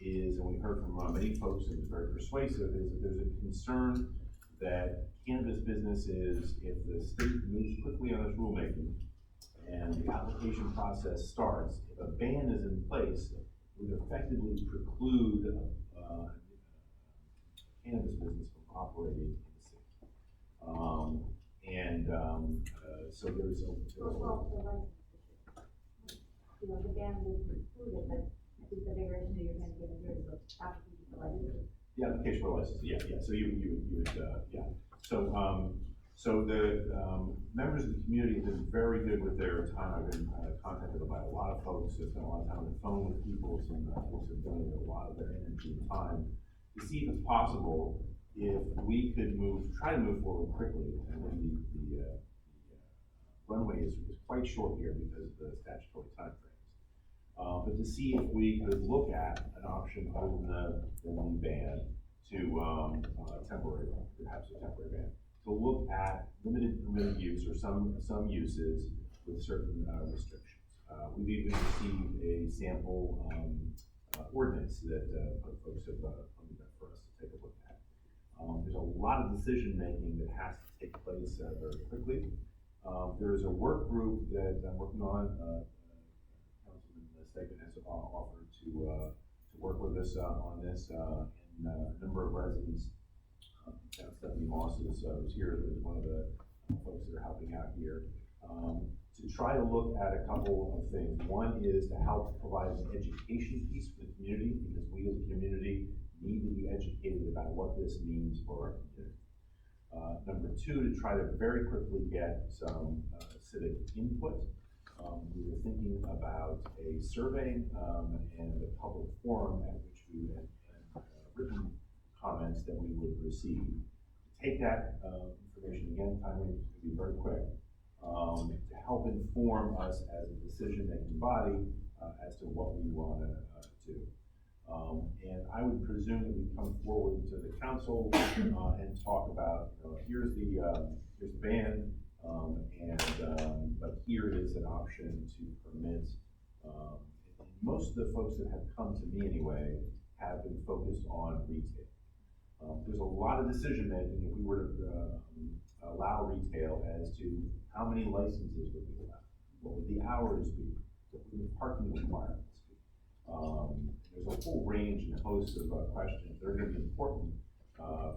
is, and we heard from many folks, and it's very persuasive, is that there's a concern that cannabis businesses, if the state moves quickly on its rulemaking and the application process starts, if a ban is in place, it would effectively preclude cannabis business from operating in the city. So there's the ban would preclude it, but I think the bigger issue you're going to get here is the application for license. The application for license, yeah. So you would, yeah. So the members of the community have been very good with their time. I've been contacted by a lot of folks. I've spent a lot of time on the phone with people. Some folks have donated a lot of their energy and time to see if it's possible if we could try to move forward quickly. And then the runway is quite short here because of the statutory time frames. But to see if we could look at an option other than the ban to perhaps a temporary ban, to look at limited permitted use or some uses with certain restrictions. We've even received a sample ordinance that folks have funded that for us to take a look at. There's a lot of decision making that has to take place very quickly. There is a work group that I'm working on. Councilman Stegman has offered to work with us on this, and a number of residents. Stephanie Moss is here, is one of the folks that are helping out here, to try to look at a couple of things. One is to help provide an education piece for the community, because we as a community need to be educated about what this means for our community. Number 2, to try to very quickly get some civic input. We were thinking about a survey and a public forum at which we would have written comments that we would receive. To take that information, again, timing to be very quick, to help inform us as a decision-making body as to what we want to do. And I would presume that we come forward to the council and talk about, here's the ban, but here is an option to permit. Most of the folks that have come to me anyway have been focused on retail. There's a lot of decision making if we were to allow retail as to how many licenses would be allowed, what would the hours be, what would the parking requirements be. There's a whole range and host of questions that are going to be important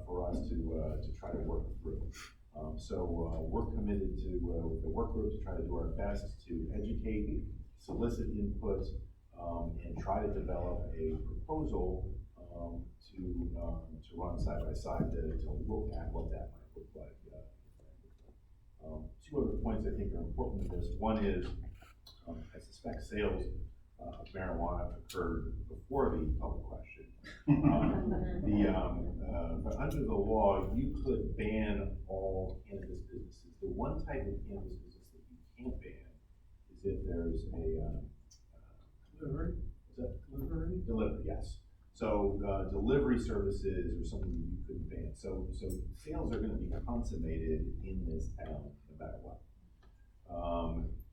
for us to try to work through. We're committed to, with the work group, to try to do our best to educate, solicit input, and try to develop a proposal, to run side by side to look at what that might look like. Two other points I think are important in this. One is, I suspect sales of marijuana occurred before the public question. But under the law, you could ban all cannabis businesses. The one type of cannabis business that you can't ban is if there's a Delivery? Is that Delivery? delivery? Yes. So delivery services or something that you couldn't ban. So sales are going to be consummated in this town no matter what.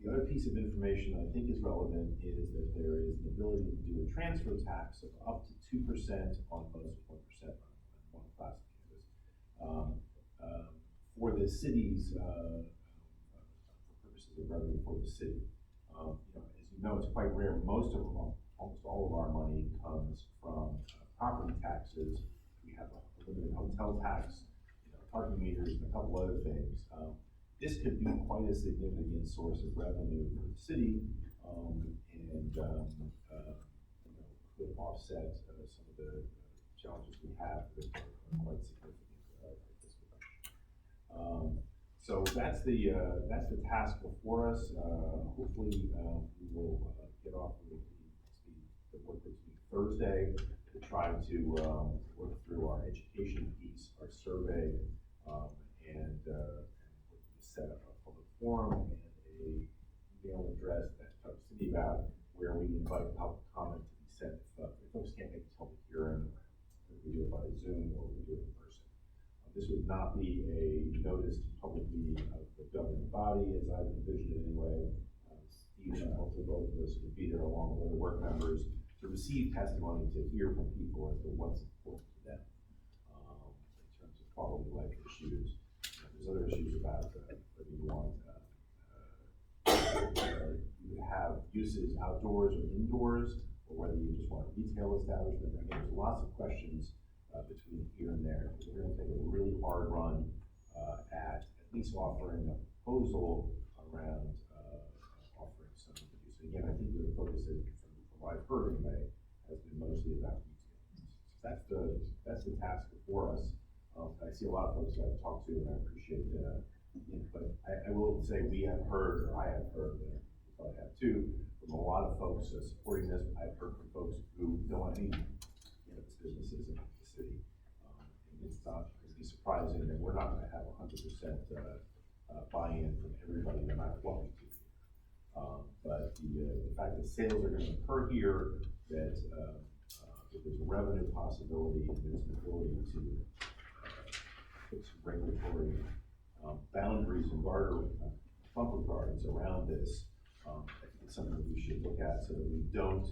The other piece of information I think is relevant is that there is an ability to do a transfer tax of up to 2% on most, 1% on one class of cannabis. For the city's, for purposes of revenue for the city. As you know, it's quite rare. Almost all of our money comes from property taxes. We have a limited hotel tax, parking meters, and a couple other things. This could be quite a significant source of revenue for the city, and could offset some of the challenges we have that are quite significant at this point. So that's the task before us. Hopefully, we will get off of the work this week Thursday to try to work through our education piece, our survey, and set up a public forum and a email address that talks to me about where we invite public comment to be sent. If folks can't make a public hearing, we do it by Zoom or we do it in person. This would not be a notice to public meeting of the governing body, as I've envisioned it anyway. Steve and hopefully both of us would be there along with other work members to receive testimony, to hear from people as to what's important to them in terms of quality of life issues. There's other issues about whether you want you have uses outdoors or indoors, or whether you just want a retail establishment. I mean, there's lots of questions between here and there. We're going to take a really hard run at least offering a proposal around offering some use. Again, I think the focus is, from what I've heard anyway, has been mostly about retail. So that's the task before us. I see a lot of folks that I've talked to, and I appreciate but I will say we have heard, or I have heard, and I probably have too, from a lot of folks supporting this. I've heard from folks who don't want any cannabis businesses in the city. And it's not going to be surprising that we're not going to have 100% buy-in from everybody, no matter what we do. But the fact that sales are going to occur here, that there's a revenue possibility, and there's an ability to put some regulatory boundaries and bumper guards around this. I think it's something that we should look at so that we don't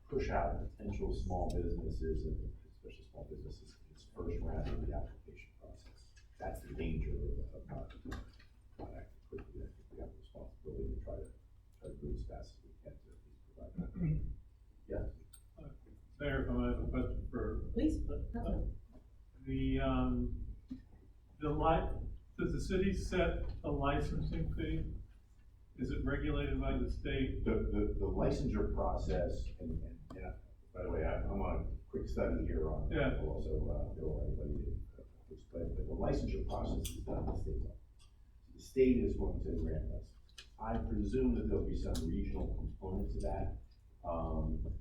push out potential small businesses, and especially small businesses, in this first round of the application process. That's the danger of not acting quickly. I think we have a responsibility to try to move as fast as we can to at least provide that. Yes. Mayor, if I have a question for. Please. Does the city set a licensing fee? Is it regulated by the state? The licensure process, and yeah, by the way, I'm on a quick study here on, we'll also bill everybody to explain, but the licensure process is done at the state level. The state is going to grant us. I presume that there'll be some regional component to that.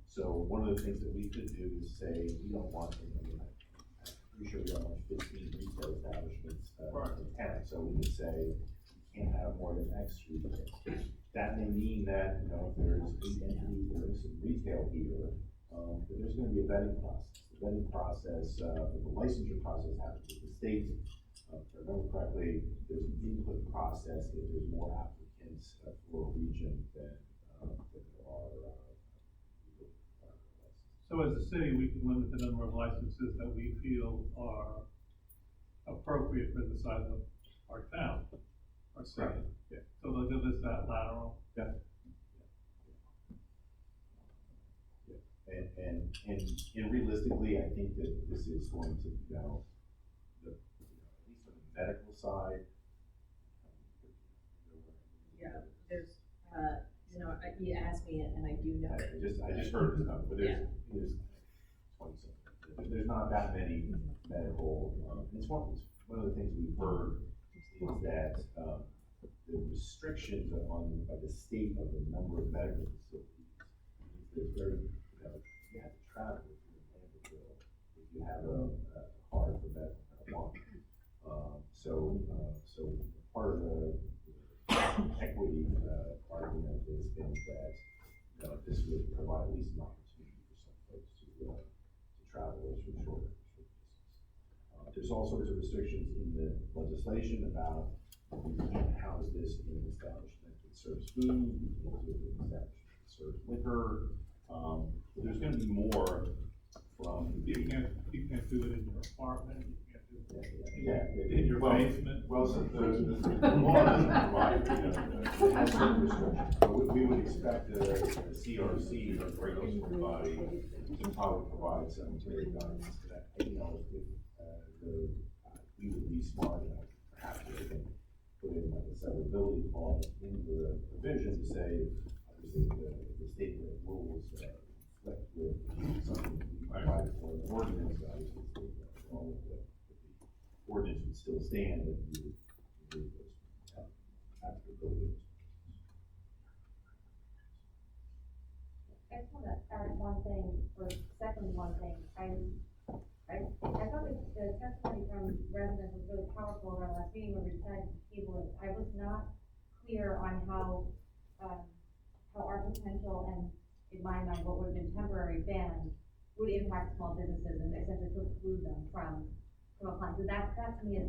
So one of the things that we could do is say, we don't want anything like, I'm pretty sure we don't want 15 retail establishments in town, so we could say, can't have more than X retail. That may mean that, if there's 8 entities that are some retail here, that there's going to be a vetting process. The vetting process, the licensure process happens with the state. If I remember correctly, there's an input process if there's more applicants for a region than there are. So as a city, we can limit the number of licenses that we feel are appropriate for the size of our town, our city. Right. Yeah. So they'll give us that lateral. Yeah. And realistically, I think that this is going to, at least for the medical side. Yeah, there's, you asked me and I do know. I just heard this number, but there's 20-something. There's not that many medical, it's one of the things we've heard is that, the restrictions by the state of the number of medical facilities is very, you have to travel to Lambertville if you have a card for medical marijuana. So part of the equity argument has been that this would provide at least an opportunity for some folks to travel as from shorter distance. There's all sorts of restrictions in the legislation about you can't house this in an establishment that serves food, you can't do it in an establishment that serves liquor. But there's going to be more from the. You can't do it in your apartment, you can't do it in your basement. Well, so the law doesn't provide, it has certain restrictions, but we would expect the CRC, the regulatory body, to probably provide some guidance to that. If we would be smart enough, perhaps we can put in like a severability clause into the provision to say, obviously, the state rules conflict with something we provide for an ordinance, obviously, the state law, the ordinance would still stand, but you would have to go with it. I just want to add one thing, or second one thing. I thought that the testimony from residents was really powerful at our last meeting where we decided to table it. I was not clear on how our potential and, in my mind, what would have been temporary ban would impact small businesses and essentially preclude them from applying. So that to me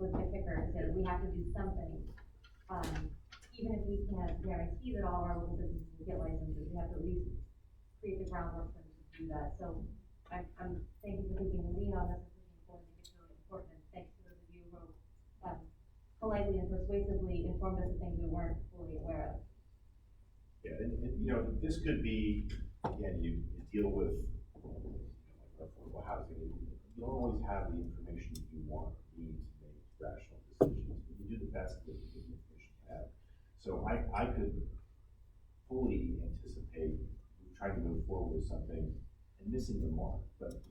was the kicker, is that we have to do something. Even if we can't guarantee that all of our local businesses will get licenses, we have to at least create the groundwork for them to do that. So I'm thank you for taking the lead on this. I think it's really important. And thanks to those of you who politely and persuasively informed us of things we weren't fully aware of. Yeah, and this could be, again, you deal with affordable housing. You don't always have the information you want or need to make rational decisions, but you do the best with the information you have. So I could fully anticipate trying to move forward with something and missing the mark, but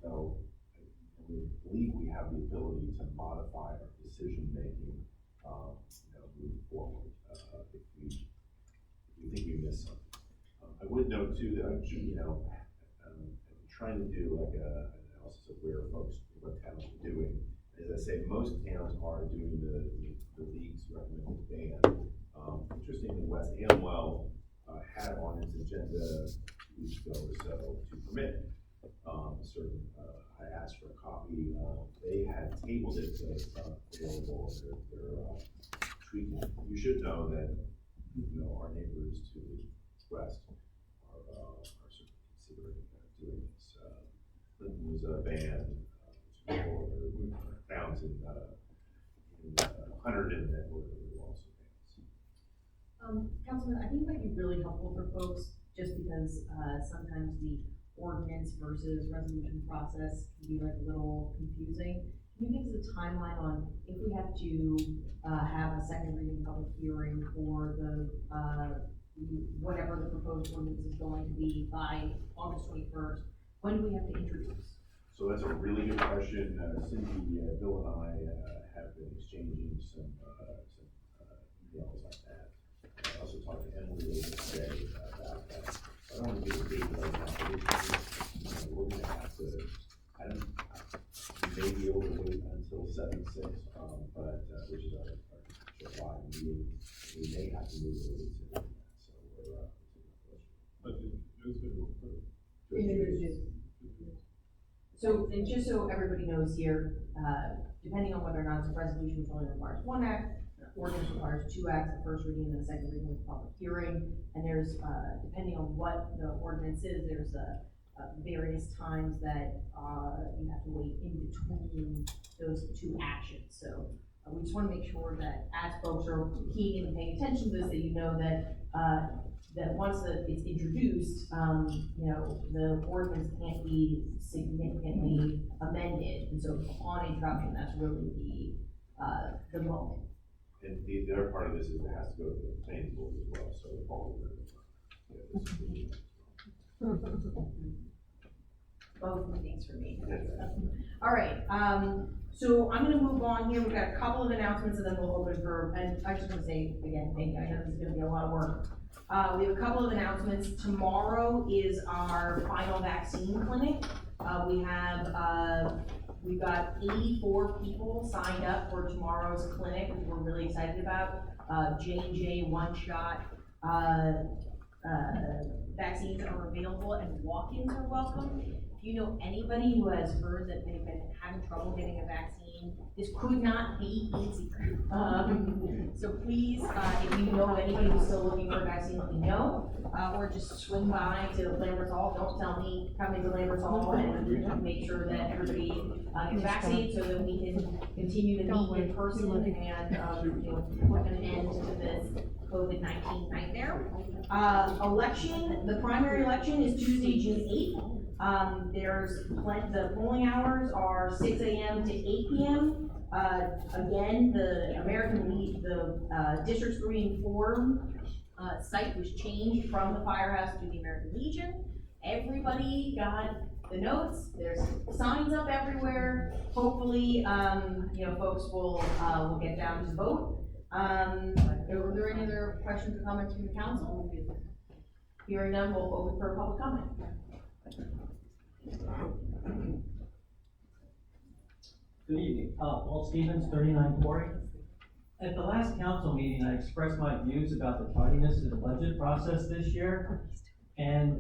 we believe we have the ability to modify our decision making, move forward if we think we missed something. I would note too that I'm trying to do like an analysis of where folks, what towns are doing. As I say, most towns are doing the league's recommended ban. Interestingly, West Amwell had on its agenda 2 weeks ago or so to permit certain. I asked for a copy. They had tabled it, so it's not available. They're tweaking it. You should know that our neighbors to the west are certainly considering doing this. Clinton was banned. Towns in Hunterdon that were also banned. Councilman, I think it might be really helpful for folks, just because sometimes the ordinance versus resolution process can be like a little confusing. Can you give us a timeline on if we have to have a second reading public hearing for the whatever the proposed ordinance is going to be by August 21st? When do we have to introduce? So that's a really good question. Cindy, Bill, and I have been exchanging some emails like that. I also talked to Emily later today about that. I don't want to give a date right now, but we're going to have to, we may be able to wait until 7/6, but which is our July meeting. We may have to move a little bit sooner than that. So we're But it's going to approve. So, and just so everybody knows here, depending on whether or not it's a resolution, which only requires 1 act, ordinance requires 2 acts, the first reading and the second reading with public hearing. And there's, depending on what the ordinance is, there's various times that you have to wait in between those 2 actions. So we just want to make sure that as folks are keying and paying attention to this, that you know that that once it's introduced, the ordinance can't be significantly amended. And so upon introduction, that's really the moment. And the other part of this is it has to go to the planning board as well, so the ball Both meetings for me. All right, so I'm gonna move on here. We've got a couple of announcements and then we'll open for, and I just wanna say again, thank you. I know this is gonna be a lot of work. We have a couple of announcements. Tomorrow is our final vaccine clinic. We've got 84 people signed up for tomorrow's clinic, which we're really excited about. J&J one-shot vaccines are available and walk-ins are welcome. If you know anybody who has heard that they've been having trouble getting a vaccine, this could not be easier. So please, if you know anybody who's still looking for a vaccine, let me know. Or just swing by to Lambertville Hall. Don't tell me, come into Lambertville Hall and make sure that everybody gets vaccinated so that we can continue to meet in person and, put an end to this COVID-19 nightmare. Election, the primary election is Tuesday, June 8th. The polling hours are 6 a.m. to 8 p.m. Again, the Districts 3 and 4 site was changed from the Firehouse to the American Legion. Everybody got the notes. There's signs up everywhere. Hopefully, folks will get down to vote. Are there any other questions or comments from the council? Hearing none, we'll open for public comment. Good evening, Paul Stevens, 39 Quarry. At the last council meeting, I expressed my views about the tardiness of the budget process this year. And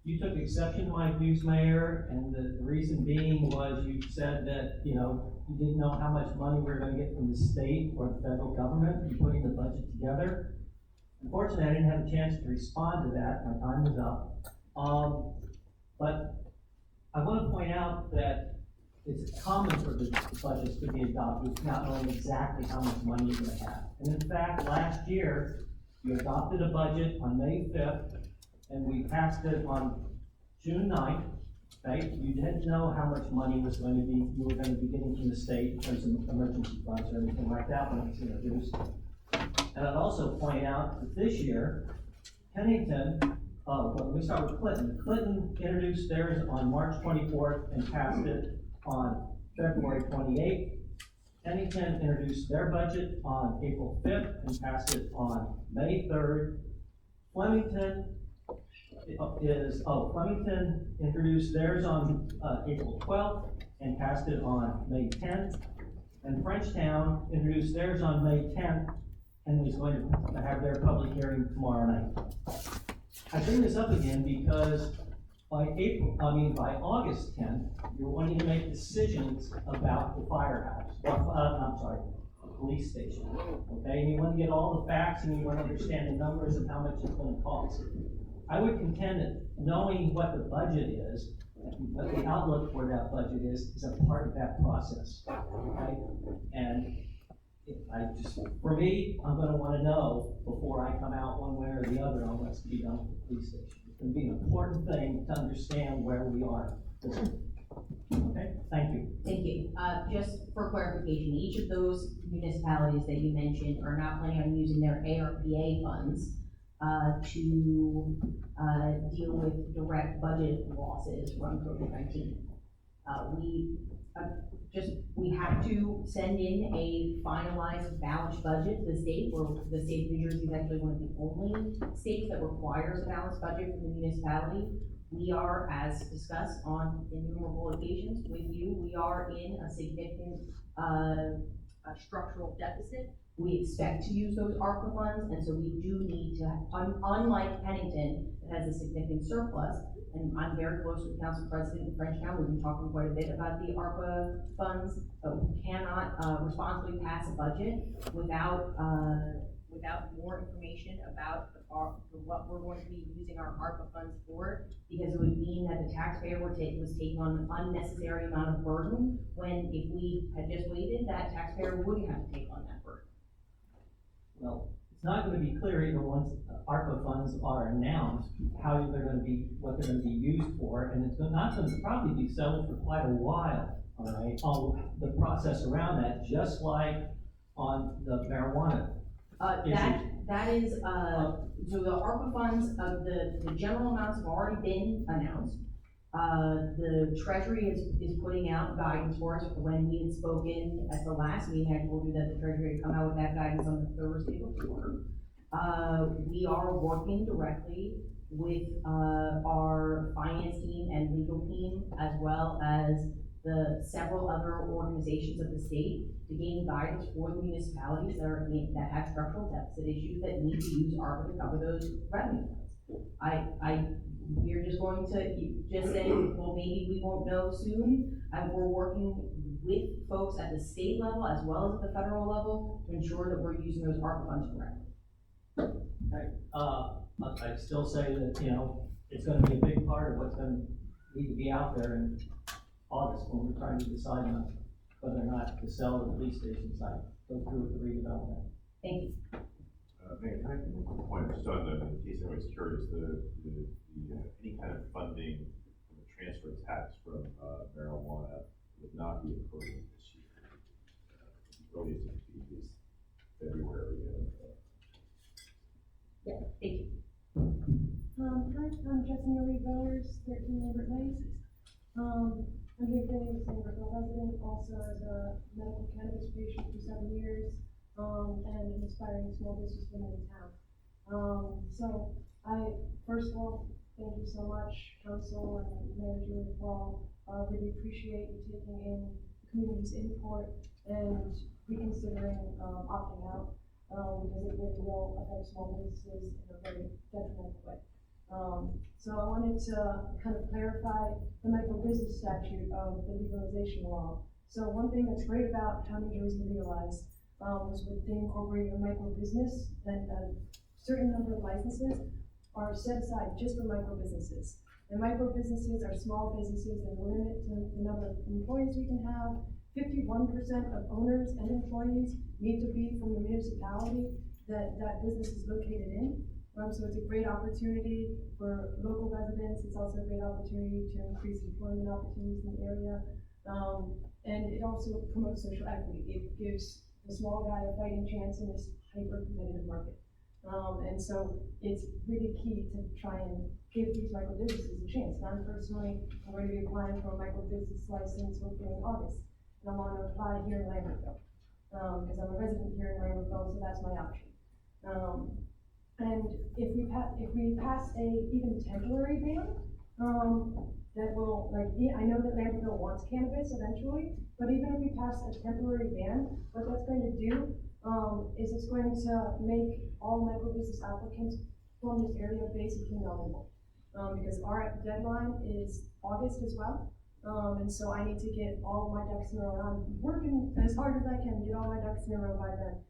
you took exception to my views, Mayor, and the reason being was you said that, you didn't know how much money we were gonna get from the state or the federal government in putting the budget together. Unfortunately, I didn't have a chance to respond to that. My time was up. But I want to point out that it's common for the budgets to be adopted, not knowing exactly how much money you're going to have. And in fact, last year, you adopted a budget on May 5th, and we passed it on June 9th, right? You didn't know how much money you were going to be getting from the state in terms of emergency funds or anything like that when it was introduced. And I'd also point out that this year, Pennington, let me start with Clinton. Clinton introduced theirs on March 24th and passed it on February 28th. Pennington introduced their budget on April 5th and passed it on May 3rd. Flemington introduced theirs on April 12th and passed it on May 10th. And Frenchtown introduced theirs on May 10th and is going to have their public hearing tomorrow night. I bring this up again because by August 10th, you're wanting to make decisions about the firehouse, the police station, okay? And you want to get all the facts and you want to understand the numbers of how much it's going to cost. I would contend that knowing what the budget is, what the outlook for that budget is a part of that process, okay? And for me, I'm gonna wanna know before I come out one way or the other on what's to be done with the police station. It's gonna be an important thing to understand where we are. Okay, thank you. Thank you. Just for clarification, each of those municipalities that you mentioned are not planning on using their ARPA funds to deal with direct budget losses from COVID-19. We have to send in a finalized balanced budget to the state, where the state of New Jersey is actually one of the only states that requires a balanced budget from the municipality. We are, as discussed on innumerable occasions with you, we are in a significant structural deficit. We expect to use those ARPA funds, and so we do need to, unlike Pennington, that has a significant surplus, and I'm very close with Council President in Frenchtown. We've been talking quite a bit about the ARPA funds, but we cannot responsibly pass a budget without more information about what we're going to be using our ARPA funds for, because it would mean that the taxpayer was taking on an unnecessary amount of burden, when if we had just waited, that taxpayer wouldn't have to take on that burden. Well, it's not going to be clear even once ARPA funds are announced how they're going to be, what they're going to be used for, and it's not going to probably be settled for quite a while all right, on the process around that, just like on the marijuana. That is, so the ARPA funds, the general amounts have already been announced. The Treasury is putting out guidance for us. When we had spoken at the last meeting, I told you that the Treasury had come out with that guidance on the Thursday before. We are working directly with, our finance team and legal team, as well as the several other organizations of the state to gain guidance for the municipalities that have structural deficit issues that need to use ARPA to cover those revenue funds. We're just going to, just say, well, maybe we won't know soon, and we're working with folks at the state level as well as at the federal level to ensure that we're using those ARPA funds correctly. I still say that, you know, it's gonna be a big part of what's gonna need to be out there in August when we're trying to decide on whether or not to sell the police station site, go through with the redevelopment. Thank you. Mayor, can I make one point, just on the, in case anybody's curious, any kind of funding from the transfer tax from, marijuana would not be occurring this year. The earliest it could be is February Yeah, thank you. Hi, I'm Jessica Marie Villers, 13 Lambert Place. I'm here today as a Lambertville resident, also as a medical cannabis patient for 7 years, and an aspiring small businesswoman in town. So I, first of all, thank you so much, Council and Manager Paul. Really appreciate you taking in the community's input and reconsidering opting out, because it really will affect small businesses in a very detrimental way. So I wanted to kind of clarify the micro business statute of the legalization law. So one thing that's great about how New Jersey legalized was when they incorporated a micro business, and a certain number of licenses are set aside just for micro businesses. And micro businesses are small businesses that are limited to the number of employees we can have. 51% of owners and employees need to be from the municipality that that business is located in. So it's a great opportunity for local residents. It's also a great opportunity to increase employment opportunities in the area. And it also promotes social equity. It gives the small guy a fighting chance in this hyper-competitive market. And so it's really key to try and give these micro businesses a chance. And I'm going to be applying for a micro business license hopefully in August. And I want to apply here in Lambertville, because I'm a resident here in Lambertville, so that's my option. And if we pass a even temporary ban, that will, like, I know that Lambertville wants cannabis eventually, but even if we pass a temporary ban, what that's going to do is it's going to make all micro business applicants from this area basically nullable. Because our deadline is August as well. And so I need to get all my ducks in a row. I'm working as hard as I can to get all my ducks in a row by then.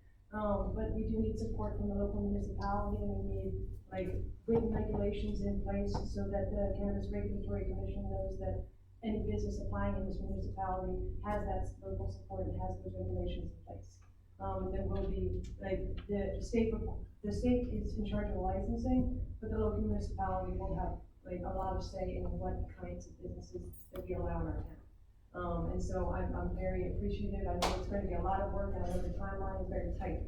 But we do need support from the local municipality, and we need like written regulations in place so that the Cannabis Regulatory Commission knows that any business applying in this municipality has that local support and has those regulations in place. There will be, like, the state is in charge of the licensing, but the local municipality will have like a lot of say in what kinds of businesses that we allow in our town. And so I'm very appreciative. I know it's going to be a lot of work, and I know the timeline is very tight.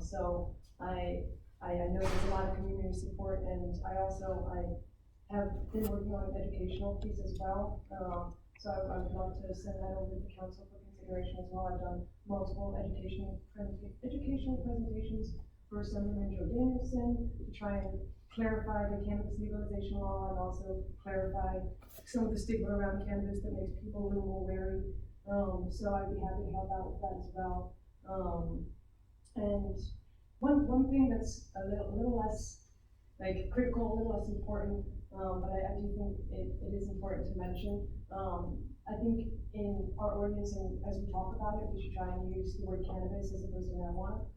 So I know there's a lot of community support, and I have been working on an educational piece as well. So I would love to send that over to the council for consideration as well. I've done multiple educational presentations for Senator Joe Danielson to try and clarify the cannabis legalization law, and also clarify some of the stigma around cannabis that makes people a little more wary. So I'd be happy to help out with that as well. And one thing that's a little less like critical, a little less important, but I do think it is important to mention. I think in our ordinance, and as we talk about it, we should try and use the word cannabis as opposed to marijuana,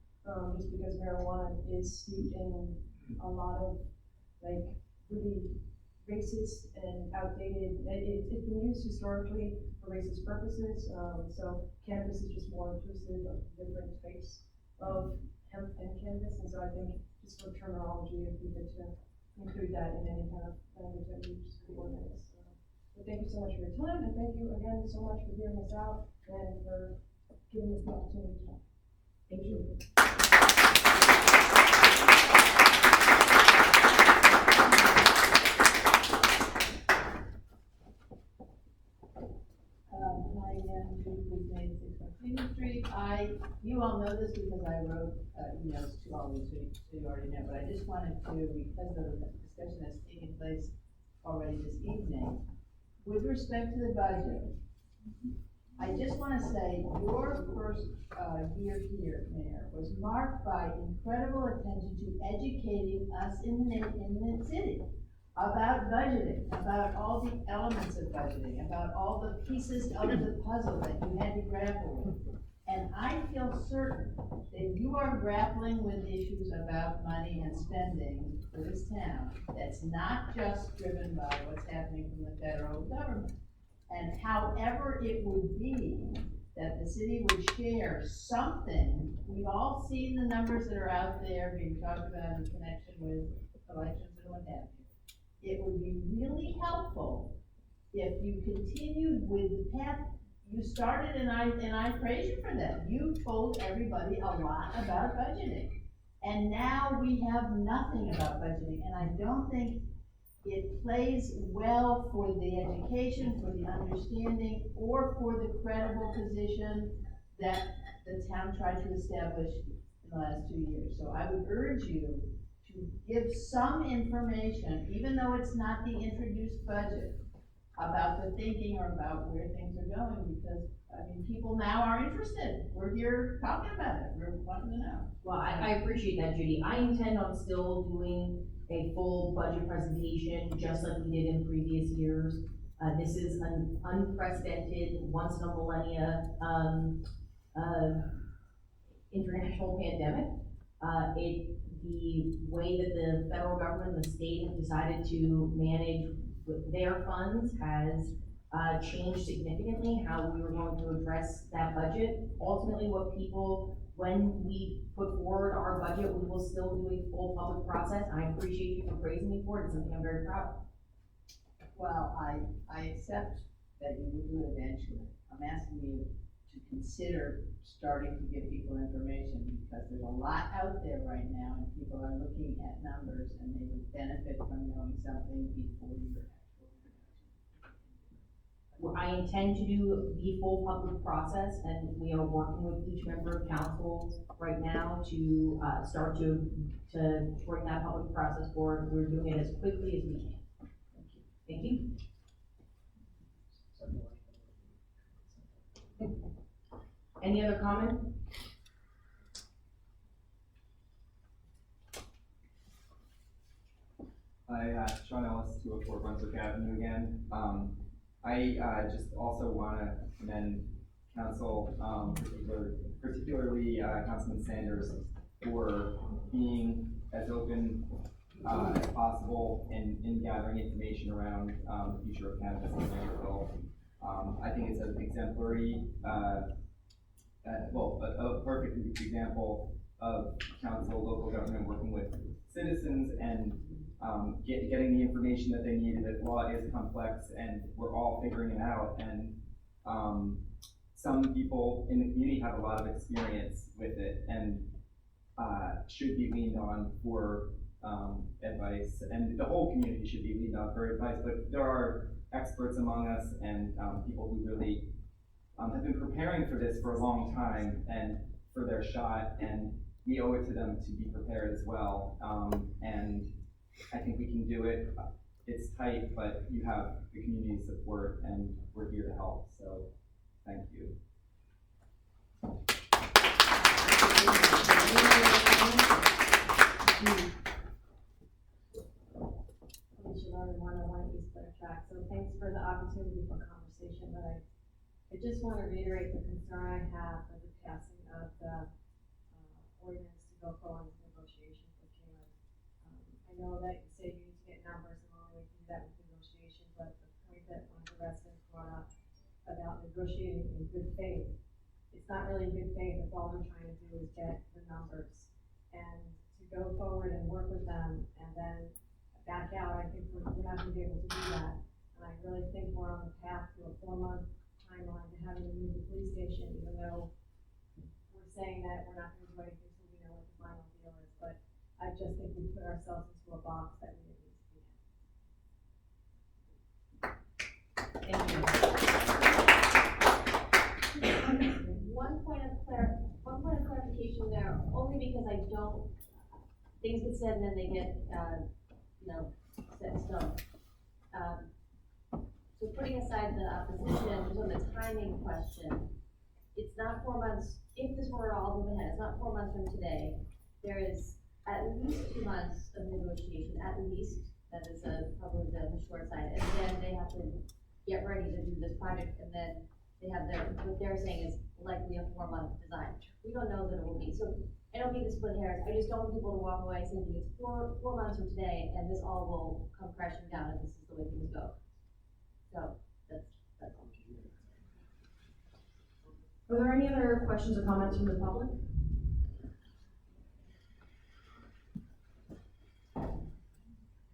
just because marijuana is steeped in a lot of like really racist and outdated. It's been used historically for racist purposes. So cannabis is just more inclusive of different types of hemp and cannabis, and so I think just for terminology, it'd be good to include that in any kind of language that we use for the ordinance. But thank you so much for your time, and thank you again so much for hearing us out and for giving us the opportunity to talk. Thank you. Hi again, Judy, 96 Freedom Street. You all know this because I wrote, emails to all these weeks, so you already know, but I just wanted to, because of the discussion that's taking place already this evening, with respect to the budget, I just want to say your first year here, Mayor, was marked by incredible attention to educating us in the city about budgeting, about all the elements of budgeting, about all the pieces of the puzzle that you had to grapple with. And I feel certain that you are grappling with issues about money and spending for this town that's not just driven by what's happening from the federal government. And however it would be that the city would share something, we've all seen the numbers that are out there being talked about in connection with elections and what have you. It would be really helpful if you continued with the path you started, and I praise you for that. You told everybody a lot about budgeting. And now we have nothing about budgeting, and I don't think it plays well for the education, for the understanding, or for the credible position that the town tried to establish in the last 2 years. So I would urge you to give some information, even though it's not the introduced budget, about the thinking or about where things are going, because, I mean, people now are interested. We're here talking about it. We're wanting to know. Well, I appreciate that, Judy. I intend on still doing a full budget presentation, just like we did in previous years. This is an unprecedented, once in a millennia, international pandemic. The way that the federal government and the state have decided to manage with their funds has changed significantly how we were going to address that budget. Ultimately, when we put forward our budget, we will still do a full public process. I appreciate you for praising me for it. It's something I'm very proud of. Well, I accept that you will do it eventually. I'm asking you to consider starting to give people information, because there's a lot out there right now, and people are looking at numbers, and they would benefit from knowing something before your actual introduction. I intend to do the full public process, and we are working with each member of council right now to start to bring that public process forward. We're doing it as quickly as we can. Thank you. Any other comment? Hi, Sean Ellis, 204 Brunswick Avenue again. I just also want to commend council, particularly Councilman Sanders, for being as open as possible in gathering information around the future of cannabis in Lambertville. I think it's an exemplary, a perfect example of council, local government working with citizens and getting the information that they needed. The law is complex, and we're all figuring it out. And some people in the community have a lot of experience with it and should be leaned on for advice. And the whole community should be leaned on for advice. But there are experts among us and people who really have been preparing for this for a long time and for their shot. And we owe it to them to be prepared as well. And I think we can do it. It's tight, but you have the community support, and we're here to help. So, thank you. So thanks for the opportunity for conversation. But I just want to reiterate the concern I have for the passing of the ordinance to go forward with negotiations with Karen. I know that you say you need to get numbers, and only we can do that with negotiation, but the point that one of the residents brought up about negotiating in good faith, it's not really good faith if all we're trying to do is get the numbers. And to go forward and work with them and then back out, I think we're not going to be able to do that. And I really think we're on the path to a 4-month timeline to having to move the police station, even though we're saying that we're not gonna do anything until we know what the final deal is, but I just think we put ourselves into a box that we didn't need to be in. One point of clarification there, only because I don't, things get said and then they get, set in stone. So putting aside the opposition, just on the timing question, it's not 4 months, if this were all moving ahead, it's not 4 months from today. There is at least 2 months of negotiation, at least, that is probably the short side, and then they have to get ready to do this project, and then they have what they're saying is likely a 4-month design. We don't know that it will be, so I don't mean to split hairs, I just don't want people to walk away thinking it's four months from today, and this all will come crashing down if this is the way things go. So, that's all. Are there any other questions or comments from the public?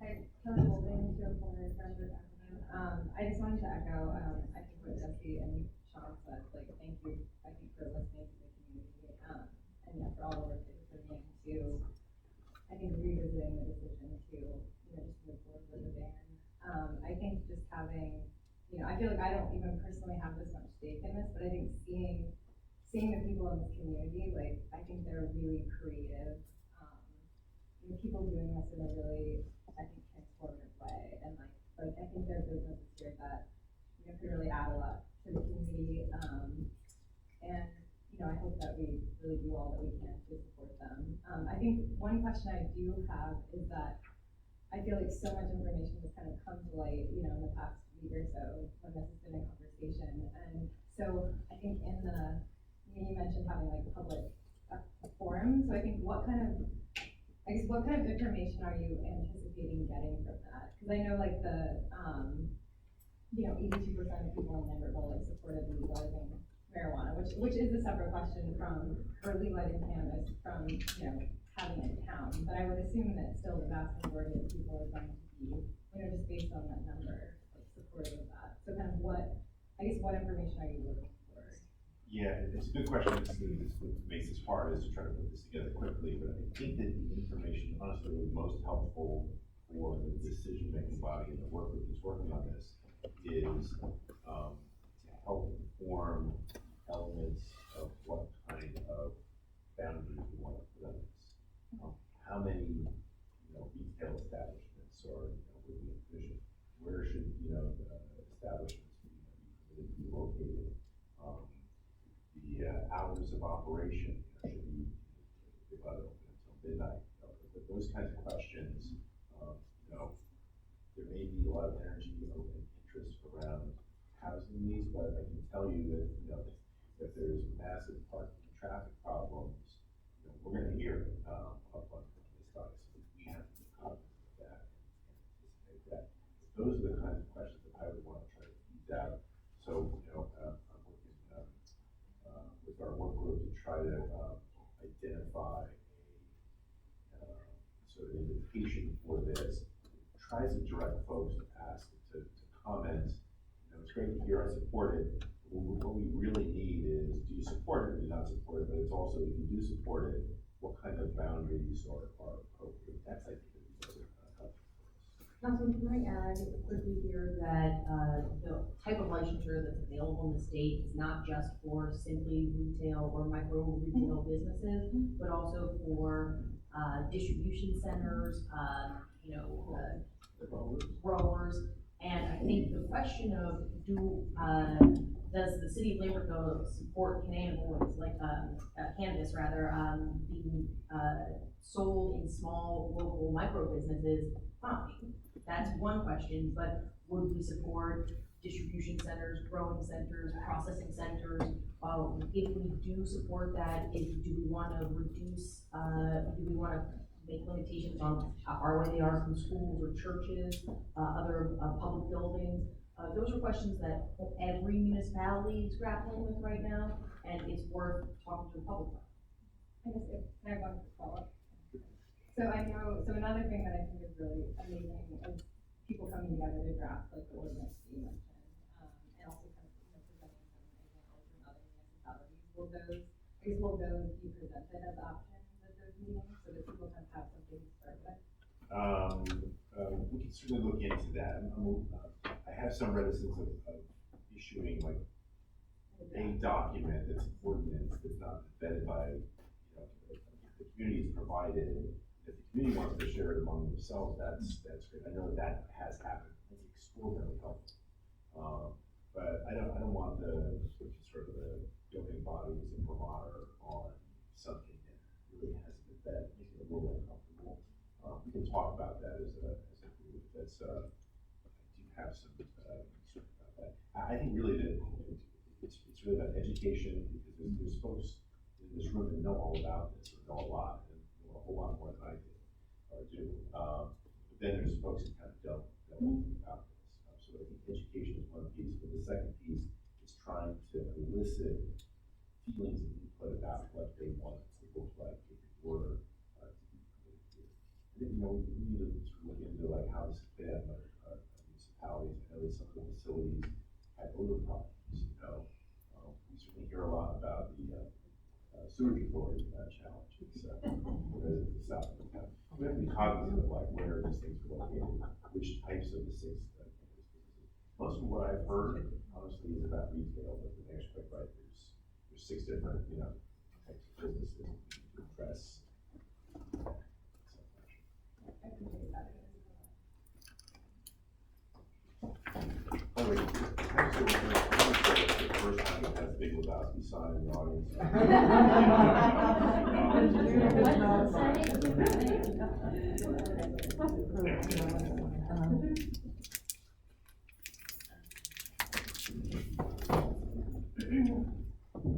Hi, Kelly Holding, 204 Friendship Avenue. I just wanted to echo, I think what Jesse and Sean said, like, thank you, I think, for listening to the community, and yeah, for all the work that you're putting into, I think, revisiting the decision to, just move forward with the ban. I think just having, I feel like I don't even personally have this much stake in this, but I think seeing the people in this community, like, I think they're really creative, people doing this in a really, I think, transformative way, and like I think there are businesses here that, could really add a lot to the community, and, I hope that we really do all that we can to support them. I think one question I do have is that I feel like so much information has kind of come to light, in the past week or so when this has been a conversation. And so I think in the, you mentioned having like public forums. So I think what kind of information are you anticipating getting from that? Because I know like the, 82% of people in Lambertville like supported legalizing marijuana, which is a separate question from, or legalizing cannabis from, having it in town, but I would assume that still the vast majority of people are going to be, just based on that number, like supportive of that. So kind of what information are you looking for? Yeah, it's a good question. What makes this hard is to try to put this together quickly, but I think that the information honestly was most helpful for the decision-making body and the work group that's working on this is to help inform elements of what kind of boundaries we want to put on this. How many, retail establishments or, would we envision? Where should, the establishments be located? The hours of operation, should be, they let it open until midnight? Those kinds of questions, there may be a lot of energy and interest around housing these, but I can tell you that, if there's massive parking and traffic problems, we're gonna hear, up on this side, so we have to be cognizant of that and anticipate that. Those are the kinds of questions that I would want to try to tease out. So, I'm working, with our work group to try to, identify a, sort of invitation for this. Try to direct folks to ask, to comment. It's great to hear I support it. What we really need is, do you support it or do you not support it? But it's also, if you do support it, what kind of boundaries are appropriate? That's, I think, the helpful for us. Councilman, can I add quickly here that the type of licensure that's available in the state is not just for simply retail or micro retail businesses, but also for distribution centers, growers. And I think the question of does the city of Lambertville support cannabis, cannabis being sold in small local micro businesses? Fine, that's one question. But would we support distribution centers, growing centers, processing centers? If we do support that, do we want to reduce? Do we want to make limitations on how far away they are from schools or churches, other public buildings? Those are questions that every municipality is grappling with right now, and it's worth talking to the public about. I guess I have one follow-up. So another thing that I think is really amazing is people coming together to draft like the ordinance that you mentioned, and also kind of, presenting some examples from other municipalities. Will those be presented as options at those meetings, so that people kind of have something to start with? We can certainly look into that. I have some reticence of issuing like a document that's ordinance that's not vetted by, the community is provided. If the community wants to share it among themselves, that's great. I know that has happened. It's extraordinarily helpful. But I don't want the sort of the governing bodies imprimatur on something that really hasn't been vetted. It makes me a little uncomfortable. We can talk about that as a group. That's I do have some concern about that. I think really that it's really about education, because there's folks in this room that know all about this, or know a lot, and know a whole lot more than I do, or do. But then there's folks that kind of don't know anything about this. So I think education is one piece, but the second piece is trying to elicit feelings and input about what they want it to look like in order to be committed to. I think, we need to sort of look into like how this is fit at municipalities. I know that some of the facilities have odor problems. We certainly hear a lot about the sewage authority challenges because of the south of the town. We have to be cognizant of like where these things are located, which types of the six. Most of what I've heard, honestly, is about retail, but the mayor's quite right. There's six different, types of businesses to address. By the way, I'm sure it's the first time it has Big Lebowski sign in the audience.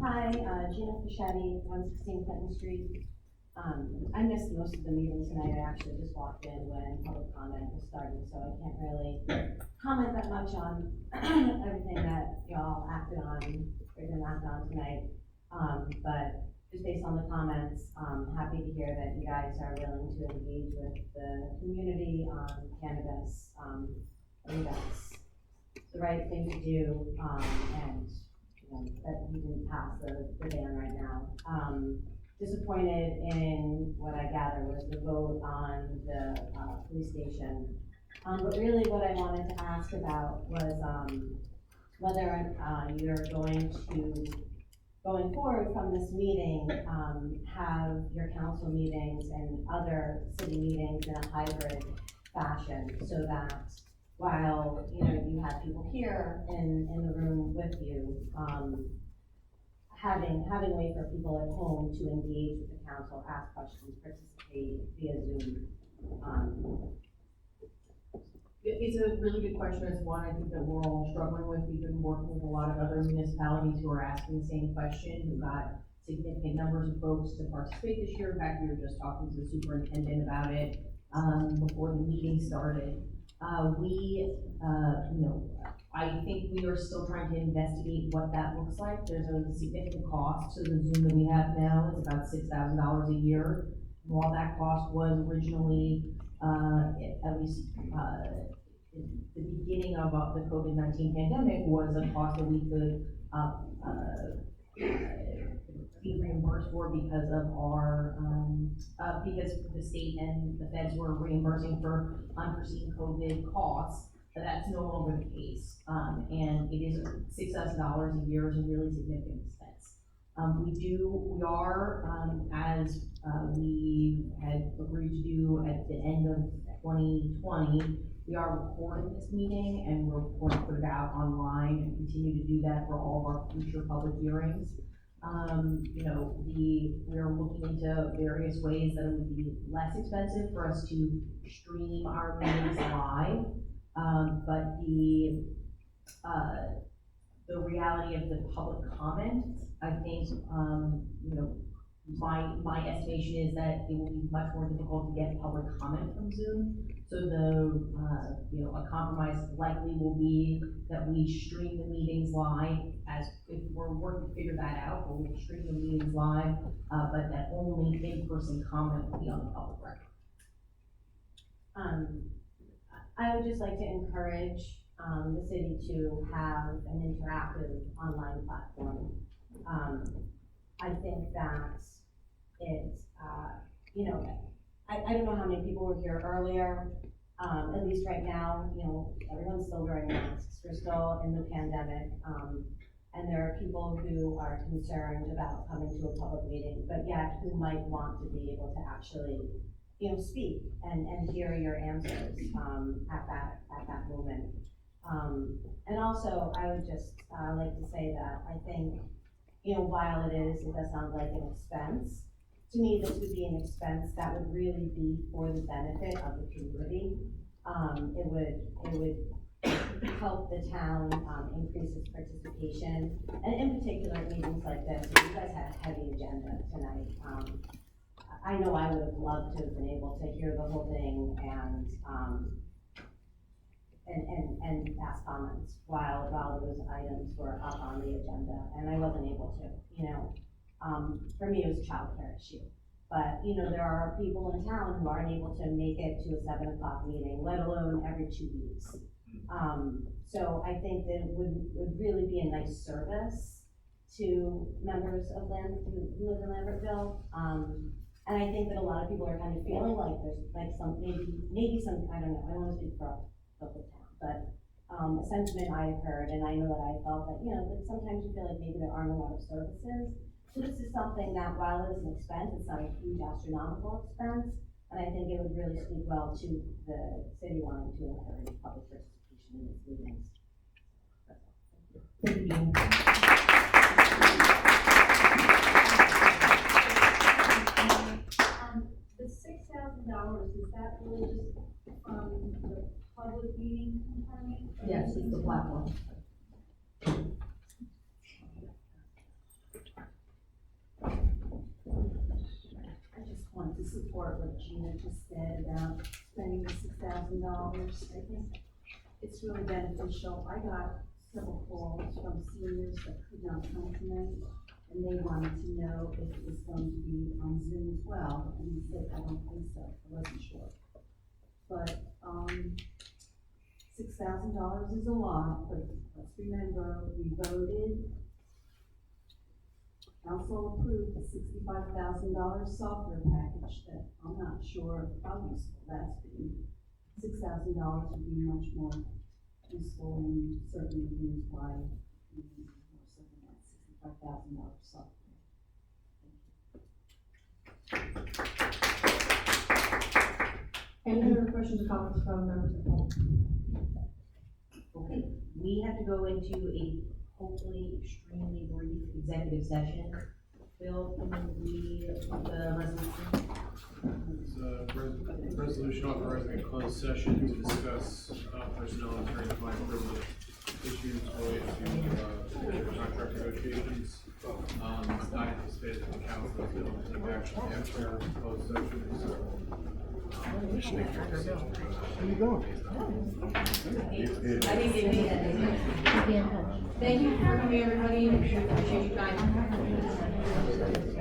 Hi, Gina Fischetti, 116 Clinton Street. I missed most of the meeting tonight. I actually just walked in when public comment was starting, so I can't really comment that much on everything that y'all acted on, or didn't act on tonight. But just based on the comments, happy to hear that you guys are willing to engage with the community on cannabis. I think that's the right thing to do, and that you didn't pass the ban right now. Disappointed in what I gather was the vote on the police station. But really what I wanted to ask about was whether you're going forward from this meeting, have your council meetings and other city meetings in a hybrid fashion, so that while you have people here in the room with you, having a way for people at home to engage with the council, ask questions, participate via Zoom. It's a really good question. It's one I think that we're all struggling with. We've been working with a lot of other municipalities who are asking the same question. We've got significant numbers of folks to participate this year. In fact, we were just talking to the superintendent about it before the meeting started. I think we are still trying to investigate what that looks like. There's a significant cost to the Zoom that we have now. It's about $6,000 a year. While that cost was originally, at least in the beginning of the COVID-19 pandemic, was a cost that we could be reimbursed for because of our, because the state and the feds were reimbursing for unforeseen COVID costs. But that's no longer the case, and it is $6,000 a year is a really significant expense. We are, as we had agreed to do at the end of 2020, we are recording this meeting, and we're going to put it out online and continue to do that for all of our future public hearings. We are looking into various ways that it would be less expensive for us to stream our meetings live. But the reality of the public comment, I think, my estimation is that it will be much more difficult to get public comment from Zoom. So a compromise likely will be that we stream the meetings live, as if we're working to figure that out, but we'll stream the meetings live, but that only in-person comment will be on the public record. I would just like to encourage, the city to have an interactive online platform. I think that it's, you know, I don't know how many people were here earlier, at least right now, you know, everyone's still wearing masks, we're still in the pandemic, and there are people who are concerned about coming to a public meeting, but yet who might want to be able to actually, you know, speak and hear your answers, at that moment. And also, I would just, like to say that I think, you know, while it does sound like an expense, to me, this would be an expense that would really be for the benefit of the community. It would help the town, increase its participation, and in particular, meetings like this, you guys had a heavy agenda tonight. I know I would have loved to have been able to hear the whole thing and ask comments while those items were up on the agenda, and I wasn't able to, you know. For me, it was a childcare issue. But, you know, there are people in town who aren't able to make it to a 7 o'clock meeting, let alone every 2 weeks. So I think that it would really be a nice service to members of who live in Lambertville. And I think that a lot of people are kind of feeling like there's like some, maybe some, I don't know, I don't want to speak for the whole town, but a sentiment I have heard, and I know that I felt that, you know, that sometimes you feel like maybe there aren't a lot of services. So this is something that, while it is an expense, it's not a huge astronomical expense, and I think it would really speak well to the city wanting to encourage public participation in its meetings. Thank you. The $6,000, is that really just from the public meeting component? Yes, it's the platform. I just want to support what Gina just said about spending the $6,000. I think it's really beneficial. I got several calls from seniors that could not come tonight, and they wanted to know if it was going to be on Zoom as well, and he said, I don't think so, I wasn't sure. But, $6,000 is a lot, but let's remember, we voted, council approved the $65,000 software package that I'm not sure how useful that's been. $6,000 would be much more useful and certainly use why we need more so than that $65,000 software. Any other questions or comments from members of the board? Okay, we have to go into a hopefully extremely brief executive session. Bill, can we read the resolution? It's a resolution authorizing a closed session to discuss personnel and attorney-client privilege issues related to contract negotiations. It's not anticipated that the council is going to take action after closed session, so. Where you going? I think they made that. Thank you for coming, everybody. Appreciate your time.